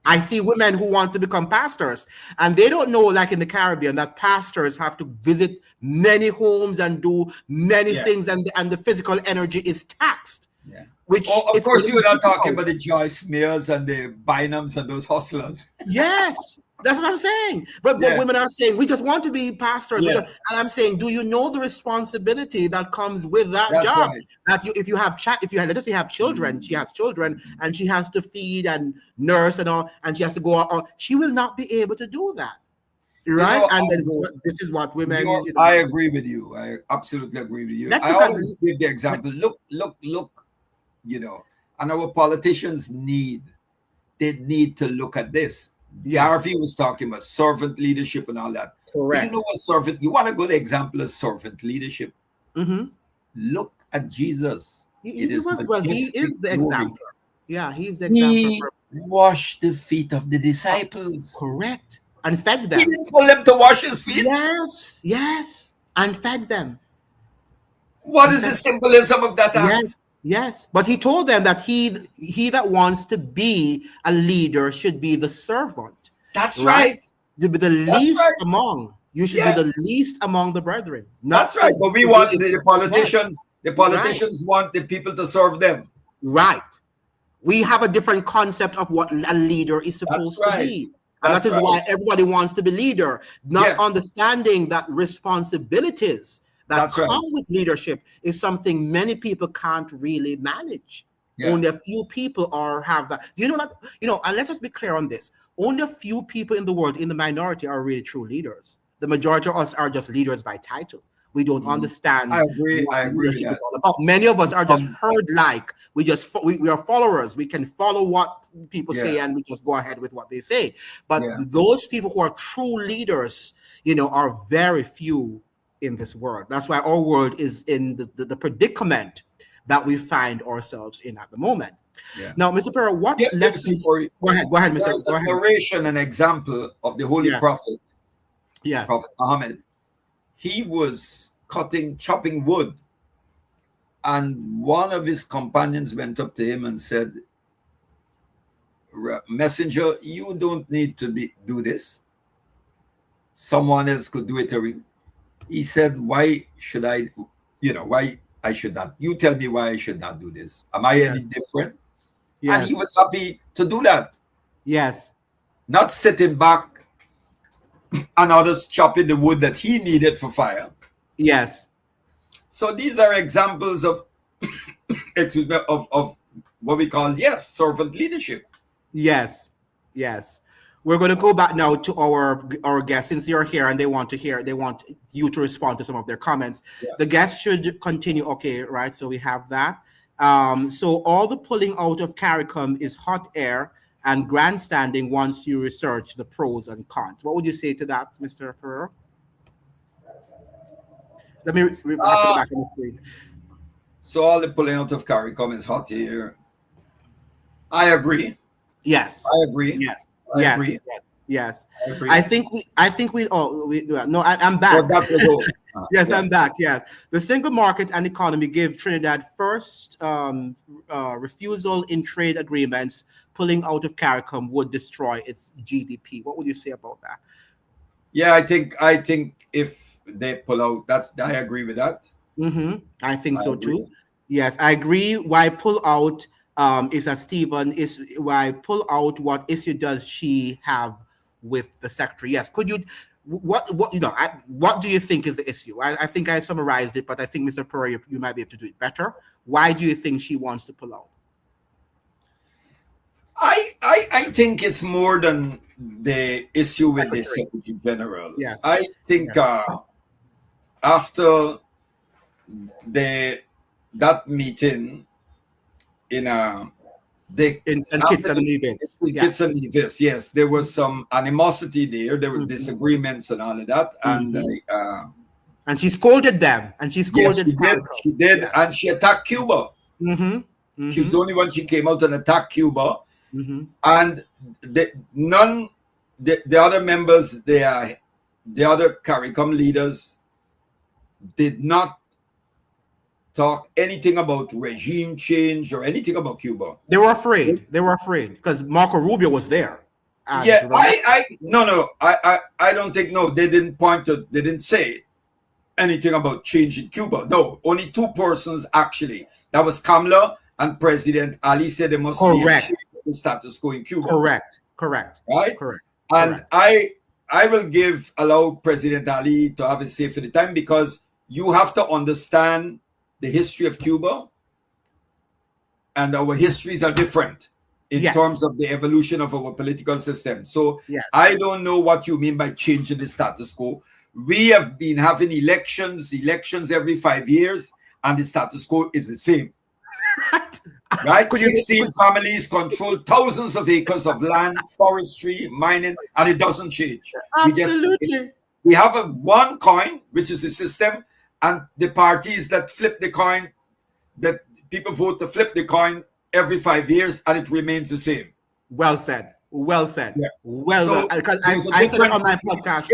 I see women who want to become pastors, and they don't know, like in the Caribbean, that pastors have to visit many homes and do many things, and the physical energy is taxed. Yeah. Which, of course, you're not talking about the Joyce Mears and the Bynums and those hustlers. Yes, that's what I'm saying. But women are saying, we just want to be pastors. Yeah. And I'm saying, do you know the responsibility that comes with that That's job? right. That if you let us say you have children, she has children, and she has to feed and nurse and all, and she has to go out. She will not be able to do that. Right? And then this is what women... I agree with you. I absolutely agree with you. I always give the example. Look. And our politicians need to look at this. Garvey was talking about servant leadership and all that. Correct. But you know what you want a good example of servant leadership? Look at Jesus. He is the example. Yeah, he's the example. He washed the feet of the disciples. Correct. And fed them. He didn't tell them to wash his feet. Yes. And fed them. What is the symbolism of that act? Yes, but he told them that he that wants to be a leader should be the servant. That's right. You be the least among. You should be the least among the brethren. That's right. But we want the politicians. The politicians want the people to serve them. Right. We have a different concept of what a leader is supposed to be. And that is why everybody wants to be leader, not understanding that responsibilities that come with leadership is something many people can't really manage. Only a few people have that. Do you know that? And let us be clear on this. Only a few people in the world, in the minority, are really true leaders. The majority of us are just leaders by title. We don't understand I what agree with leadership is that. all about. Many of us are just herd-like. We are followers. We can follow what people say and we just go ahead with what they say. But those people who are true leaders, are very few in this world. That's why our world is in the predicament that we find ourselves in at the moment. Yeah. Now, Mr. Perreira, what lessons? Go ahead, Mr. There's a narration, an example of the Holy Prophet, Prophet Muhammad. He was chopping wood, and one of his companions went up to him and said, "Messenger, you don't need to do this. Someone else could do it." He said, "Why should I? Why I should not? You tell me why I should not do this. Am I any different?" And he was happy to do that. Yes. Not sitting back and others chopping the wood that he needed for fire. Yes. So these are examples of of what we call servant leadership. Yes. We're going to go back now to our guests, since you're here and they want you to respond to some of their comments. The guests should continue. Okay, right. So we have that. So all the pulling out of CARICOM is hot air and grandstanding once you research the pros and cons. What would you say to that, Mr. Perreira? Let me have it back on the screen. So all the pulling out of CARICOM is hot air. I agree. Yes. I agree. Yes. I agree. Yes. I agree. I'm back. Well, yes, I'm back. Yes. The single market and economy give Trinidad first refusal in trade agreements. Pulling out of CARICOM would destroy its GDP. What would you say about that? Yeah, I think if they pull out, I agree with that. Mm-hmm. I think so too. Yes, I agree. Why pull out? Is that Stephen is why pull out? What issue does she have with the secretary? Yes. Could you? What do you think is the issue? I think I summarized it, but I think Mr. Perreira, you might be able to do it better. Why do you think she wants to pull out? I think it's more than the issue with the Secretary General. Yes. I think after that meeting in Kitts and Nevis. Yes, there was some animosity there. There were disagreements and all of that, and she scolded them. And she scolded. She did, and she attacked Cuba. She was the only one. She came out and attacked Cuba, and the other members, the other CARICOM leaders, did not talk anything about regime change or anything about Cuba. They were afraid because Marco Rubio was there. I don't think, they didn't say anything about change in Cuba. No, only two persons actually. That was Kamala and President Ali said there must be a change in the status quo in Cuba. Correct. Right? Correct. And I will allow President Ali to have his say for the time, because you have to understand the history of Cuba, and our histories are different in terms of the evolution of our political system. So I don't know what you mean by changing the status quo. We have been having elections every 5 years, and the status quo is the same. Right? 16 families control thousands of acres of land, forestry, mining, and it doesn't change. Absolutely. We have one coin, which is a system, and the parties that flip the coin, that people vote to flip the coin every 5 years, and it remains the same. Well said. Yeah. Because I said it on my podcast.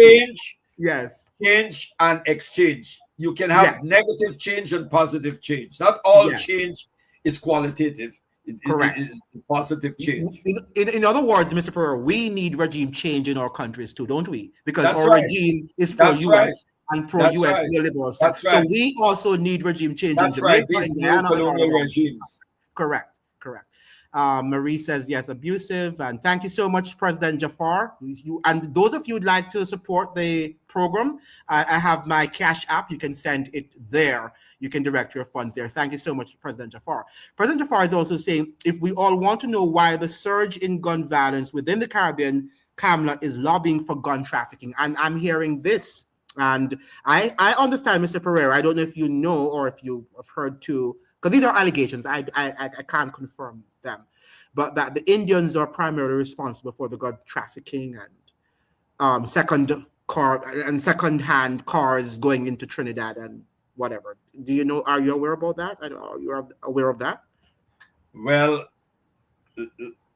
Change and exchange. You can have negative change and positive change. Not all change is qualitative. Correct. It is positive change. In other words, Mr. Perreira, we need regime change in our countries too, don't we? Because our regime is pro-US and pro-US neoliberal stuff. So we also need regime change in Jamaica, These colonial regimes. Correct. Marie says yes, abusive, and thank you so much, President Jafar. And those of you who'd like to support the program, I have my Cash App. You can send it there. You can direct your funds there. Thank you so much, President Jafar. President Jafar is also saying, if we all want to know why the surge in gun violence within the Caribbean, Kamala is lobbying for gun trafficking. And I'm hearing this And I understand, Mr. Perreira. I don't know if you know or if you have heard too, because these are allegations. I can't confirm them, but that the Indians are primarily responsible for the drug trafficking and second hand cars going into Trinidad and whatever. Do you know? Are you aware about that? Are you aware of that? Well,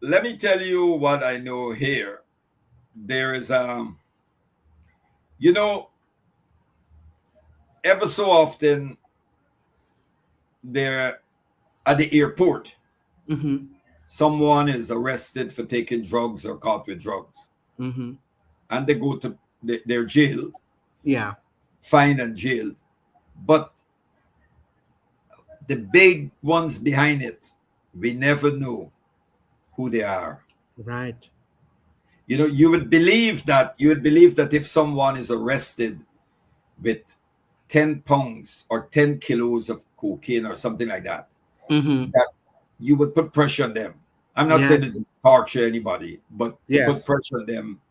let me tell you what I know here. There is you know, ever so often there at the airport, Mm-hmm. someone is arrested for taking drugs or caught with drugs, Mm-hmm. and they go to they're jailed, Yeah. fined and jailed. But the big ones behind it, we never know who they are. Right. You know, you would believe that if someone is arrested with 10 pounds or 10 kilos of cocaine or something like that, Mm-hmm. that you would put pressure on them. I'm not saying Yes. to torture anybody, but to put Yes. pressure on them,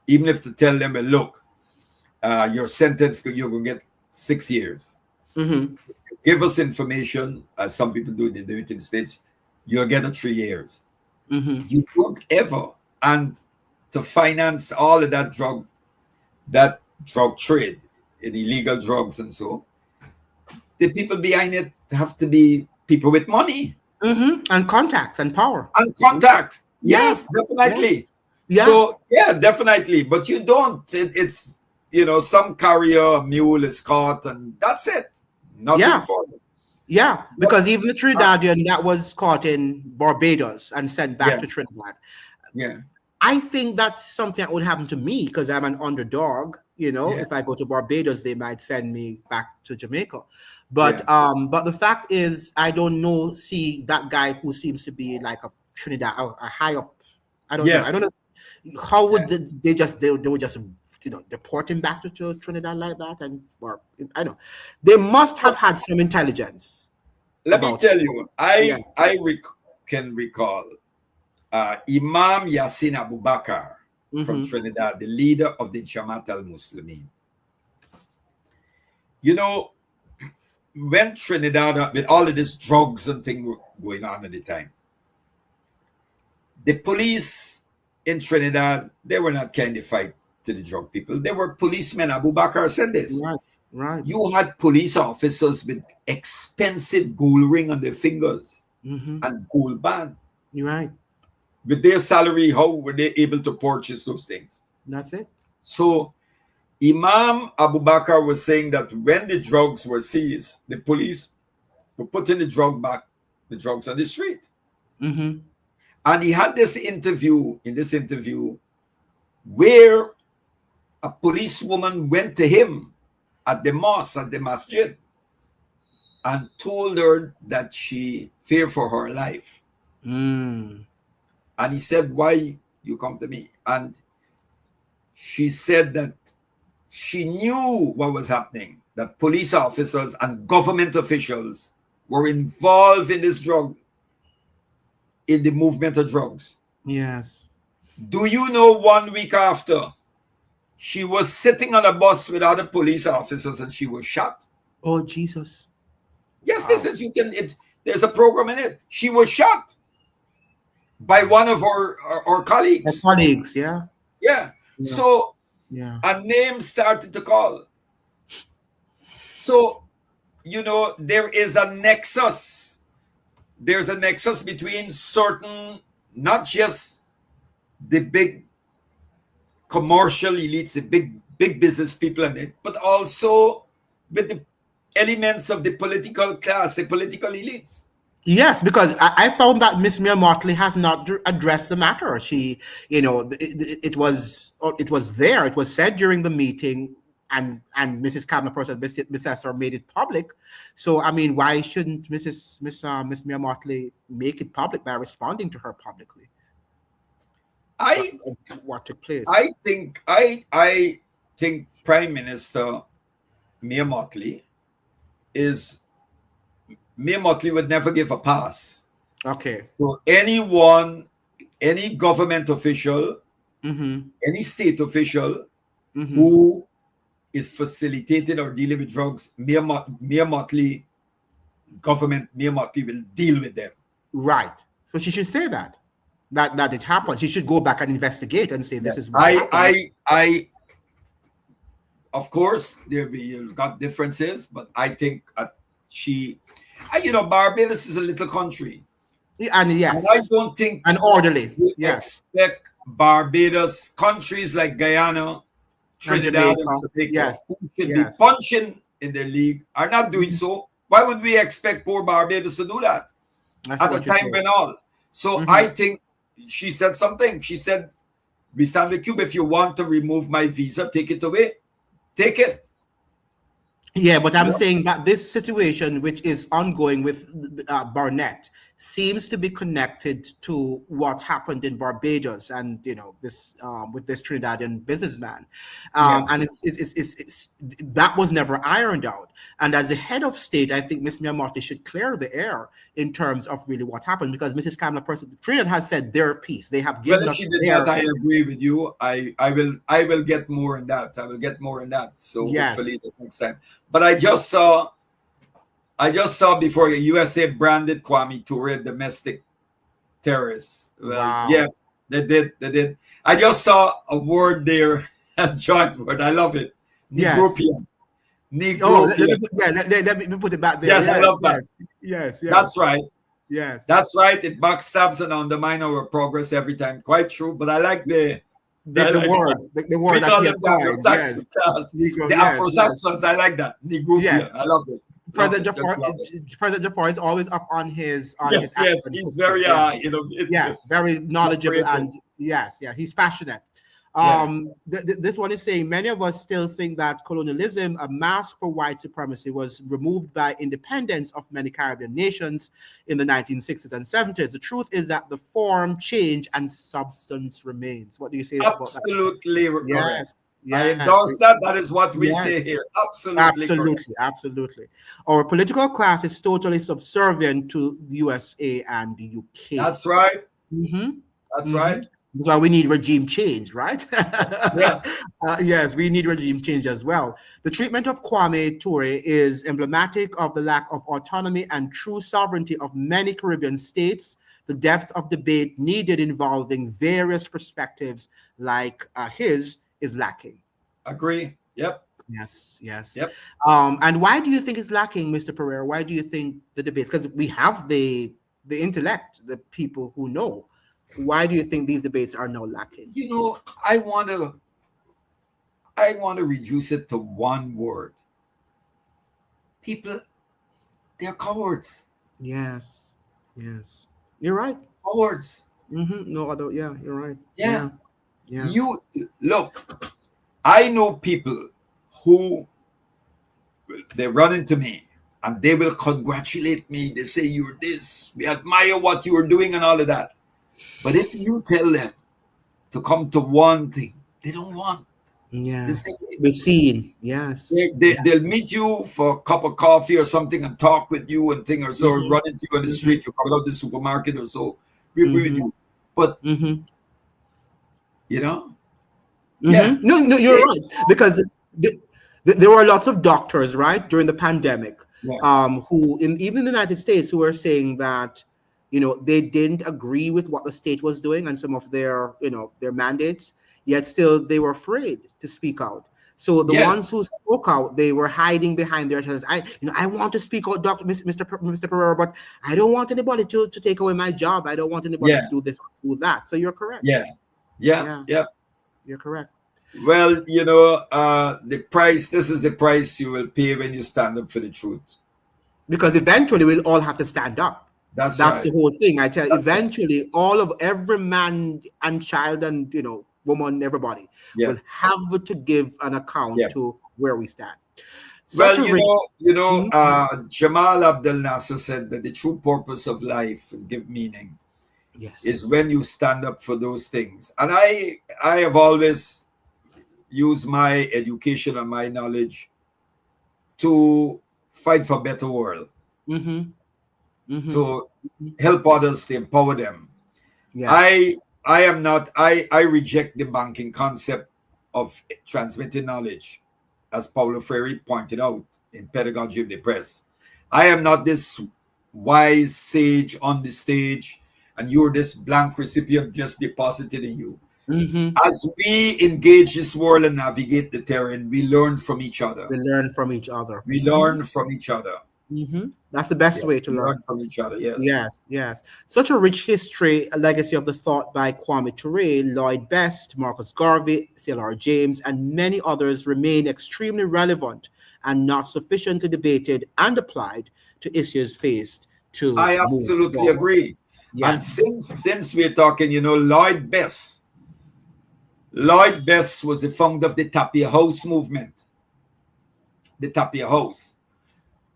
even if to tell them, look, your sentence, you're going to get 6 years. Mm-hmm. Give us information, as some people do in the United States, you'll get a 3 years. Mm-hmm. You don't ever. And to finance all of that drug trade in illegal drugs and so, the people behind it have to be people with money Mm-hmm. And contacts and power. and contacts. Yeah. Yes, definitely. Yeah. So yeah, definitely. But you don't. It's some carrier, a mule is caught, and that's it. Nothing Yeah. further. Yeah. Because even the Trinidadian that was caught in Barbados and sent back Yeah. to Trinidad, Yeah. I think that's something that would happen to me because I'm an underdog. Yeah. If I go to Barbados, they might send me back to Jamaica. Yeah. But the fact is, I don't know. See that guy who seems to be like a Trinidad, a high up. I don't know. I Yes. don't know how would they would just deport him back to Trinidad like that, or I know they must have had some intelligence Let me about. tell you, Yes. can recall Imam Yassin Abu Bakr from Mm-hmm. Trinidad, the leader of the Jamaat al-Muslimin. You know, when Trinidad, with all of this drugs and thing were going on at the time, the police in Trinidad, they were not kind of fight to the drug people. They were policemen. Abu Bakr said this. Right. Right. You had police officers with expensive gold ring on their fingers Mm-hmm. and gold band. You're right. With their salary, how were they able to purchase those things? That's it. So Imam Abu Bakr was saying that when the drugs were seized, the police were putting the drugs on the street. Mm-hmm. And he had this interview, where a policewoman went to him at the mosque, at the masjid, and told her that she feared for her life. Mm. And he said, why you come to me? And she said that she knew what was happening, that police officers and government officials were involved in in the movement of drugs. Yes. Do you know 1 week after, she was sitting on a bus with other police officers and she was shot? Oh Jesus. Yes, Wow. this is, there's a program in it. She was shot by one of our My colleagues. colleagues. Yeah. Yeah. Yeah. So Yeah. a name started to call. So, there is a nexus. There's a nexus between certain, not just the big commercial elites, the big business people in it, but also with the elements of the political class, the political elites. Yes, because I found that Miss Mia Motley has not addressed the matter. She, it was there. It was said during the meeting, and Mrs. Cabinet Person, Miss Esser, made it public. So I mean, why shouldn't Miss Mia Motley make it public by responding to her publicly? I What took place? I think Prime Minister Mia Motley would never give a pass Okay. to anyone, any government official, Mm-hmm. any state official Mm-hmm. who is facilitated or dealing with drugs, mere motley government, mere motley will deal with them. Right. So she should say that it happened. She should go back and investigate and say this Yes. is what happened. Of course, you've got differences, but I think Barbados is a little country. And And yes, I don't think and orderly. we Yes, expect Barbados, countries like Guyana, and Trinidad, Jamaica. and Tobago, Yes, who should be yes. punching in their league, are not doing Mhm. so. Why would we expect poor Barbados to do that I see at the what you're time saying. when all? So Mhm. I think she said something. She said, "We stand with Cuba. If you want to remove my visa, take it away. Take it." Yeah, but I'm Yeah. saying that this situation, which is ongoing with Barnett, seems to be connected to what happened in Barbados, and this with this Trinidadian businessman, Yeah. and it's that was never ironed out. And as the head of state, I think Ms. Miyamoto should clear the air in terms of really what happened, because Mrs. Kamala person Trinidad has said their piece. They have Well, given if us she did their that, I agree with you. I will get more in that. I will get more in that. So yes, hopefully the next time. But I just saw before USA branded Kwame Ture domestic terrorist. Well, yeah, wow, they did. I just saw a word there, a joint word. I love it. yes. Negropia. Oh, let me Negropia. put, yeah, let me put it back there. Yes, I Yes, love that. yes, That's right. yes. That's right. It backstabs and undermines our progress every time. Quite true. But I like The, I the like word, the we word that call he them has the coined. Anglo-Saxon Yes, class. Negro. The Yes, yes, Afro-Saxons, I like that. Negroopia. yes. I love it. Love President it. Just Jafar, love it. President Jafar is always up on his Yes. accent He's footprint. very Yeah. innovative. Yes, very knowledgeable, Creative. and yes, yeah, he's passionate. Yeah. This one is saying many of us still think that colonialism, a mask for white supremacy, was removed by independence of many Caribbean nations in the 1960s and 70s. The truth is that the form changed and substance remains. What do you say about that? Absolutely correct. Yes, I yes, endorse that. That is what we yes. say here. Absolutely correct. Absolutely, absolutely. Our political class is totally subservient to the USA and the UK. That's right. Mm-hmm. That's Mm-hmm. right. So we need regime change, right? Yes. Yes, we need regime change as well. The treatment of Kwame Ture is emblematic of the lack of autonomy and true sovereignty of many Caribbean states. The depth of debate needed involving various perspectives like his is lacking. Agree. Yep. Yes, yes. Yep. And why do you think it's lacking, Mr. Perreira? Why do you think the debates? Because we have the intellect, the people who know. Why do you think these debates are now lacking? I want to reduce it to one word. People, they're cowards. Yes, yes. You're right. Cowards. No other. Yeah, you're right. Yeah. Yeah. You look, I know people who they run into me and they will congratulate me. They say, "You're this. We admire what you are doing," and all of that. But if you tell them to come to one thing, they don't want. Yeah. This thing. We're seeing. Yes. They'll meet you for a cup of coffee or something and talk with you and thing or so, run into you on the street, you come out of the supermarket or so. We agree with you. But yeah. No, you're right. Because there were lots of doctors, right, during the pandemic, who even in the United States, who were saying that, they didn't agree with what the state was doing and some of their, their mandates, yet still they were afraid to speak out. So the ones who spoke out, they were hiding behind their chest. I want to speak out, Mr. Perreira, but I don't want anybody to take away my job. I don't want anybody to do this, do that. So you're correct. Yeah. You're correct. Well, the price. This is the price you will pay when you stand up for the truth. Because eventually we'll all have to stand up. That's right. The whole thing. I tell you, eventually every man and child and woman, everybody will have to give an account to where we stand. Jamal Abdel Nasser said that the true purpose of life and give meaning is when you stand up for those things. And I have always used my education and my knowledge to fight for a better world, to help others, to empower them. I reject the banking concept of transmitting knowledge. as Paulo Freire pointed out in Pedagogy of the Press. I am not this wise sage on the stage, and you're this blank recipient just deposited in you. Mm-hmm. As we engage this world and navigate the terrain, we learn from each other. We learn from each other. We learn from each other. Mm-hmm. That's the best Yeah, way to we learn. learn from each other. Yes. Yes, yes. Such a rich history, a legacy of the thought by Kwame Ture, Lloyd Best, Marcus Garvey, C.L.R. James, and many others remain extremely relevant and not sufficiently debated and applied to issues faced to I move absolutely forward. agree. And Yes. since we're talking, Lloyd Best was the founder of the Tapia House movement. The Tapia House.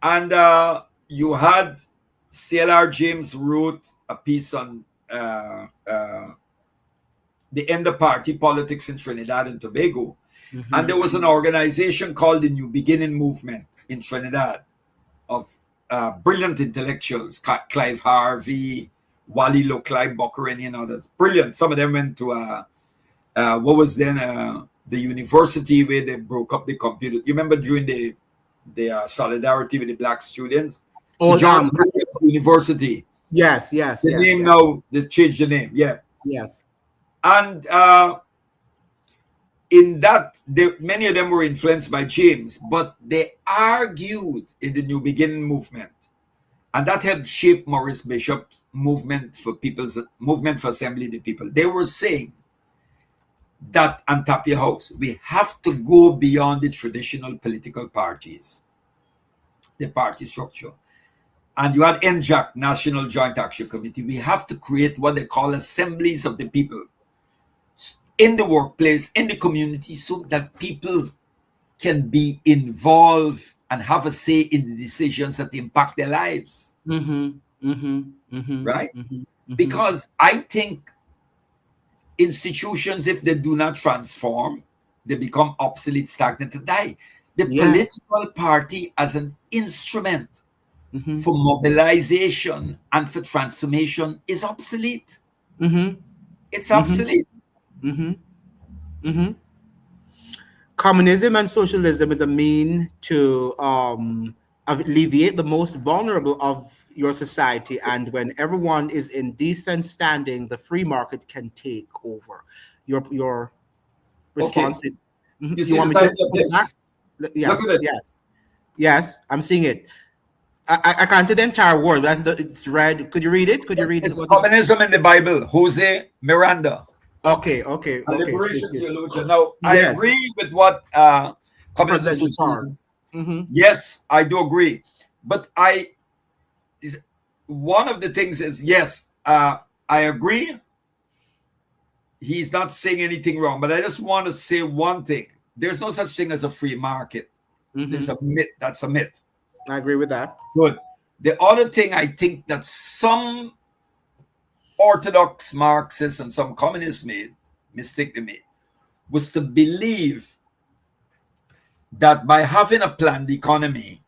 And you had C.L.R. James wrote a piece on the end of party politics in Trinidad and Tobago. Mm-hmm. And there was an organization called the New Beginning Movement in Trinidad of brilliant intellectuals, Clive Harvey, Wally Low, Clive Bockerini, and others. Brilliant. Some of them went to what was then the university where they broke up the computer. You remember during the solidarity with the black students? Oh, John University. Yes. The name now, they changed the name. Yeah. Yes. And in that, many of them were influenced by James, but they argued in the New Beginning movement. And that helped shape Maurice Bishop's movement for assembly of the people. They were saying that on Tapia House, we have to go beyond the traditional political parties, the party structure. And you had NJAC, National Joint Action Committee. We have to create what they call assemblies of the people in the workplace, in the community, so that people can be involved and have a say in the decisions that impact their lives. Mm-hmm. Mm-hmm. Mm-hmm. Right? Mm-hmm. Because I think institutions, if they do not transform, they become obsolete, stagnant, and die. The political party as an instrument for mobilization and for transformation is obsolete. It's obsolete. Communism and socialism is a mean to alleviate the most vulnerable of your society, and when everyone is in decent standing, the free market can take over. Your response. Okay. You You see want the me to title of put it this? back? Yes, Look at it. yes, I'm seeing it. I can't say the entire word. It's red. Could you read it? It's Communism in the Bible. Jose Miranda. Okay. A liberation theologian. Now, I Yes. agree with what communism and President socialism. Mm-hmm. Yes, I do agree. But one of the things is, yes, I agree. He's not saying anything wrong, but I just want to say one thing. There's no such thing as a free market. There's a myth. That's a myth. I agree with that. Good. The other thing I think that some orthodox Marxists and some communists mistakenly made, was to believe that by having a planned economy,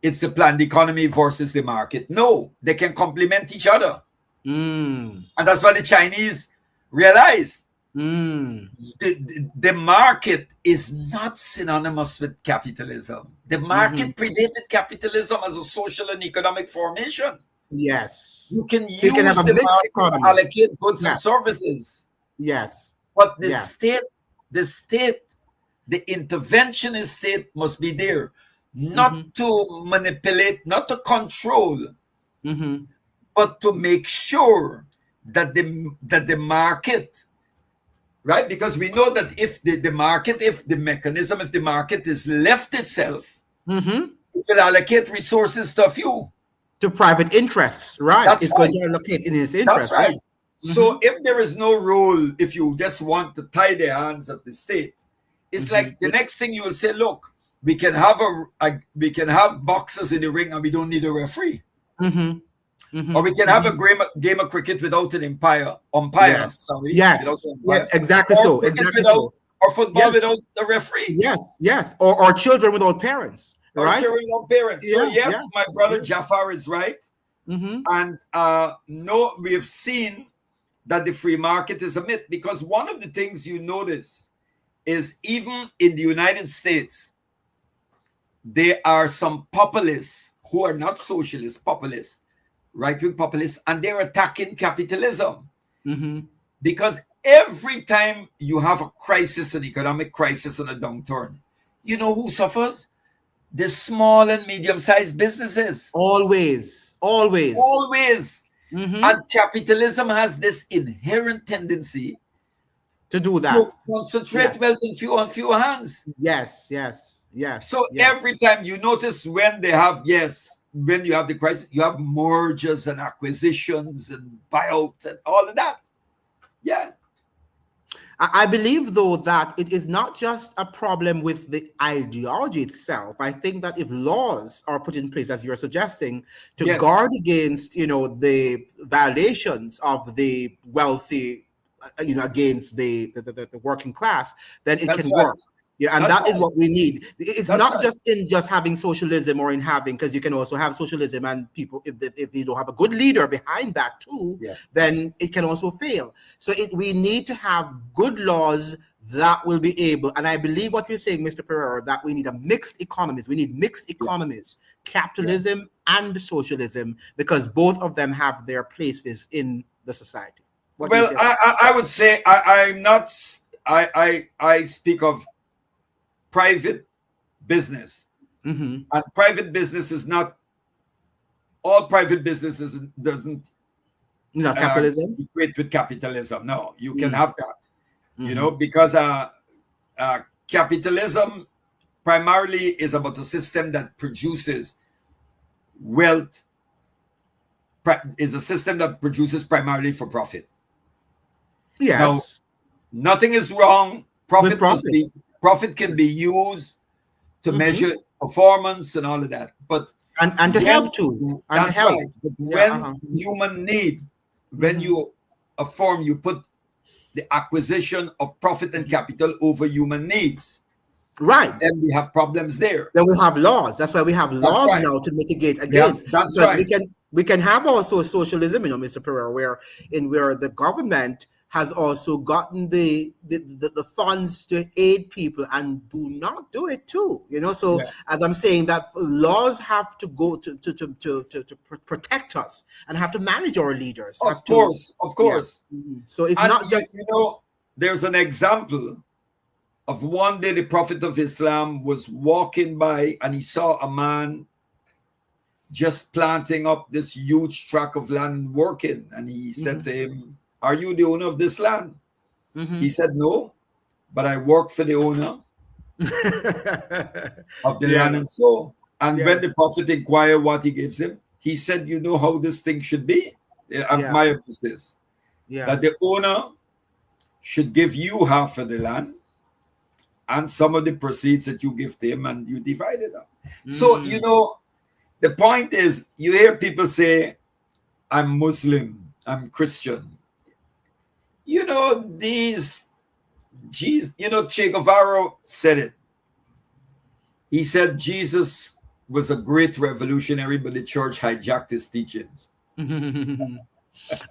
it's the planned economy versus the market. No, they can complement each other. And that's what the Chinese realized. The market is not synonymous with capitalism. The market predated capitalism as a social and economic formation. Yes. You can So you use can have a the mixed market economy. to allocate goods and Yes. services. Yes. But the interventionist state must be there, not to manipulate, not to control, but to make sure that the market, right? Because we know that if the market is left itself, it will allocate resources to a few. To private interests, right? That's It's right. going to allocate in its interest. That's right. Yes. So if there is no role, if you just want to tie the hands of the state, it's like the next thing you will say, look, we can have we can have boxers in the ring and we don't need a referee. Or we can have a game of cricket without an umpire. Yes. Sorry. Yes. Yeah, exactly Or so. cricket Exactly so. Or football without a referee. Yes. Or children without parents. Or Right? children without parents. So yes, my brother Jafar is right. And no, we have seen that the free market is a myth, because one of the things you notice is even in the United States, there are some populists who are not socialist populists, right-wing populists, and they're attacking capitalism. Because every time you have a crisis, an economic crisis and a downturn, you know who suffers? The small and medium-sized businesses. Always. And capitalism has this inherent tendency to do that, to concentrate wealth in fewer hands. Yes. So every time you notice when you have the crisis, you have mergers and acquisitions and buyouts and all of that. Yeah. I believe, though, that it is not just a problem with the ideology itself. I think that if laws are put in place, as you're suggesting, to guard against, the violations of the wealthy, against the working class, then it can work. Yeah, and that is what we need. It's not just in just having socialism or in having, because you can also have socialism and people, if you don't have a good leader behind that too, then it can also fail. So we need to have good laws that will be able, and I believe what you're saying, Mr. Perreira, that we need mixed economies. We need mixed economies, capitalism and socialism, because both of them have their places in the society. I would say I'm not. I speak of private business, and private business is not all. Private businesses doesn't capitalism equate with capitalism. No, you can have that, because capitalism primarily is about a system that produces wealth. Is a system that produces primarily for profit. Yes. Now, nothing is wrong. Profit can be used to measure performance and all of that, but and to help too. That's right. But when human need, when you put the acquisition of profit and capital over human needs. Right. Then we have problems there. Then we have laws. That's why we have laws now to mitigate against. That's right. We can have also socialism, Mr. Perreira, where the government has also gotten the funds to aid people and do not do it too. So as I'm saying, that laws have to go to protect us and have to manage our leaders. Of course. So it's not just there's an example of one day the Prophet of Islam was walking by and he saw a man just planting up this huge tract of land working, and he said to him, "Are you the owner of this land?" He said, "No, but I work for the owner of the land." And so, when the Prophet inquired what he gives him, he said, "You know how this thing should be?" My emphasis that the owner should give you half of the land and some of the proceeds that you give to him, and you divide it up. So, the point is, you hear people say, "I'm Muslim, I'm Christian." Che Guevara said it. He said Jesus was a great revolutionary, but the church hijacked his teachings.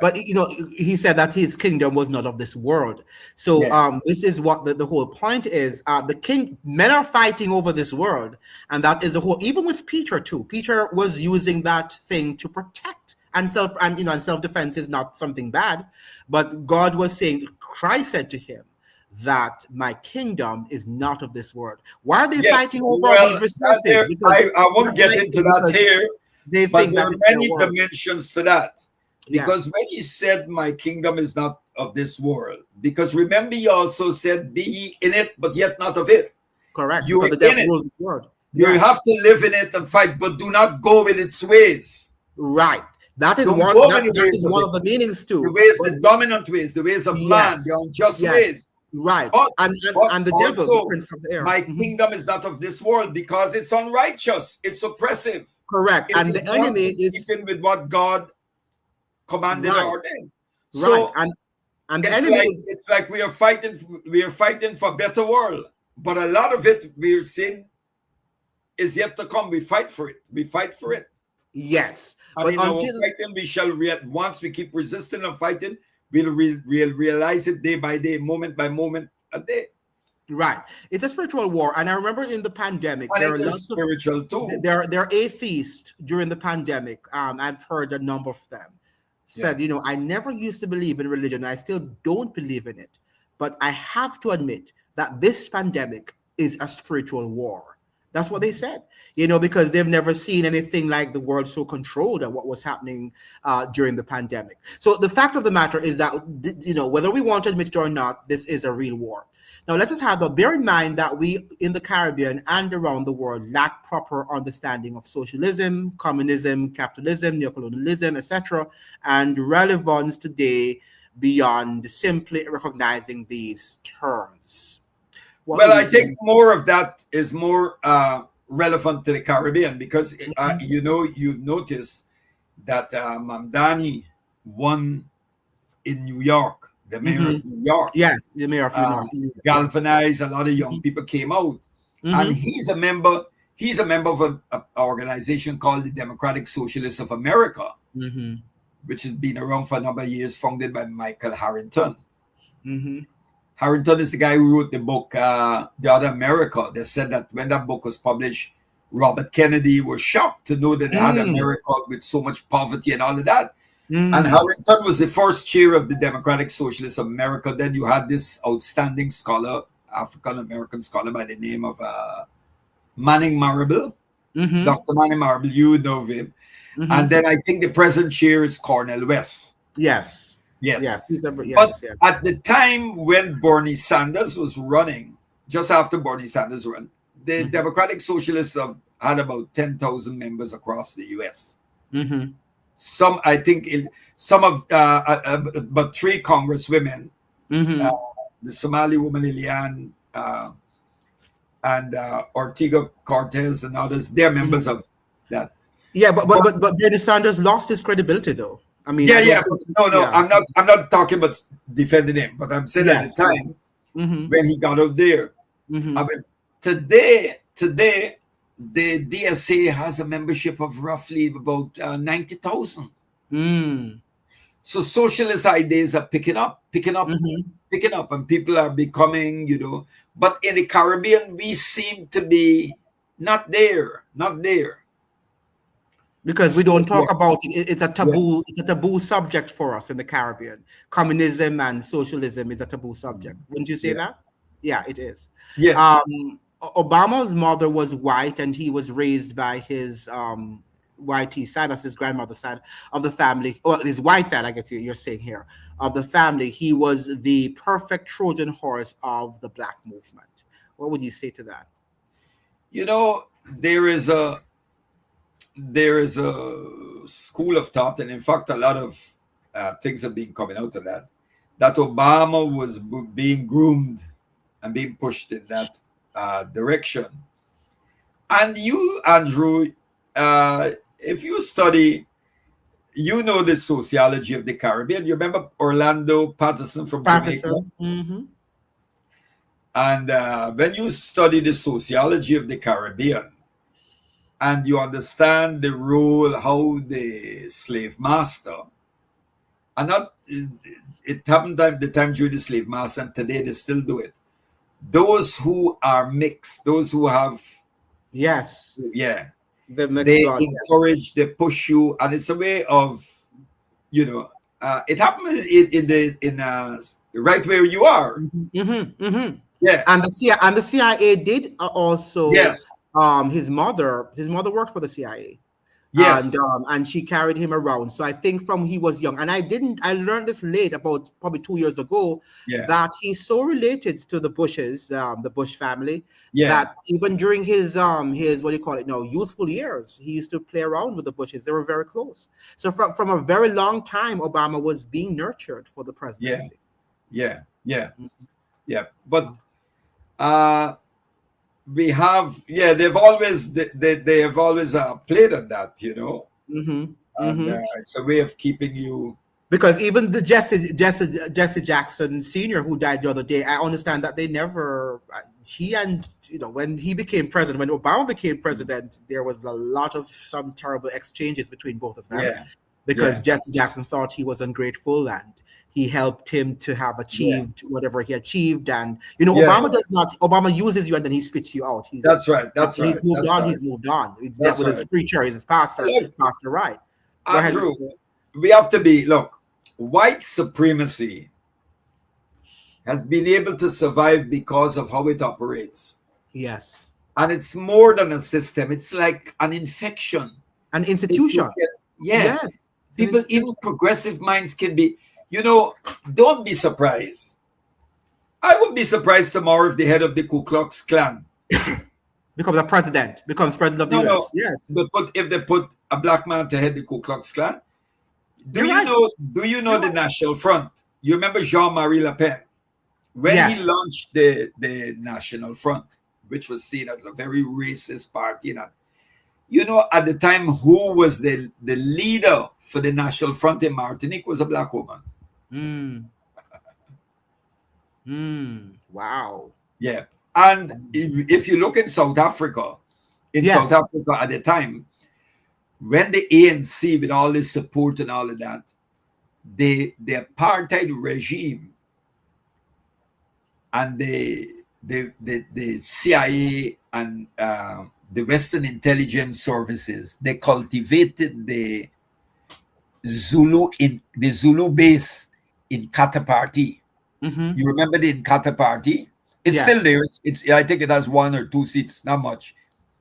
But he said that his kingdom was not of this world. So this is what the whole point is. Men are fighting over this world, and that is the whole. Even with Peter too. Peter was using that thing to protect and self-defense is not something bad. But God was saying, Christ said to him that my kingdom is not of this world. Why are they fighting over these resources? I won't get into that here. But there are many dimensions to that. Because when he said, "My kingdom is not of this world," because remember, he also said, "Be ye in it, but yet not of it." Correct. You are the devil in rules this world. You have to live in it and fight, but do not go with its ways. Right. That is one of the meanings too. The ways, the dominant ways, the ways of man, the unjust ways. Right. And the devil, the prince of the air. My kingdom is not of this world because it's unrighteous, it's oppressive. Correct. And the enemy is keeping with what God commanded or ordained. So, and the enemy it's like we are fighting for a better world, but a lot of it we're seeing is yet to come. We fight for it. Yes, and but until fighting, we shall once we keep resisting and fighting, we'll realize it day by day, moment by moment, a day. Right. It's a spiritual war. And I remember in the pandemic, And there it are is lots of spiritual too. there are atheists during the pandemic. I've heard a number of them Yeah. said, I never used to believe in religion. I still don't believe in it. But I have to admit that this pandemic is a spiritual war. That's what they said, because they've never seen anything like the world so controlled and what was happening during the pandemic. So the fact of the matter is that, whether we want to admit it or not, this is a real war. Now, let us bear in mind that we in the Caribbean and around the world lack proper understanding of socialism, communism, capitalism, neocolonialism, etc., and relevance today beyond simply recognizing these terms. What Well, would you I say? think more of that is more relevant to the Caribbean because, Mhm. you've noticed that Mamdani won in New York, the mayor Mhm. of New York, Yes, the mayor of New uh, York. Yes. galvanized a lot of young Mhm. people came out, and Mhm. he's a member. He's a member of an organization called the Democratic Socialists of America, Mhm. which has been around for a number of years, founded by Michael Harrington. Mhm. Harrington is the guy who wrote the book, The Other America. They said that when that book was published, Robert Kennedy was shocked to know that they had Mm. America with so much poverty and all of that. And Mm. Harrington was the first chair of the Democratic Socialists of America. Then you had this outstanding scholar, African American scholar by the name of Manning Marable, Mhm. Dr. Manning Marable. You know of him. And Mhm. then I think the present chair is Cornel West. Yes. Yes. Yes. He's a But yes. Yes. at the time when Bernie Sanders was running, just after Bernie Sanders ran, the Mhm. Democratic Socialists had about 10,000 members across the US. Mhm. Some, I think, some of, but three congresswomen, uh, Mhm. the Somali woman Lilian and Ortega Cortez and others, they're members Mhm. of that. Yeah, but but But but but Bernie Sanders lost his credibility, though. I mean, yeah, I don't yeah, but think. no, Yeah. I'm not talking about defending him, but I'm saying at the Yes. Yes. time Mhm. when he got out there, I Mhm. mean, today, the DSA has a membership of roughly about 90,000. Mm. So socialist ideas are Mhm. picking up, and people are becoming, But in the Caribbean, we seem to be not there. Because we So don't yeah, talk about it. It's a yeah, taboo. It's a taboo subject for us in the Caribbean. Communism and socialism is a taboo subject. Wouldn't you say yeah, that? Yeah, it is. yeah, Obama's mother was white, and he was raised by his white side. That's his grandmother's side of the family. Or his white side, I get you're saying here, of the family. He was the perfect Trojan horse of the Black movement. What would you say to that? you know, there is a school of thought, and in fact, a lot of things have been coming out of that Obama was being groomed and being pushed in that direction. And you, Andrew, if you study, the sociology of the Caribbean. You remember Orlando Patterson from Jamaica? Patterson. Mm-hmm. And when you study the sociology of the Caribbean and you understand the role, how the slave master, and not it happened the time during the slave master, and today they still do it. Those who are mixed, those who have, Yes, yeah, the mixed they blood. encourage, they push you, and it's a way of, it happened in right where you are. Mm-hmm, mm-hmm. Yeah. And the CIA did also. Yes. His mother worked for the CIA, Yes. and she carried him around. So I think from he was young, and I learned this late, about probably 2 years ago, Yeah. that he's so related to the Bushes, the Bush family, Yeah. that even during his what do you call it now, youthful years, he used to play around with the Bushes. They were very close. So from a very long time, Obama was being nurtured for the Yeah. presidency. Yeah. Yeah. Yeah. But uh we have, they have always played on that. Mm-hmm. And Mm-hmm. it's a way of keeping you. Because even the Jesse Jackson Senior, who died the other day, I understand that they never he and when he became president, when Obama became president, there was a lot of some terrible exchanges between both of them, Yeah. because Yeah. Jesse Jackson thought he was ungrateful, and He helped him to have Yeah. achieved whatever he achieved. And Yeah. Obama does not. Obama uses you and then he spits you out. That's right. That's After he's right. moved That's on. right. He's moved on. He dealt That's with his right. preacher, his pastor, Look, Pastor Right. Go ahead, Mr. Andrew, we have to be, look, white supremacy has been able to survive because of how it operates. Yes. And it's more than a system, it's like an infection. An institution. Yeah. Yes. People, even progressive minds can be, don't be surprised. I wouldn't be surprised tomorrow if the head of the Ku Klux Klan becomes president of the US. Yes. But if they put a black man to head the Ku Klux Klan, do you know the National Front? You remember Jean-Marie Le Pen? When he launched the National Front, which was seen as a very racist party, at the time, who was the leader for the National Front in Martinique was a black woman. Wow. Yeah. And if you look in South Africa, South Africa at the time, when the ANC, with all this support and all of that, the apartheid regime and the CIA and the Western intelligence services, they cultivated the Zulu base in Kata Party. You remember the Inkatha Party? It's still there. I think it has 1 or 2 seats, not much.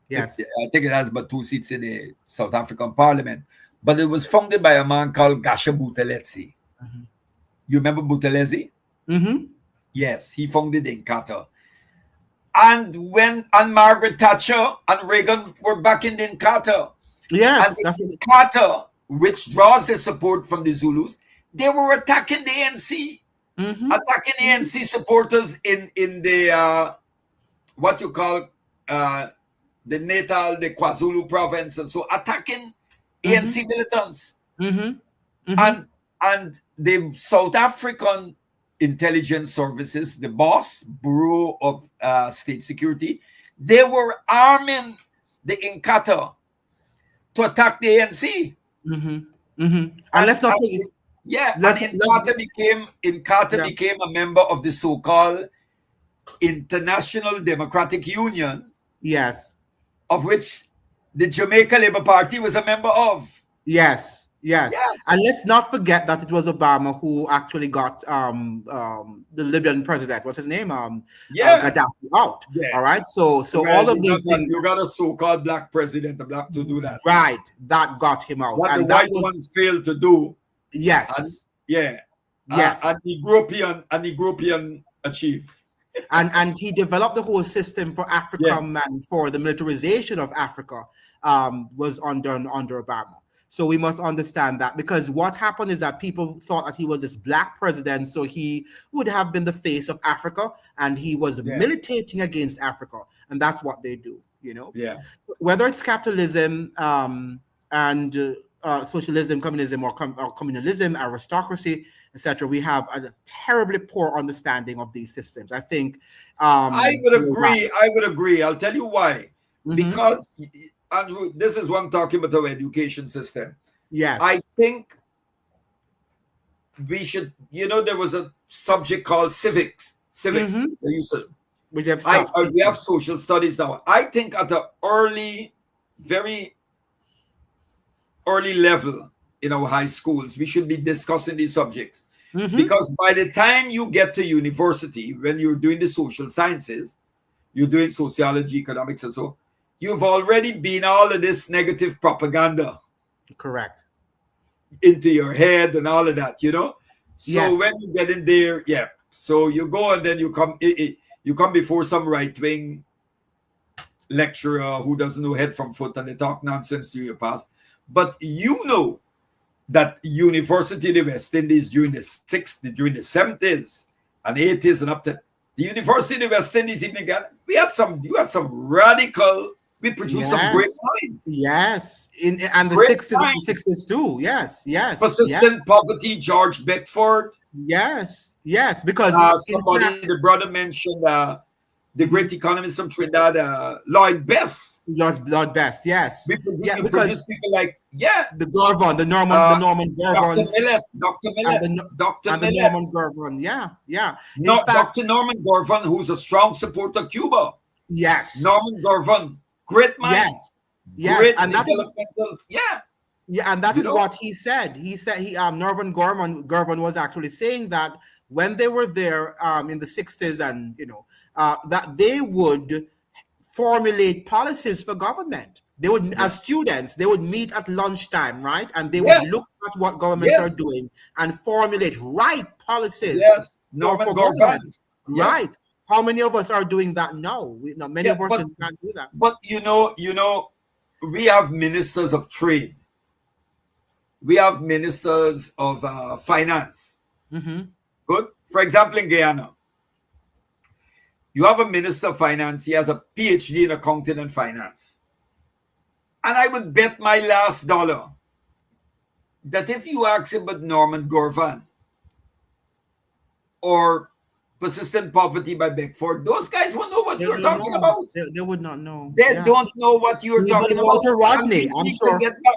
Yes. I think it has but 2 seats in the South African Parliament. But it was founded by a man called Gasha Buthelezi. You remember Buthelezi? Yes, he founded Inkatha. And Margaret Thatcher and Reagan were back in the Inkatha. Yes. And the Inkatha, which draws the support from the Zulus, they were attacking the ANC. Attacking ANC supporters in the what you call the Natal, the KwaZulu province, and so attacking ANC militants. And the South African intelligence services, the boss Bureau of State Security, they were arming the Inkatha to attack the ANC. And let's not forget. Yeah, and Inkatha became a member of the so-called International Democratic Union. Yes. Of which the Jamaica Labour Party was a member of. Yes. And let's not forget that it was Obama who actually got the Libyan president. What's his name? Gaddafi out. Yeah. All right. So all of these things. You got a so-called black president, a black to do that. Right. That got him out. What and the white ones failed to do. Yes. And the European achieved. and he developed the whole system for Africa and for the militarization of Africa was under Obama. So we must understand that, because what happened is that people thought that he was this black president, so he would have been the face of Africa, and he was militating against Africa, and that's what they do, Whether it's capitalism and socialism, communism, or communalism, aristocracy, etc., we have a terribly poor understanding of these systems. I think I would agree. I'll tell you why. Because, Andrew, this is what I'm talking about, our education system. Yes. I think we should, there was a subject called civics. We have social studies now. I think at the very early level in our high schools, we should be discussing these subjects. Because by the time you get to university, when you're doing the social sciences, you're doing sociology, economics, and so, you've already been all of this negative propaganda. Correct. Into your head and all of that, So when you get in there, so you go and then you come before some right-wing lecturer who doesn't know head from foot, and they talk nonsense to your past. But that University of the West Indies during the 70s and 80s and up to the University of the West Indies, even again, you had some radical. We produced some great minds. Yes, and the 60s too. Yes. Persistent poverty, George Beckford. Yes, because the brother mentioned the great economist from Trinidad, Lloyd Best. Lord Best, yes. Yeah, We produce because people like, yeah, the Gorvon, the Norman Dr. Gorvons, Millet, Dr. and Millet, Dr. the Millet. Norman Gorvon. Yeah, yeah. In No, fact, Dr. Norman Gorvon, who's a strong supporter of Cuba. yes, Norman Gorvon, great mind, yes, yes, great and that is developmental. Yeah, yeah, and that you is know, what he said. He said Norman Gorman was actually saying that when they were there in the 60s, and that they would formulate policies for government. They would, yeah. as students, they would meet at lunchtime, right? And they would look Yes, at what governments are yes, doing and formulate right policies yes. Norman for government. Gorvon. Yeah, Right. How many of us are doing that now? Many yeah. of us can't do that. But we have ministers of trade. We have ministers of finance. Mm-hmm. Good. For example, in Guyana, you have a minister of finance. He has a PhD in accounting and finance. And I would bet my last dollar that if you ask him about Norman Gorvan or Persistent Poverty by Beckford, those guys won't know what They you're don't talking know. about. They would not know. They Yeah. don't know what you're Even talking Walter about. And Rodney, we I'm need sure. to get back.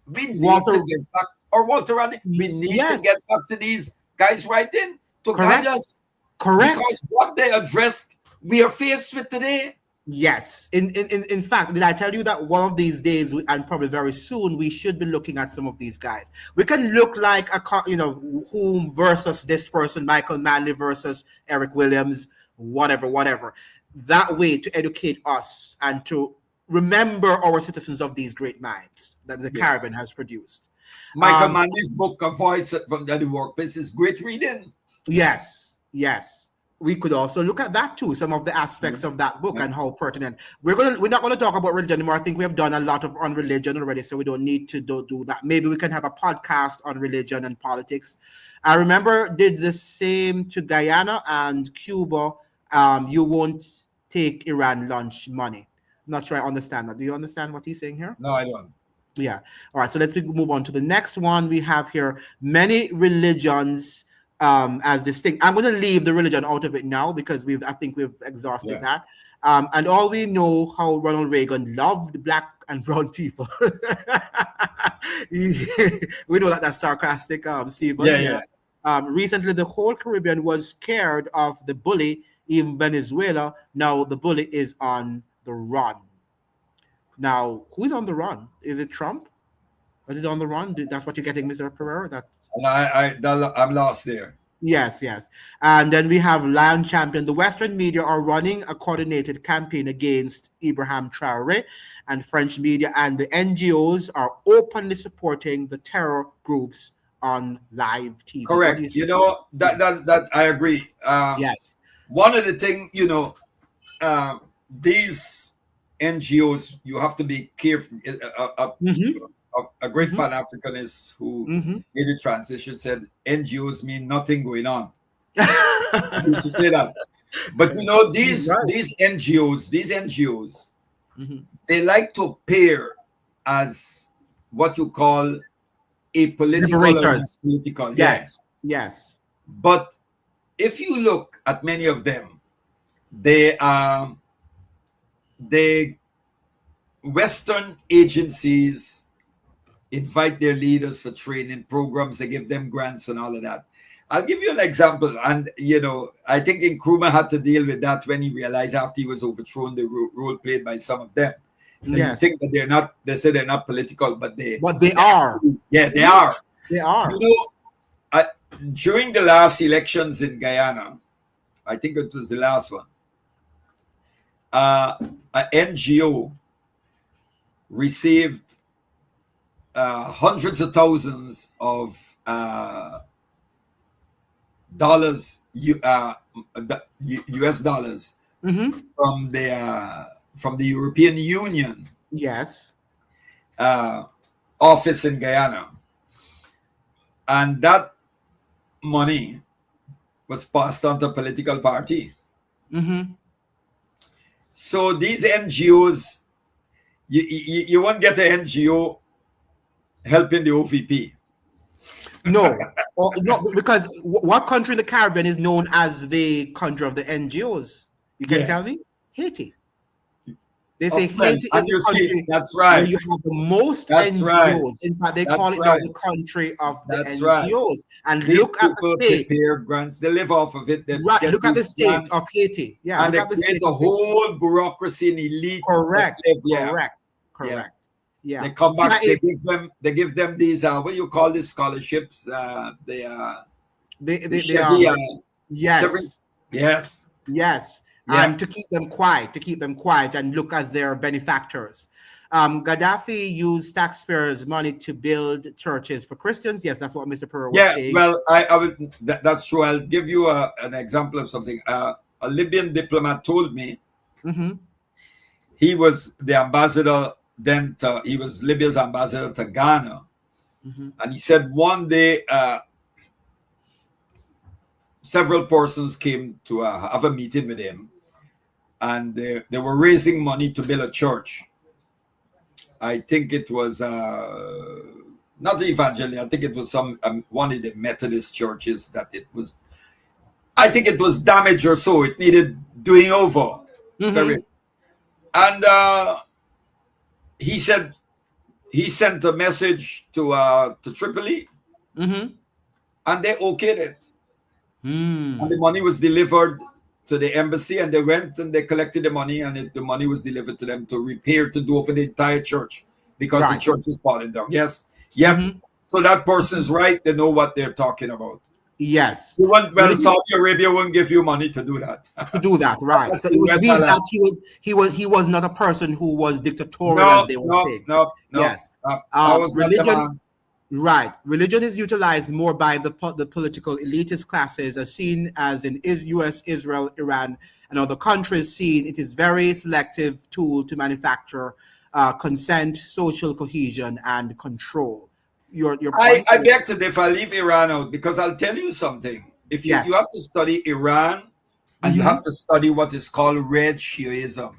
We need Walter, to get back. Or Walter Rodney. We need to yes, get back to these guys writing to guide correct, us. correct. Because what they addressed, we are faced with today. Yes. In fact, did I tell you that one of these days, and probably very soon, we should be looking at some of these guys. We can look like whom versus this person, Michael Manley versus Eric Williams, whatever. That way to educate us and to remember our citizens of these great minds that the Yes. Caribbean has produced. Michael Manley's book, A Voice from the Workplace, is great reading. Yes. We could also look at that too, some of the aspects of that book and how pertinent. We're not gonna talk about religion anymore. I think we have done a lot on religion already, so we don't need to do that. Maybe we can have a podcast on religion and politics. I remember did the same to Guyana and Cuba. You won't take Iran lunch money. I'm not sure I understand that. Do you understand what he's saying here? No, I don't. Yeah. All right. So let's move on to the next one. We have here many religions as distinct. I'm going to leave the religion out of it now because I think we've exhausted that. And all we know how Ronald Reagan loved black and brown people. We know that that's sarcastic, Stephen. Yeah. Recently, the whole Caribbean was scared of the bully, even Venezuela. Now the bully is on the run. Now, who's on the run? Is it Trump that is on the run? That's what you're getting, Mr. Perreira? I'm lost there. Yes. And then we have Lion Champion. The Western media are running a coordinated campaign against Ibrahim Traore, and French media and the NGOs are openly supporting the terror groups on live TV. Correct. That I agree. Yes. One of the things, these NGOs, you have to be careful. A great pan-Africanist who made the transition said NGOs mean nothing going on. I used to say that. But these NGOs, they like to appear as what you call a political liberators. Yes. But if you look at many of them, they Western agencies invite their leaders for training programs. They give them grants and all of that. I'll give you an example. And, I think Nkrumah had to deal with that when he realized after he was overthrown, the role played by some of them. Yes. You think that they say they're not political, but they are. Yeah, they are. They are. During the last elections in Guyana, I think it was the last one, an NGO received hundreds of thousands of dollars, US dollars, from the European Union. Yes. Office in Guyana, and that money was passed on to a political party. So these NGOs, you won't get an NGO helping the OVP. No, because what country in the Caribbean is known as the country of the NGOs? You can Yeah. tell me? Haiti. They say Oh, friend, Haiti is and the you see, country that's where right. you have the most That's right. NGOs. In fact, they call That's it now right. the country of the That's right. NGOs. And These look at the people state. prepare grants. They live off of it. They Right. get Look at the these state grants, of Haiti. Yeah. and Look they at the create state a of Haiti. whole bureaucracy and elite that Correct. live. Yeah, Correct. yeah. Correct. Yeah. They come See, back. They give them these what you call these scholarships. they Chevy, Chevy. yes. Yes. Yes, Yeah. and to keep them quiet and look as their benefactors. Gaddafi used taxpayers' money to build churches for Christians. Yes, that's what Mr. Perreira was Yeah. saying. Well, I would. That's true. I'll give you an example of something. A Libyan diplomat told me Mm-hmm. he was the ambassador then. He was Libya's ambassador to Ghana, Mm-hmm. and he said one day several persons came to have a meeting with him, and they were raising money to build a church. I think it was not the evangelical. I think it was some one of the Methodist churches that it was. I think it was damaged or so. It needed doing over. Mm-hmm. Very, and he said he sent a message to Tripoli, Mm-hmm. and they okayed it. Mm. And the money was delivered to the embassy, and they went and they collected the money, and the money was delivered to them to repair, to do over the entire church because the Right. church is falling down. Yes. Yep. Mm-hmm. So that person's right. They know what they're talking about. Yes. Well, Religion- Saudi Arabia won't give you money to do that. to do that, right? That's So the it US means allowed. that he was not a person who was dictatorial, No, as they were no, saying. no, no. Yes. I was not the Religion. man. Right. Religion is utilized more by the political elitist classes, as seen as in US, Israel, Iran, and other countries. Seen it is very selective tool to manufacture consent, social cohesion, and control. Your I point. beg to differ. I leave Iran out because I'll tell you something. If you, Yes. you have to study Iran, and you Mhm. have to study what is called red Shiaism,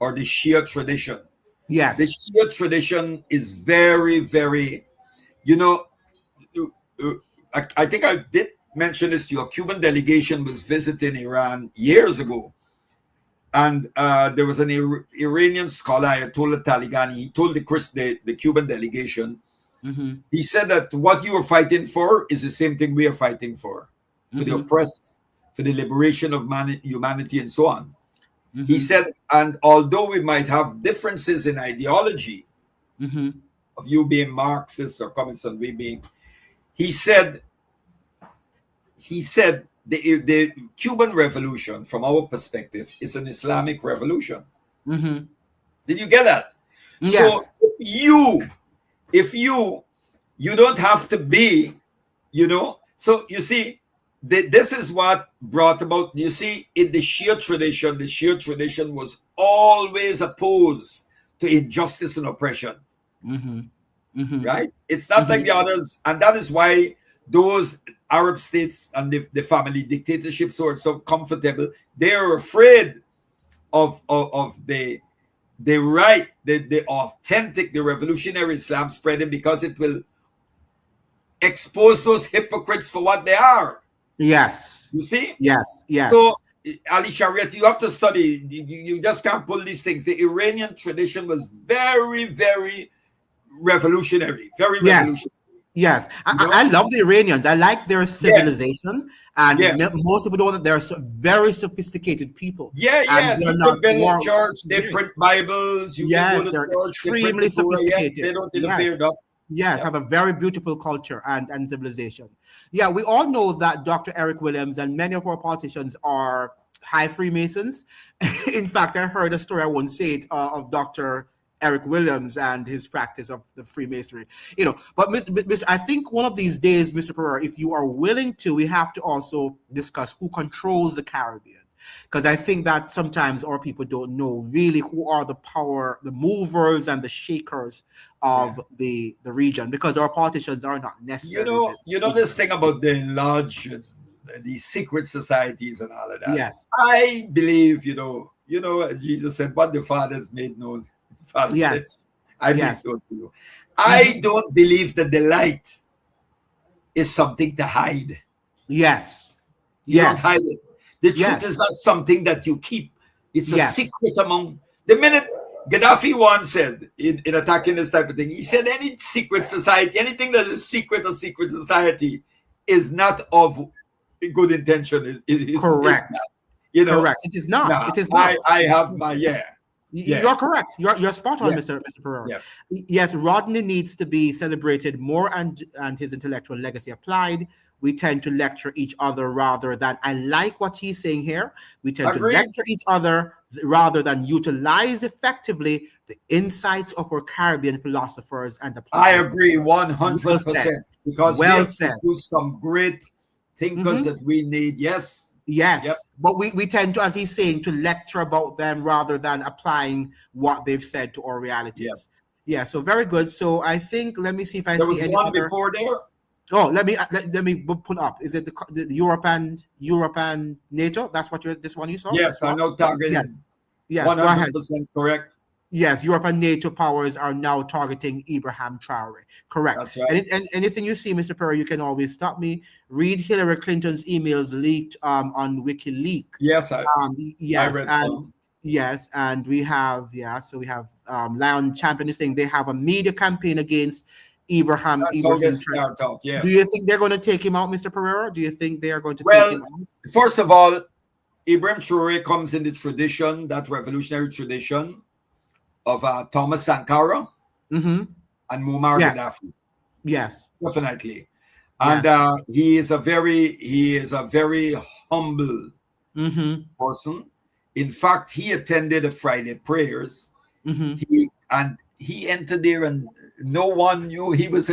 or the Shia tradition. Yes. The Shia tradition is very, very, you know, I think I did mention this to you. A Cuban delegation was visiting Iran years ago, and there was an Iranian scholar, Ayatollah Taligani. He told the Cuban delegation, Mhm. he said that what you are fighting for is the same thing we are fighting for the Mhm. oppressed, for the liberation of humanity, and so on. He Mhm. said, and although we might have differences in ideology, Mhm. of you being Marxist or communist and we being, he said the Cuban revolution, from our perspective, is an Islamic revolution. Mhm. Did you get that? So Yes. if you don't have to be, so you see, this is what brought about, you see, in the Shia tradition was always opposed to injustice and oppression. Mhm. Mhm. Right? It's not like the others, and that is why those Arab states and the family dictatorships who are so comfortable, they are afraid of the authentic, the revolutionary Islam spreading, because it will expose those hypocrites for what they are. Yes. You see? Yes. Yes. So, Ali Shariat, you have to study. You just can't pull these things. The Iranian tradition was very, very revolutionary. Very Yes. revolutionary. Yes, You know? I love the Iranians. I like their civilization, and Yeah. most people know that they're very sophisticated people. Yeah, And they're you not can build a war. church, they Yeah. print Bibles, you can Yes, go to they're church, they print extremely the Torah, sophisticated. they don't Yes. interfere. No? Yes, Yeah. have a very beautiful culture and civilization. Yeah, we all know that Dr. Eric Williams and many of our politicians are high Freemasons. In fact, I heard a story, I won't say it, of Dr. Eric Williams and his practice of the Freemasonry. But Mr. I think one of these days, Mr. Perreira, if you are willing to, we have to also discuss who controls the Caribbean. Because I think that sometimes our people don't know really who are the movers and the shakers of the region, because our politicians are not necessarily. You know this thing about the lodge, the secret societies and all of that. Yes. I believe, as Jesus said, what the Father has made known, the Father Yes. said, I make Yes. known to you. I don't believe that the light is something to hide. Yes. You don't Yes. hide it. The truth Yes. is not something that you keep. It's a Yes. secret among the minute Gaddafi once said in attacking this type of thing, he said any secret society, anything that is secret or secret society is not of good intention. Is Correct. not, you know. Correct. It is not. Nah, It is not. I have my yeah, You're correct. You're spot on, yeah, Mr. Perreira. yeah. Yes, Rodney needs to be celebrated more, and his intellectual legacy applied. We tend to lecture each other rather than, I like what he's saying here. We tend to Agreed. lecture each other rather than utilize effectively the insights of our Caribbean philosophers and I apply them. agree Well said. 100% because we Well have said. produced some great thinkers Mhm. that we need. Yes. Yep. Yes, but we tend to, as he's saying, to lecture about them rather than applying what they've said to our Yep. realities. Yeah, so very good. So I think, let me see if I There see was any one other. before there. Oh, let me pull up. Is it the Europe and NATO? That's what this one you saw? Yes, This I one? know targeting Yes. Yes, go ahead. 100% correct. Yes, Europe and NATO powers are now targeting Ibrahim Traore. Correct. That's right. And anything you see, Mr. Perry, you can always stop me. Read Hillary Clinton's emails leaked on WikiLeaks. Yes, I Yes, read and some. yes, and we have so we have Lion Champion is saying they have a media campaign against Ibrahim That's how they Traore. start off. Do you Yes. think they're going to take him out, Mr. Pereira? Do you think they are going to take Well, him out? first of all, Ibrahim Traore comes in the tradition, that revolutionary tradition of Thomas Sankara Mm-hmm. and Muammar Yes. Gaddafi. Yes. Definitely. And Yes. he is a very humble Mm-hmm. person. In fact, he attended the Friday prayers. Mm-hmm. He entered there, and no one knew he was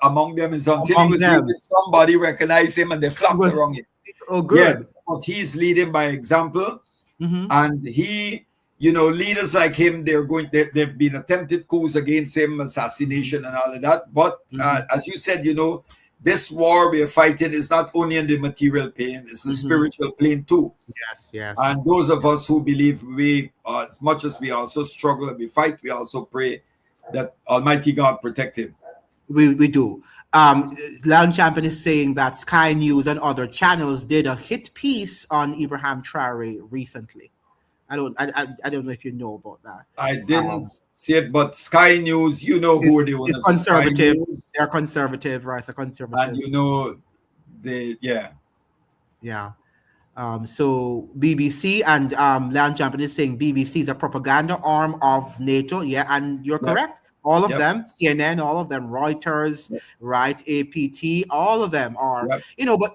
among them. Is until he Among was them. leaving, somebody recognized him and they He flocked was around him. good. Yes, but he's leading by example, Mm-hmm. and leaders like him, they've been attempted coups against him, assassination and all of that. But as you said, this war we are fighting is not only in the material plane; it's the spiritual plane too. Yes. Yes. And those of us who believe we, as much as we also struggle and we fight, we also pray that Almighty God protect him. We do. Lion Champion is saying that Sky News and other channels did a hit piece on Ibrahim Traore recently. I don't know if you know about that. I didn't see it, but Sky News, who the owners It's of Sky conservative. News, They're conservative, right? It's a conservative. and Yeah. So BBC and Lion Champion is saying BBC is a propaganda arm of NATO. Yeah, and you're correct. All of them, CNN, all of them, Reuters, right, APT, all of them are, but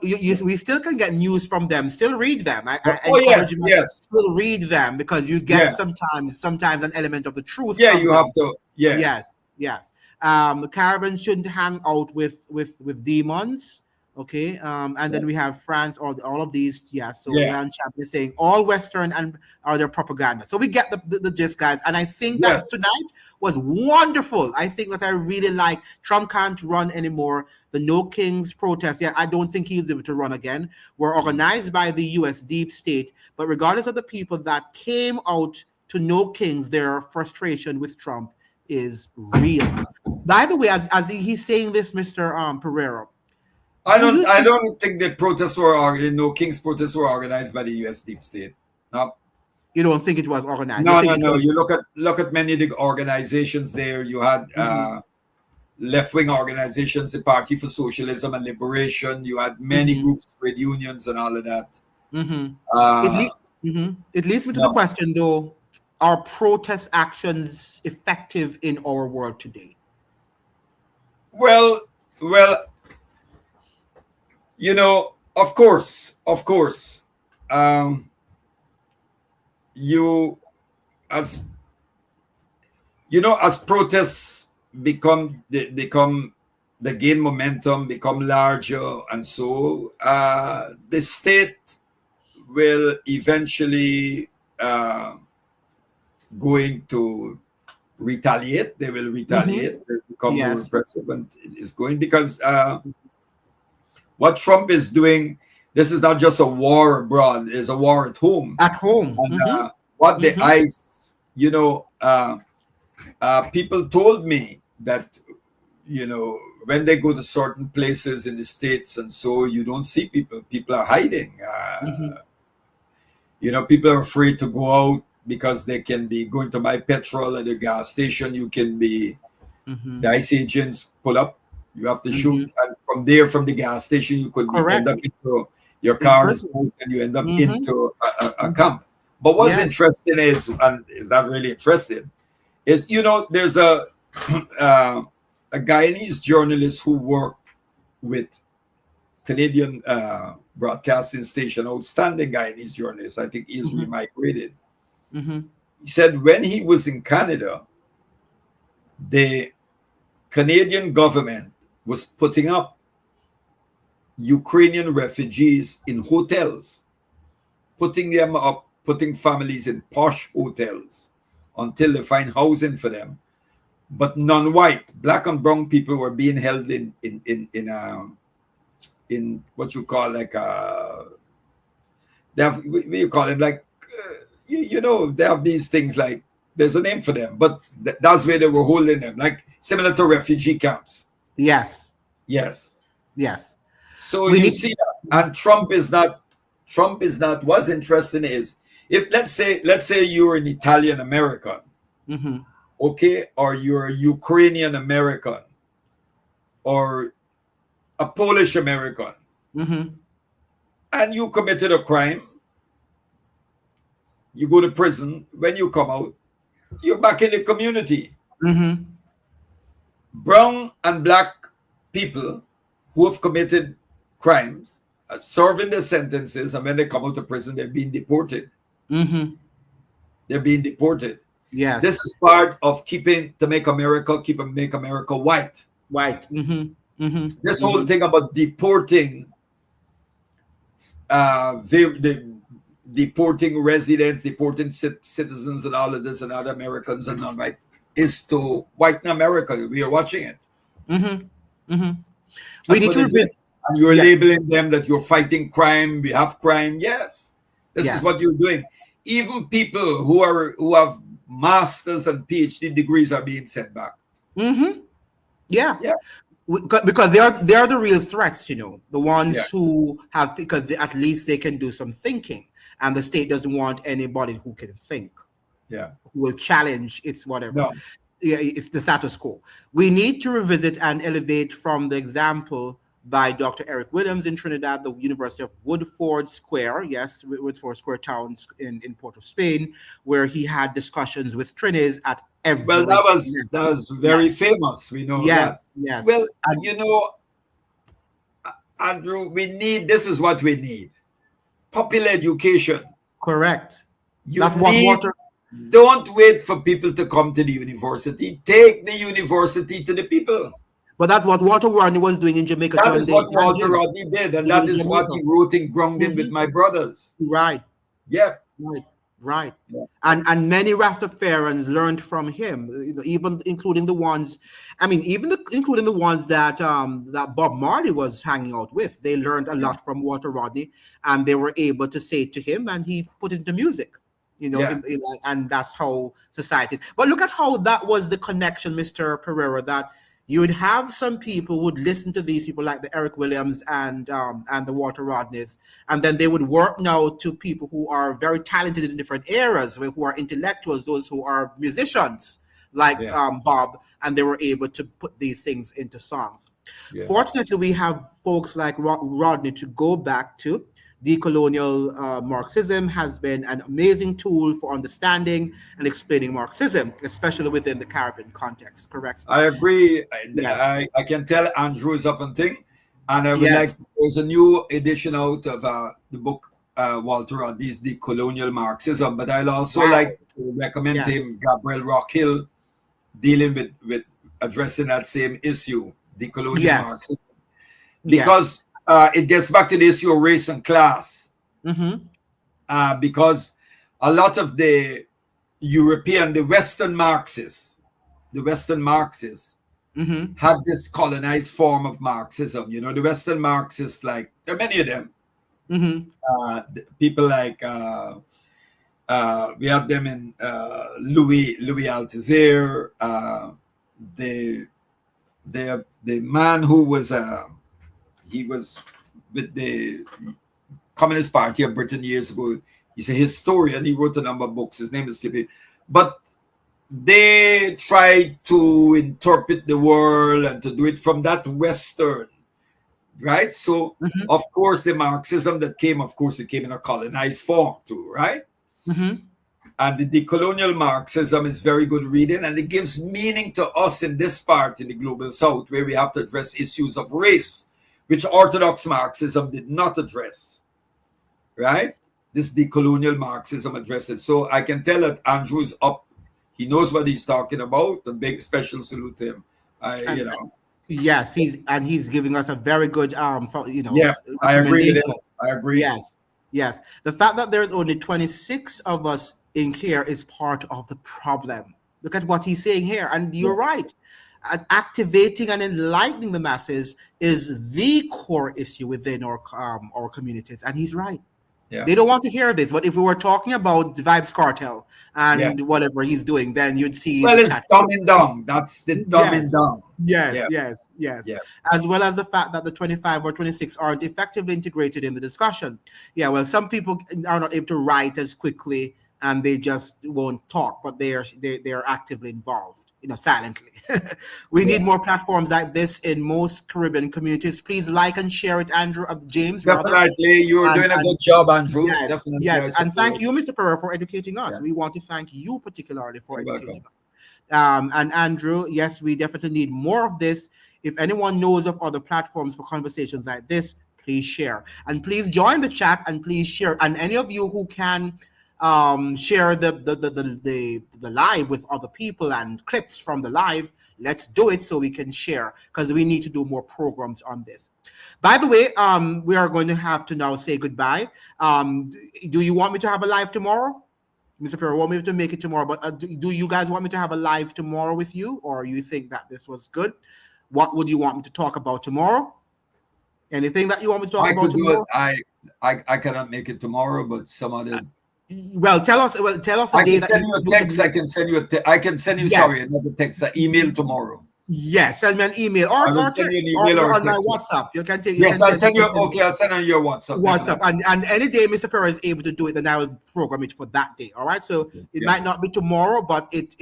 we still can get news from them. Still read them. I encourage you to still read them because you get sometimes an element of the truth. Yeah, you have to. Yeah. Yes. Caribbean shouldn't hang out with demons. Okay, and then we have France, all of these, So Lion Champion is saying all Western and are their propaganda. So we get the gist, guys. And I think that tonight was wonderful. I think that I really like. Trump can't run anymore. The No Kings protest, I don't think he's able to run again. We're organized by the U.S. deep state, but regardless of the people that came out to No Kings, their frustration with Trump is real. By the way, as he's saying this, Mr. Perreira, I don't think the protests No King's protests were organized by the U.S. deep state. No. You don't think it was organized? No. You look at many of the organizations there. You had left-wing organizations, the Party for Socialism and Liberation. You had many groups, trade unions, and all of that. It leads me to the question, though: are protest actions effective in our world today? Well. Of course, as protests they gain momentum, become larger, and so the state will eventually going to retaliate. They will retaliate. They become more repressive, and it's going because what Trump is doing, this is not just a war abroad, it's a war at home. At home. And what the ICE, people told me that, when they go to certain places in the States and so you don't see people are hiding. People are afraid to go out because they can be going to buy petrol at the gas station. You can be Mm-hmm. the ICE agents pull up. You have to shoot, Mm-hmm. and from there, from the gas station, you could be end Correct. up into your In car is prison. moved, and you end up Mm-hmm. into a Mm-hmm. camp. But what's Yes. interesting and is not really interesting, is there's a Guyanese journalist who worked with Canadian broadcasting station, outstanding Guyanese journalist. I think he's Mm-hmm. remigrated. Mm-hmm. He said when he was in Canada, the Canadian government was putting up Ukrainian refugees in hotels, putting families in posh hotels until they find housing for them. But non-white, black and brown people were being held in what you call like they have what you call it like they have these things like there's a name for them, but that's where they were holding them, like similar to refugee camps. Yes. Yes. Yes. So We you need. see that, and Trump is not. What's interesting is if let's say you're an Italian American, Mm-hmm. okay, or you're a Ukrainian American or a Polish American, Mm-hmm. and you committed a crime, you go to prison. When you come out, you're back in the community. Mm-hmm. Brown and black people who have committed crimes are serving their sentences, and when they come out of prison, they're being deported. Mm-hmm. They're being deported. This Yes. is part of make America white. Right. Mm-hmm. Mm-hmm. This whole Mm-hmm. thing about deporting, deporting residents, deporting citizens, and all of this, and other Americans and non-white, is to whiten America. We are watching it. Mm-hmm. Mm-hmm. We That's need what to they're doing. revisit. And you're Yes. labeling them that you're fighting crime. We have crime. Yes, this is what Yes. you're doing. Even people who have masters and PhD degrees are being sent back. Mm-hmm. Yeah. Yeah, Because they are the real threats, the yeah, ones who have, because at least they can do some thinking, and the state doesn't want anybody who can think, yeah. who will challenge its whatever. No, Yeah, it's the status quo. We need to revisit and elevate from the example by Dr. Eric Williams in Trinidad, the University of Woodford Square, yes, Woodford Square town in Port of Spain, where he had discussions with Trinis at well, every that was very yes, famous. We know that. yes, Well, yes, and Andrew, this is what we need: popular education. correct. You That's what need. water. Don't wait for people to come to the university. Take the university to the people. But that's what Walter Rodney was doing in Jamaica to That is what understand Walter him, Rodney did, and even that in is what Jamaica. he wrote in Grounded with Mhm. My Brothers. Right, Yeah, right, right. yeah, And many Rastafarians learned from him, even including the ones, I mean, including the ones that Bob Marley was hanging out with. They learned a yeah, lot from Walter Rodney, and they were able to say it to him, and he put it into music. yeah, And that's how society is. But look at how that was the connection, Mr. Perreira, that you would have some people who would listen to these people like the Eric Williams and the Walter Rodneys, and then they would work now to people who are very talented in different areas, who are intellectuals, those who are musicians like yeah, Bob, and they were able to put these things into songs. yeah. Fortunately, we have folks like Rodney to go back to. Decolonial Marxism has been an amazing tool for understanding and explaining Marxism, especially within the Caribbean context. Correct? I agree. Yes. I can tell Andrew is up on thing, and I would like. Yes. There's a new edition out of the book Walter Rodney's The Colonial Marxism, but I'll also Wow. like to recommend Yes. him Gabriel Rockhill dealing with addressing that same issue, decolonial Yes. Marxism, Yes. because it gets back to the issue of race and class. Mm-hmm. Because a lot of the the Western Marxists Mm-hmm. had this colonized form of Marxism. The Western Marxists, like there are many of them. Mm-hmm. People like we have them in Louis Althusser, the man who was he was with the Communist Party of Britain years ago. He's a historian. He wrote a number of books. His name is Skippy. But they try to interpret the world and to do it from that Western, right? So, Mm-hmm. of course, the Marxism that came, of course, it came in a colonized form too, right? Mm-hmm. And the decolonial Marxism is very good reading, and it gives meaning to us in this part in the global South, where we have to address issues of race, which Orthodox Marxism did not address, right? This decolonial Marxism addresses. So I can tell that Andrew is up. He knows what he's talking about. A big special salute to him. And yes, he's giving us a very good Yeah, I agree with recommendation. him. I agree. Yes, yes. The fact that there's only 26 of us in here is part of the problem. Look at what he's saying here, and you're right. Activating and enlightening the masses is the core issue within our communities, and he's right. Yeah. They don't want to hear this, but if we were talking about the Vibes Cartel Yeah. and whatever he's doing, then you'd see Well, the it's chat. dumbing down. That's the dumbing Yes. down. Yes, Yeah. yes, yes. Yeah. As well as the fact that the 25 or 26 aren't effectively integrated in the discussion. Yeah, well, some people are not able to write as quickly and they just won't talk, but they are actively involved, silently. We need more platforms like this in most Caribbean communities. Please like and share it, Andrew, James. Rather. Definitely, you're doing a good job, Andrew. Yes, Definitely. yes. And thank you, Mr. Perreira, for educating us. We want to thank you particularly for You're educating us. And Andrew, yes, we definitely need more of this. If anyone knows of other platforms for conversations like this, please share. And please join the chat and please share. And any of you who can share the live with other people and clips from the live, let's do it so we can share, because we need to do more programs on this. By the way, we are going to have to now say goodbye. Do you want me to have a live tomorrow? Mr. Perreira, want me to make it tomorrow, but do you guys want me to have a live tomorrow with you, or you think that this was good? What would you want me to talk about tomorrow? Anything that you want me to talk I about could do tomorrow? it. I cannot make it tomorrow, but some other. Well, tell us the I day can that send you a text. I can send you I can send you. Yes. Sorry, another text. An email tomorrow. Yes, send me an email or I will text, send you an email or on my text. WhatsApp. You can take. Yes, I'll send you. Okay, I'll send on your WhatsApp. WhatsApp, and any day Mr. Perreira is able to do it, then I will program it for that day. All right, so it might not be tomorrow, but it's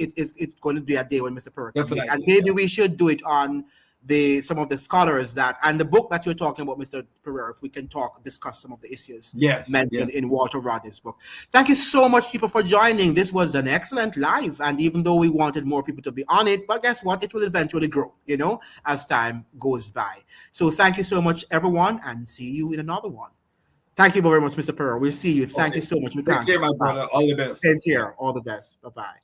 going to be a day when Mr. Perreira can make. And maybe we should do it on some of the scholars and the book that you're talking about, Mr. Perreira, if we can discuss some of the issues mentioned in Walter Rodney's book. Thank you so much, people, for joining. This was an excellent live, and even though we wanted more people to be on it, but guess what? It will eventually grow, as time goes by. So thank you so much, everyone, and see you in another one. Thank you very much, Mr. Perreira. We'll see you. Thank you so much. Take care, my brother. All the best. Take care. All the best. Bye-bye.